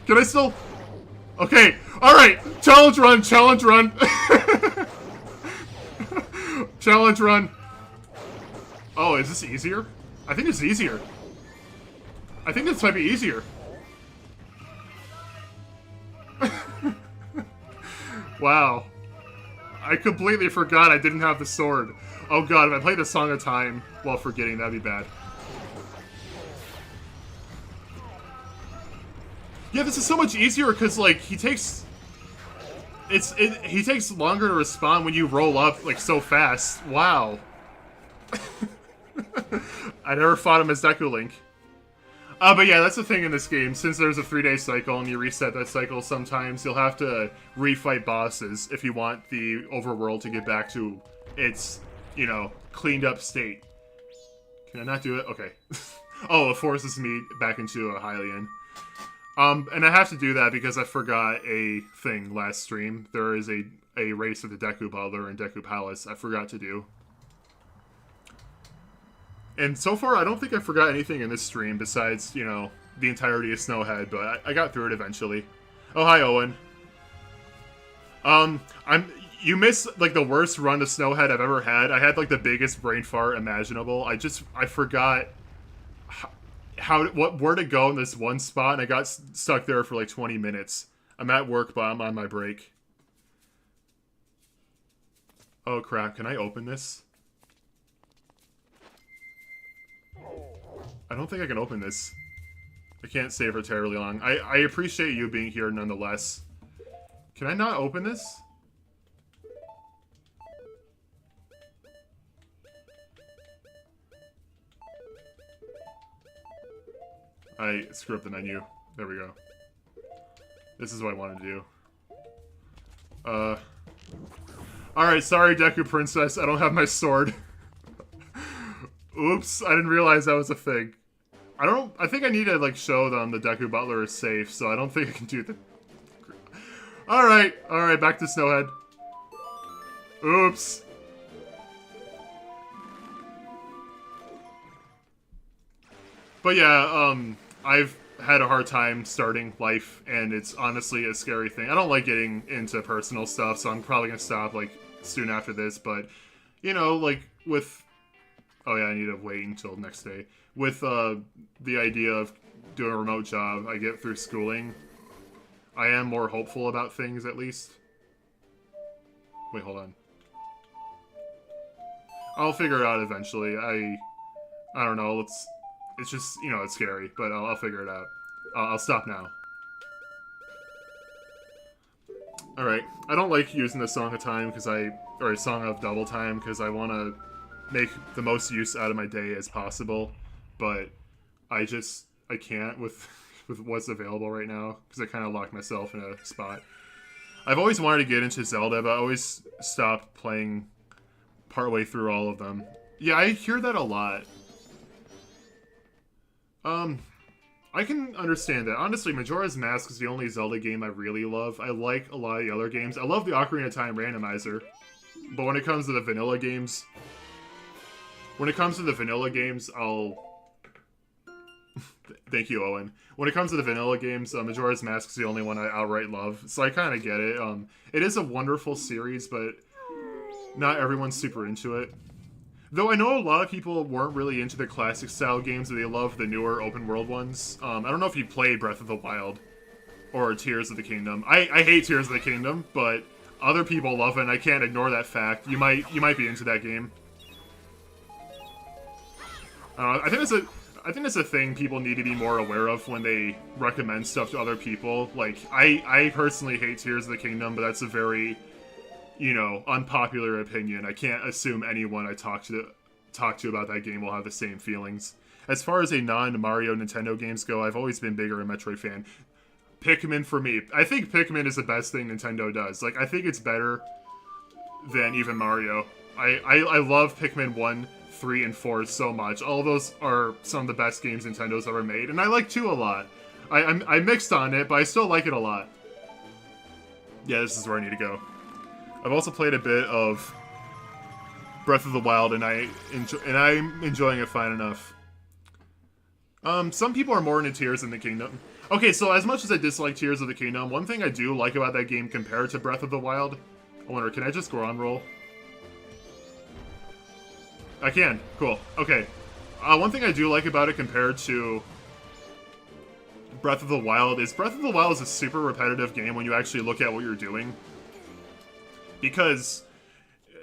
Can I still... Okay, alright! Challenge run, challenge run! Challenge run! Oh, is this easier? I think it's easier. I think this might be easier. Wow. I completely forgot I didn't have the sword. Oh god, if I played a Song of Time while forgetting, that'd be bad. Yeah, this is so much easier because, like, he takes longer to respond when you roll up, like, so fast. Wow. I never fought him as Deku Link. But yeah, that's the thing in this game. Since there's a 3-day cycle and you reset that cycle sometimes, you'll have to refight bosses if you want the overworld to get back to its, you know, cleaned up state. Can I not do it? Okay. Oh, it forces me back into a Hylian. And I have to do that because I forgot a thing last stream. There is a race of the Deku Butler and Deku Palace I forgot to do. And so far, I don't think I forgot anything in this stream besides, you know, the entirety of Snowhead, but I got through it eventually. Oh, hi, Owen. You missed, like, the worst run to Snowhead I've ever had. I had, like, the biggest brain fart imaginable. I forgot where to go in this one spot, and I got stuck there for, like, 20 minutes. I'm at work, but I'm on my break. Oh, crap. Can I open this? I don't think I can open this. I can't stay for terribly long. I appreciate you being here nonetheless. Can I not open this? I screwed up the menu. There we go. This is what I wanted to do. Alright, sorry, Deku Princess. I don't have my sword. Oops, I didn't realize that was a thing. I think I need to, like, show them the Deku Butler is safe, so I don't think I can do that. Alright, back to Snowhead. Oops. But yeah, I've had a hard time starting life, and it's honestly a scary thing. I don't like getting into personal stuff, so I'm probably gonna stop, like, soon after this, but, you know, like, with... Oh yeah, I need to wait until next day. With, the idea of doing a remote job I get through schooling, I am more hopeful about things, at least. Wait, hold on. I'll figure it out eventually. I don't know, it's just, you know, it's scary, but I'll figure it out. I'll stop now. Alright, I don't like using the Song of Time or a Song of Double Time, because I want to make the most use out of my day as possible, but I can't with what's available right now, because I kind of locked myself in a spot. I've always wanted to get into Zelda, but I always stopped playing partway through all of them. Yeah, I hear that a lot. I can understand that. Honestly, Majora's Mask is the only Zelda game I really love. I like a lot of the other games. I love the Ocarina of Time randomizer. But when it comes to the vanilla games... I'll... Thank you, Owen. When it comes to the vanilla games, Majora's Mask is the only one I outright love. So I kind of get it. It is a wonderful series, but not everyone's super into it. Though I know a lot of people weren't really into the classic style games, but they love the newer open world ones. I don't know if you played Breath of the Wild or Tears of the Kingdom. I hate Tears of the Kingdom, but other people love it, and I can't ignore that fact. You might be into that game. I think it's a thing people need to be more aware of when they recommend stuff to other people. Like, I personally hate Tears of the Kingdom, but that's a very, you know, unpopular opinion. I can't assume anyone I talk to about that game will have the same feelings. As far as a non-Mario Nintendo games go, I've always been bigger a Metroid fan. Pikmin for me. I think Pikmin is the best thing Nintendo does. Like, I think it's better than even Mario. I love Pikmin 1, 3, and 4 so much. All those are some of the best games Nintendo's ever made, and I like 2 a lot. I mixed on it, but I still like it a lot. Yeah, this is where I need to go. I've also played a bit of Breath of the Wild, and I'm enjoying it fine enough. Some people are more into Tears of the Kingdom. Okay, so as much as I dislike Tears of the Kingdom, one thing I do like about that game compared to Breath of the Wild... I wonder, can I just Goron roll? I can. Cool. Okay. One thing I do like about it compared to Breath of the Wild is a super repetitive game when you actually look at what you're doing. Because,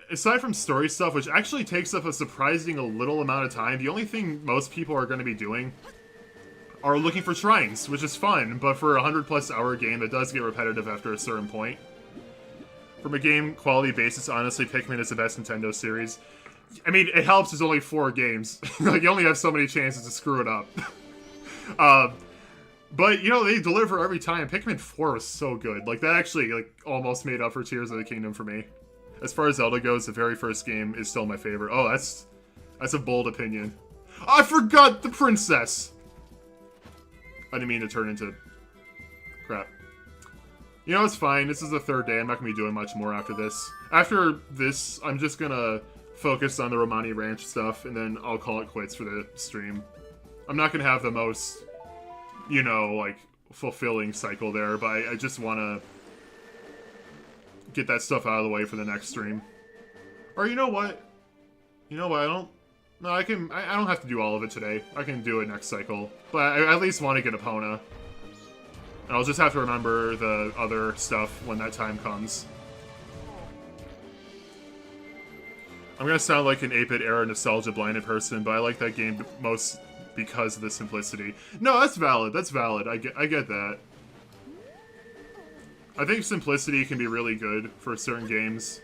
aside from story stuff, which actually takes up a surprising little amount of time, the only thing most people are going to be doing are looking for shrines, which is fun, but for a 100+ hour game, it does get repetitive after a certain point. From a game quality basis, honestly, Pikmin is the best Nintendo series. I mean, it helps there's only 4 games. Like, you only have so many chances to screw it up. But, you know, they deliver every time. Pikmin 4 was so good. Like, that actually, like, almost made up for Tears of the Kingdom for me. As far as Zelda goes, the very first game is still my favorite. Oh, that's a bold opinion. I forgot the princess! I didn't mean to turn into... crap. You know, it's fine. This is the 3rd day. I'm not going to be doing much more after this. After this, I'm just going to focus on the Romani Ranch stuff, and then I'll call it quits for the stream. I'm not going to have the most, you know, like, fulfilling cycle there, but I just want to get that stuff out of the way for the next stream. Or you know what? You know what? No, I don't have to do all of it today. I can do it next cycle. But I at least want to get Epona. And I'll just have to remember the other stuff when that time comes. I'm gonna sound like an 8-bit era nostalgia blinded person, but I like that game most because of the simplicity. No, that's valid. That's valid. I get that. I think simplicity can be really good for certain games.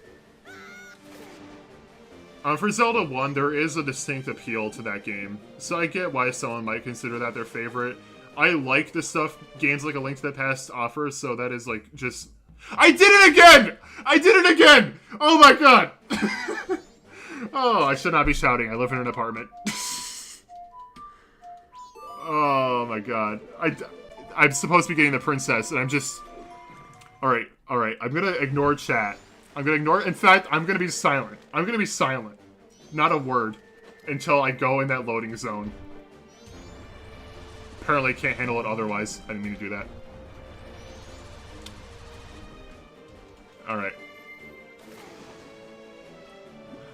For Zelda 1, there is a distinct appeal to that game, so I get why someone might consider that their favorite. I like the stuff games like A Link to the Past offers, so that is like just... I did it again! I did it again! Oh my god! Oh, I should not be shouting. I live in an apartment. Oh my god. I'm supposed to be getting the princess, and I'm just... Alright. I'm gonna ignore chat. I'm gonna ignore... In fact, I'm gonna be silent. I'm gonna be silent. Not a word. Until I go in that loading zone. Apparently can't handle it otherwise. I didn't mean to do that. Alright.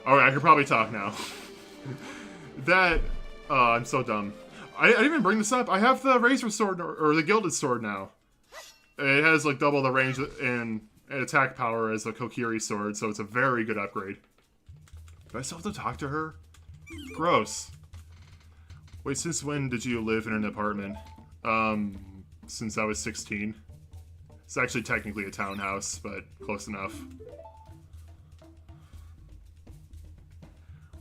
Alright, I can probably talk now. That... I'm so dumb. I didn't even bring this up. I have the Razor Sword, or the Gilded Sword now. It has, like, double the range and attack power as a Kokiri Sword, so it's a very good upgrade. Do I still have to talk to her? Gross. Wait, since when did you live in an apartment? Since I was 16. It's actually technically a townhouse, but close enough.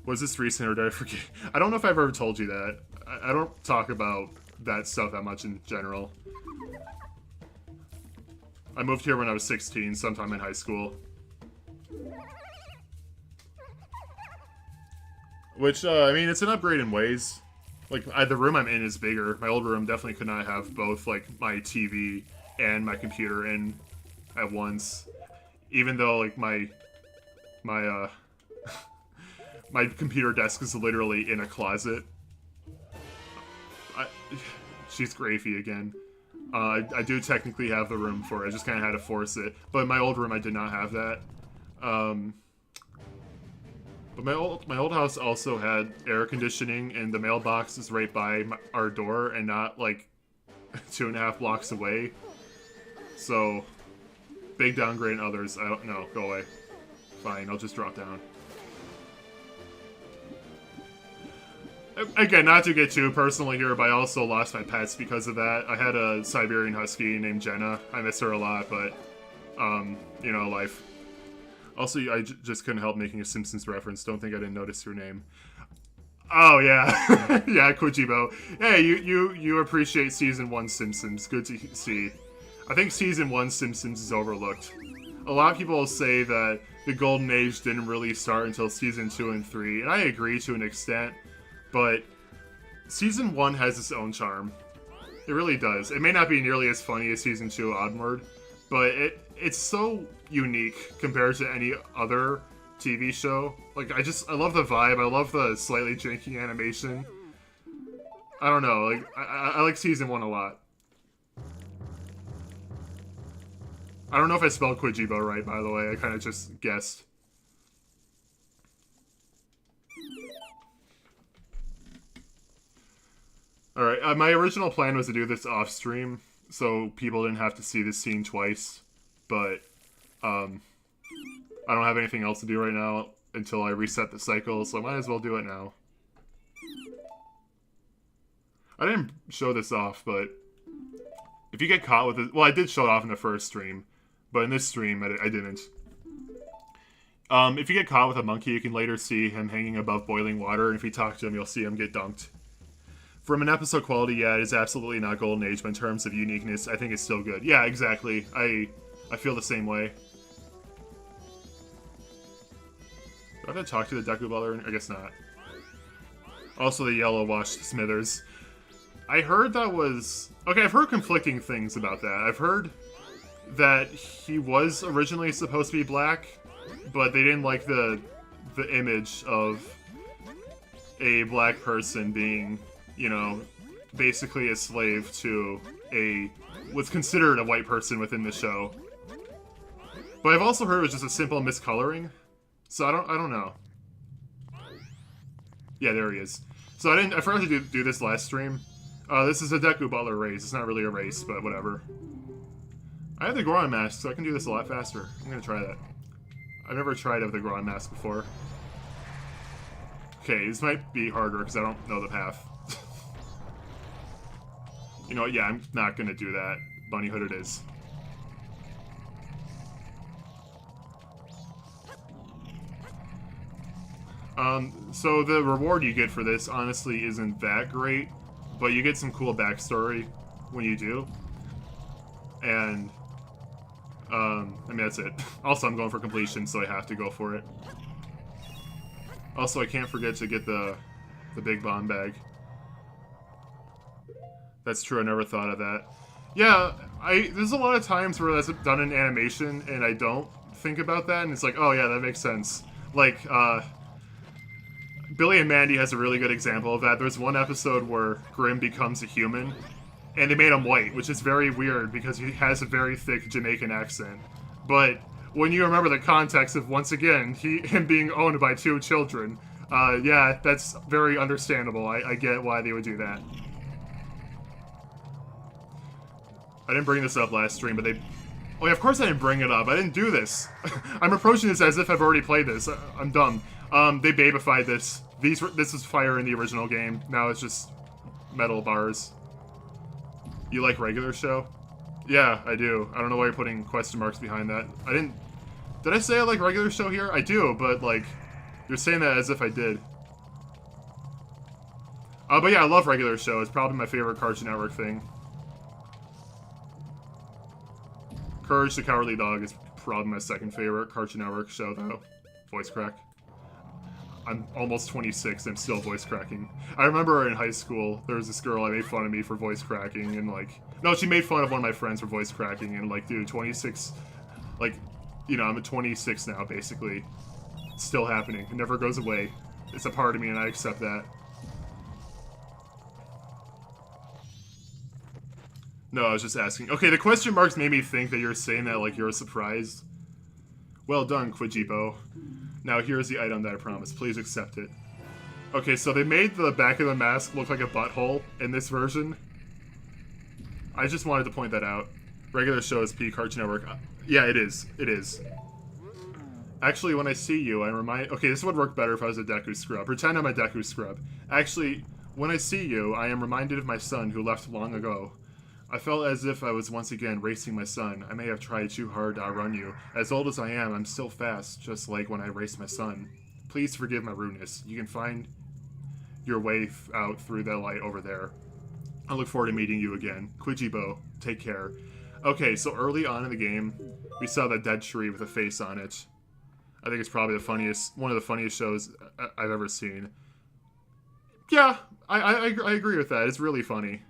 Was this recent or did I forget? I don't know if I've ever told you that. I don't talk about that stuff that much in general. I moved here when I was 16, sometime in high school. Which, I mean, it's an upgrade in ways. Like, the room I'm in is bigger. My old room definitely could not have both, like, my TV and my computer in at once. Even though, like, my computer desk is literally in a closet. She's Grafey again. I do technically have the room for it. I just kind of had to force it. But in my old room, I did not have that. But my old house also had air conditioning, and the mailbox is right by our door and not, like, 2.5 blocks away. So, big downgrade in others. I don't know. Go away. Fine, I'll just drop down. Again, not to get too personal here, but I also lost my pets because of that. I had a Siberian Husky named Jenna. I miss her a lot, but, you know, life. Also, I just couldn't help making a Simpsons reference. Don't think I didn't notice your name. Oh, yeah. Yeah, Kujibo. Hey, you appreciate Season 1 Simpsons. Good to see. I think Season 1 Simpsons is overlooked. A lot of people say that the Golden Age didn't really start until Season 2 and 3, and I agree to an extent. But Season 1 has its own charm. It really does. It may not be nearly as funny as Season 2 onward, but it's so unique compared to any other TV show. Like, I love the vibe. I love the slightly janky animation. I don't know. Like, I like Season 1 a lot. I don't know if I spelled Quijibo right, by the way. I kind of just guessed. Alright, my original plan was to do this off-stream, so people didn't have to see this scene twice, but, I don't have anything else to do right now until I reset the cycle, so I might as well do it now. I didn't show this off, but if you get caught with it, well, I did show it off in the first stream, but in this stream, I didn't. If you get caught with a monkey, you can later see him hanging above boiling water, and if you talk to him, you'll see him get dunked. From an episode quality, yeah, it is absolutely not Golden Age, but in terms of uniqueness, I think it's still good. Yeah, exactly. I feel the same way. Do I have to talk to the Deku Butler? I guess not. Also, the yellow washed Smithers. I heard that was... Okay, I've heard conflicting things about that. I've heard that he was originally supposed to be black, but they didn't like the image of a black person being... you know, basically a slave to what's considered a white person within the show. But I've also heard it was just a simple miscoloring. So I don't know. Yeah, there he is. So I forgot to do this last stream. This is a Deku Butler race. It's not really a race, but whatever. I have the Goron mask, so I can do this a lot faster. I'm gonna try that. I've never tried it with the Goron mask before. Okay, this might be harder because I don't know the path. You know what? Yeah, I'm not gonna do that. Bunny Hood it is. So the reward you get for this honestly isn't that great, but you get some cool backstory when you do. And, I mean, that's it. Also, I'm going for completion, so I have to go for it. Also, I can't forget to get the big bomb bag. That's true, I never thought of that. Yeah, there's a lot of times where that's done in animation, and I don't think about that, and it's like, oh yeah, that makes sense. Like, Billy and Mandy has a really good example of that. There's one episode where Grimm becomes a human, and they made him white, which is very weird because he has a very thick Jamaican accent. But when you remember the context of, once again, him being owned by 2 children, yeah, that's very understandable. I get why they would do that. I didn't bring this up last stream, but they... Oh yeah, of course I didn't bring it up. I didn't do this. I'm approaching this as if I've already played this. I'm dumb. They babified this. This was fire in the original game. Now it's just metal bars. You like regular show? Yeah, I do. I don't know why you're putting question marks behind that. I didn't... Did I say I like regular show here? I do, but, like, you're saying that as if I did. But yeah, I love regular show. It's probably my favorite Cartoon Network thing. Courage the Cowardly Dog is probably my second favorite Cartoon Network show, though. Voice crack. I'm almost 26, I'm still voice cracking. I remember in high school, there was this girl that made fun of me for voice cracking, and like... No, she made fun of one of my friends for voice cracking, and like, dude, 26... Like, you know, I'm at 26 now, basically. It's still happening. It never goes away. It's a part of me, and I accept that. No, I was just asking. Okay, the question marks made me think that you're saying that like you're surprised. Well done, Quijibo. Now here's the item that I promised. Please accept it. Okay, so they made the back of the mask look like a butthole in this version. I just wanted to point that out. Regular show is P, Cartoon Network. Yeah, it is. It is. Actually, when I see you, I remind... Okay, this would work better if I was a Deku Scrub. Pretend I'm a Deku Scrub. Actually, when I see you, I am reminded of my son who left long ago. I felt as if I was once again racing my son. I may have tried too hard to outrun you. As old as I am, I'm still fast, just like when I raced my son. Please forgive my rudeness. You can find your way out through that light over there. I look forward to meeting you again. Quijibo, take care. Okay, so early on in the game, we saw that dead tree with a face on it. I think it's probably one of the funniest shows I've ever seen. Yeah, I agree with that. It's really funny.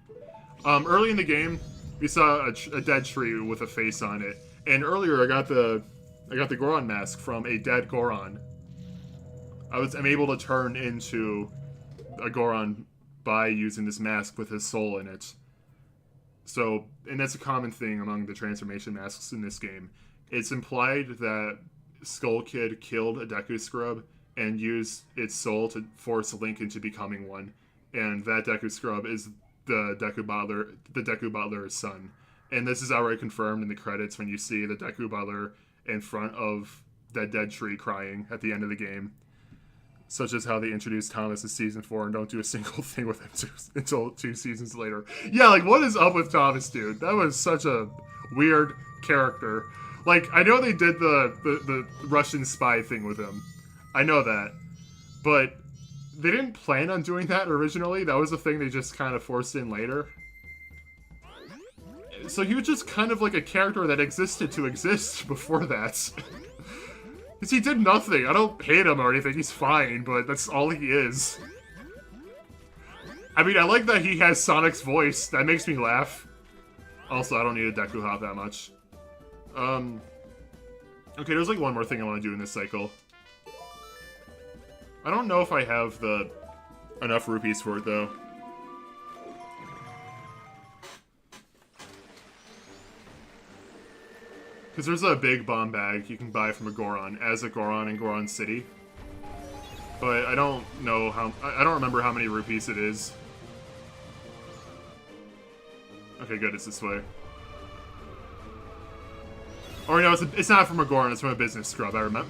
Early in the game, we saw a dead tree with a face on it, and earlier I got the Goron mask from a dead Goron. I'm able to turn into a Goron by using this mask with his soul in it. So, and that's a common thing among the transformation masks in this game. It's implied that Skull Kid killed a Deku Scrub and used its soul to force Link into becoming one, and that Deku Scrub is the Deku Butler's son. And this is already confirmed in the credits when you see the Deku Butler in front of that dead tree crying at the end of the game. Such as how they introduced Thomas in Season 4 and don't do a single thing with him until 2 seasons later. Yeah, like, what is up with Thomas, dude? That was such a weird character. Like, I know they did the Russian spy thing with him. I know that. But they didn't plan on doing that originally. That was a thing they just kind of forced in later. So he was just kind of like a character that existed to exist before that. Because he did nothing. I don't hate him or anything. He's fine, but that's all he is. I mean, I like that he has Sonic's voice. That makes me laugh. Also, I don't need a Deku Hop that much. Okay, there's like one more thing I want to do in this cycle. I don't know if I have enough rupees for it, though. Because there's a big bomb bag you can buy from a Goron, as a Goron in Goron City. But I don't know how... I don't remember how many rupees it is. Okay, good, it's this way. Or no, it's not from a Goron, it's from a business scrub, I remember.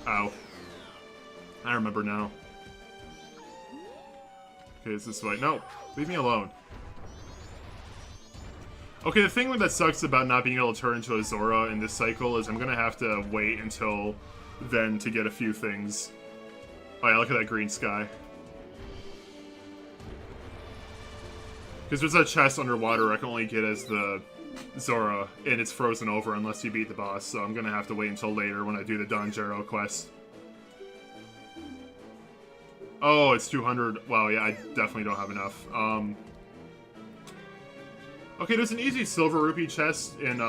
Ow. I remember now. Okay, it's this way. No, leave me alone. Okay, the thing that sucks about not being able to turn into a Zora in this cycle is I'm gonna have to wait until then to get a few things. Oh yeah, look at that green sky. Because there's a chest underwater I can only get as the Zora, and it's frozen over unless you beat the boss, so I'm gonna have to wait until later when I do the Donjero quest. Oh, it's 200. Wow, yeah, I definitely don't have enough. Okay, there's an easy silver rupee chest in,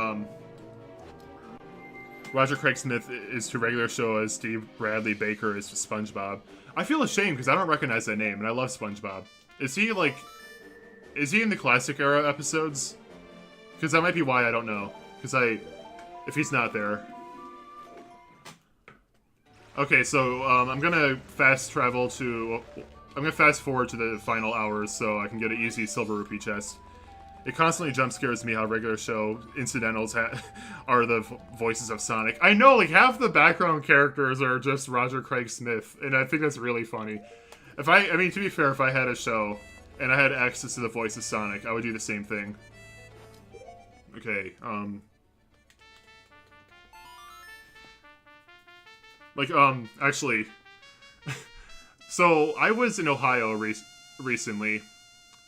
Roger Craig Smith is to regular show as Steve Bradley Baker is to SpongeBob. I feel ashamed because I don't recognize that name, and I love SpongeBob. Is he, like... Is he in the classic era episodes? Because that might be why I don't know. Because if he's not there. Okay, so, I'm gonna fast travel to... I'm gonna fast forward to the final hours so I can get an easy silver rupee chest. It constantly jump scares me how regular show incidentals are the voices of Sonic. I know, like, half the background characters are just Roger Craig Smith, and I think that's really funny. I mean, to be fair, if I had a show and I had access to the voice of Sonic, I would do the same thing. Okay, actually... So, I was in Ohio recently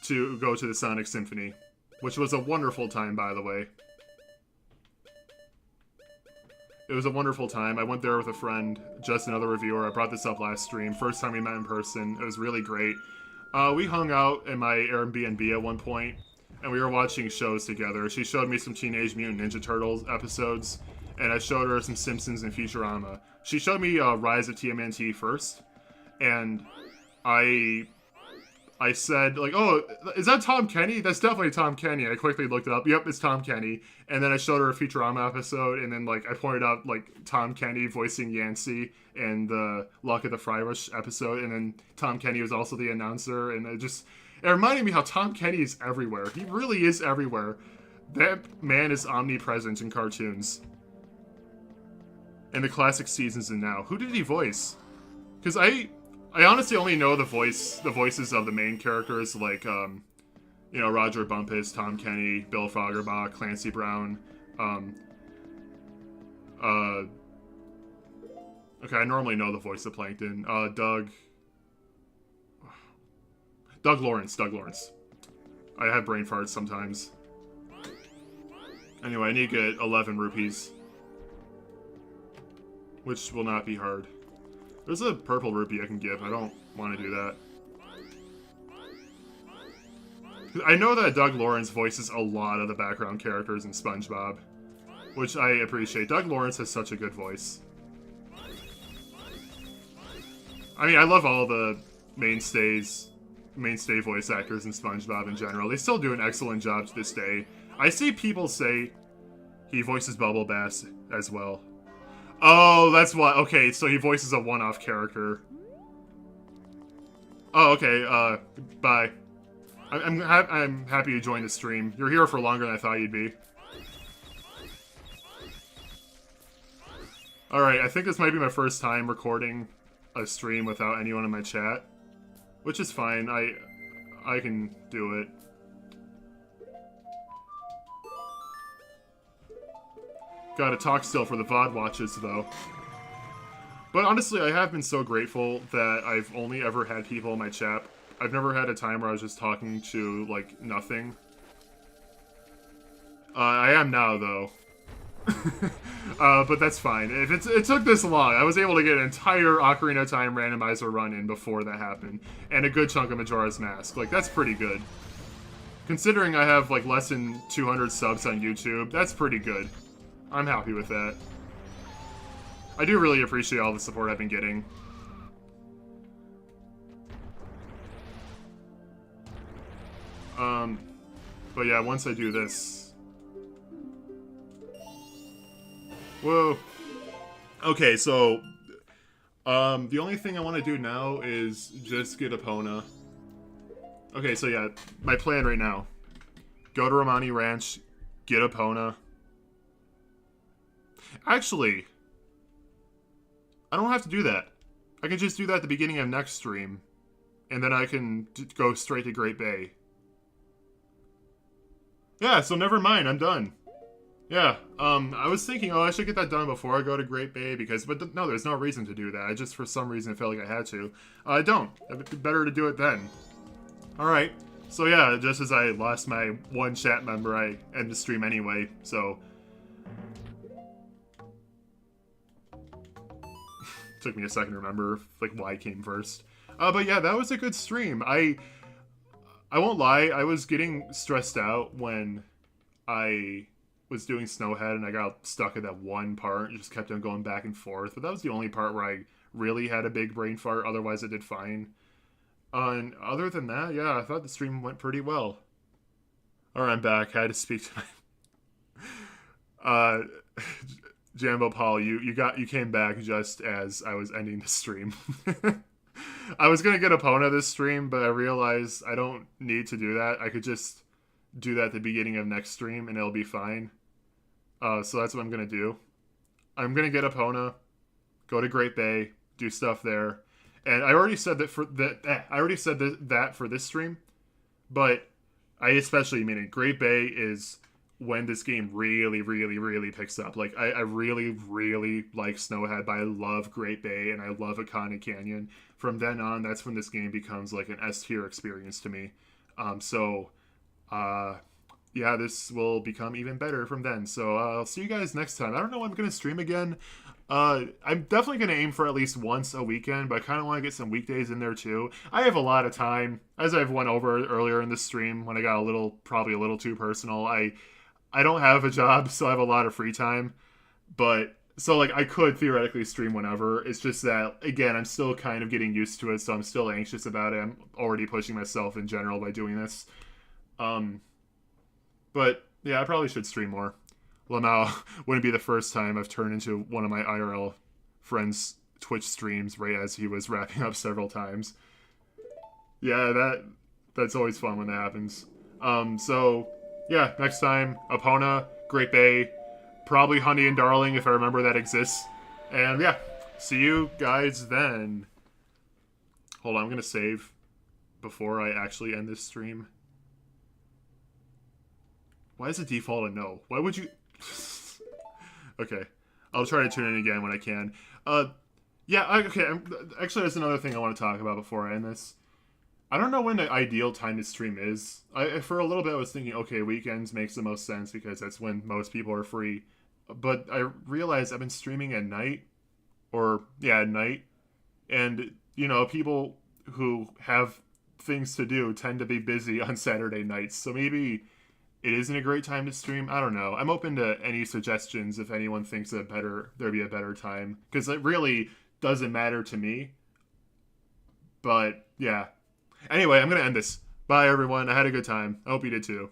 to go to the Sonic Symphony. Which was a wonderful time, by the way. It was a wonderful time. I went there with a friend, just another reviewer. I brought this up last stream. First time we met in person. It was really great. We hung out in my Airbnb at one point, and we were watching shows together. She showed me some Teenage Mutant Ninja Turtles episodes, and I showed her some Simpsons and Futurama. She showed me Rise of TMNT first, and I said, like, oh, is that Tom Kenny? That's definitely Tom Kenny. I quickly looked it up. Yep, it's Tom Kenny. And then I showed her a Futurama episode, and then, like, I pointed out, like, Tom Kenny voicing Yancey in the Luck of the Frybush episode, and then Tom Kenny was also the announcer, and it reminded me how Tom Kenny is everywhere. He really is everywhere. That man is omnipresent in cartoons. In the classic seasons and now. Who did he voice? Because I honestly only know the voices of the main characters, like, you know, Roger Bumpus, Tom Kenny, Bill Fagerbach, Clancy Brown, okay, I normally know the voice of Plankton, Doug Lawrence. I have brain farts sometimes. Anyway, I need to get 11 rupees. Which will not be hard. There's a purple rupee I can give. I don't want to do that. I know that Doug Lawrence voices a lot of the background characters in SpongeBob, which I appreciate. Doug Lawrence has such a good voice. I mean, I love all the mainstay voice actors in SpongeBob in general. They still do an excellent job to this day. I see people say he voices Bubble Bass as well. Oh, that's why. Okay, so he voices a one-off character. Oh, okay. Bye. I'm happy you joined the stream. You're here for longer than I thought you'd be. Alright, I think this might be my first time recording a stream without anyone in my chat. Which is fine. I can do it. Gotta talk still for the VOD watches, though. But honestly, I have been so grateful that I've only ever had people in my chat. I've never had a time where I was just talking to, like, nothing. I am now, though. But that's fine. If it took this long, I was able to get an entire Ocarina of Time randomizer run-in before that happened. And a good chunk of Majora's Mask. Like, that's pretty good. Considering I have, like, less than 200 subs on YouTube, that's pretty good. I'm happy with that. I do really appreciate all the support I've been getting. But yeah, once I do this... Whoa. Okay, so the only thing I want to do now is just get Epona. Okay, so yeah, my plan right now. Go to Romani Ranch, get Epona. Actually, I don't have to do that. I can just do that at the beginning of next stream. And then I can go straight to Great Bay. Yeah, so never mind, I'm done. Yeah, I was thinking, oh, I should get that done before I go to Great Bay, but no, there's no reason to do that. I just, for some reason, felt like I had to. I don't. It'd be better to do it then. Alright, so yeah, just as I lost my one chat member, I end the stream anyway, so... Took me a second to remember, like, why came first. But yeah, that was a good stream. I won't lie, I was getting stressed out when I was doing Snowhead and I got stuck at that one part and just kept on going back and forth. But that was the only part where I really had a big brain fart. Otherwise, I did fine. And other than that, yeah, I thought the stream went pretty well. Alright, I'm back. I had to speak to my... Jambo Paul, you came back just as I was ending the stream. I was gonna get Epona this stream, but I realized I don't need to do that. I could just do that at the beginning of next stream and it'll be fine. So that's what I'm gonna do. I'm gonna get Epona, go to Great Bay, do stuff there, and I already said that for this stream, but I especially mean it. Great Bay is when this game really, really, really picks up. Like, I really, really like Snowhead, but I love Great Bay, and I love Akana Canyon. From then on, that's when this game becomes, like, an S-tier experience to me. Yeah, this will become even better from then. So, I'll see you guys next time. I don't know when I'm going to stream again. I'm definitely going to aim for at least once a weekend, but I kind of want to get some weekdays in there, too. I have a lot of time. As I've went over earlier in the stream, when I got probably a little too personal, I don't have a job, so I have a lot of free time. But, so, like, I could theoretically stream whenever. It's just that, again, I'm still kind of getting used to it, so I'm still anxious about it. I'm already pushing myself in general by doing this. But, yeah, I probably should stream more. Well, now, wouldn't be the first time I've turned into one of my IRL friends' Twitch streams right as he was wrapping up several times. Yeah, that's always fun when that happens. So... yeah, next time, Epona, Great Bay, probably Honey and Darling if I remember that exists. And yeah, see you guys then. Hold on, I'm going to save before I actually end this stream. Why is the default a no? Why would you... Okay, I'll try to tune in again when I can. Yeah, okay, actually there's another thing I want to talk about before I end this. I don't know when the ideal time to stream is. For a little bit I was thinking, okay, weekends makes the most sense because that's when most people are free. But I realized I've been streaming at night. At night. And, you know, people who have things to do tend to be busy on Saturday nights. So maybe it isn't a great time to stream. I don't know. I'm open to any suggestions if anyone thinks there'd be a better time. Because it really doesn't matter to me. But, yeah. Anyway, I'm going to end this. Bye, everyone. I had a good time. I hope you did too.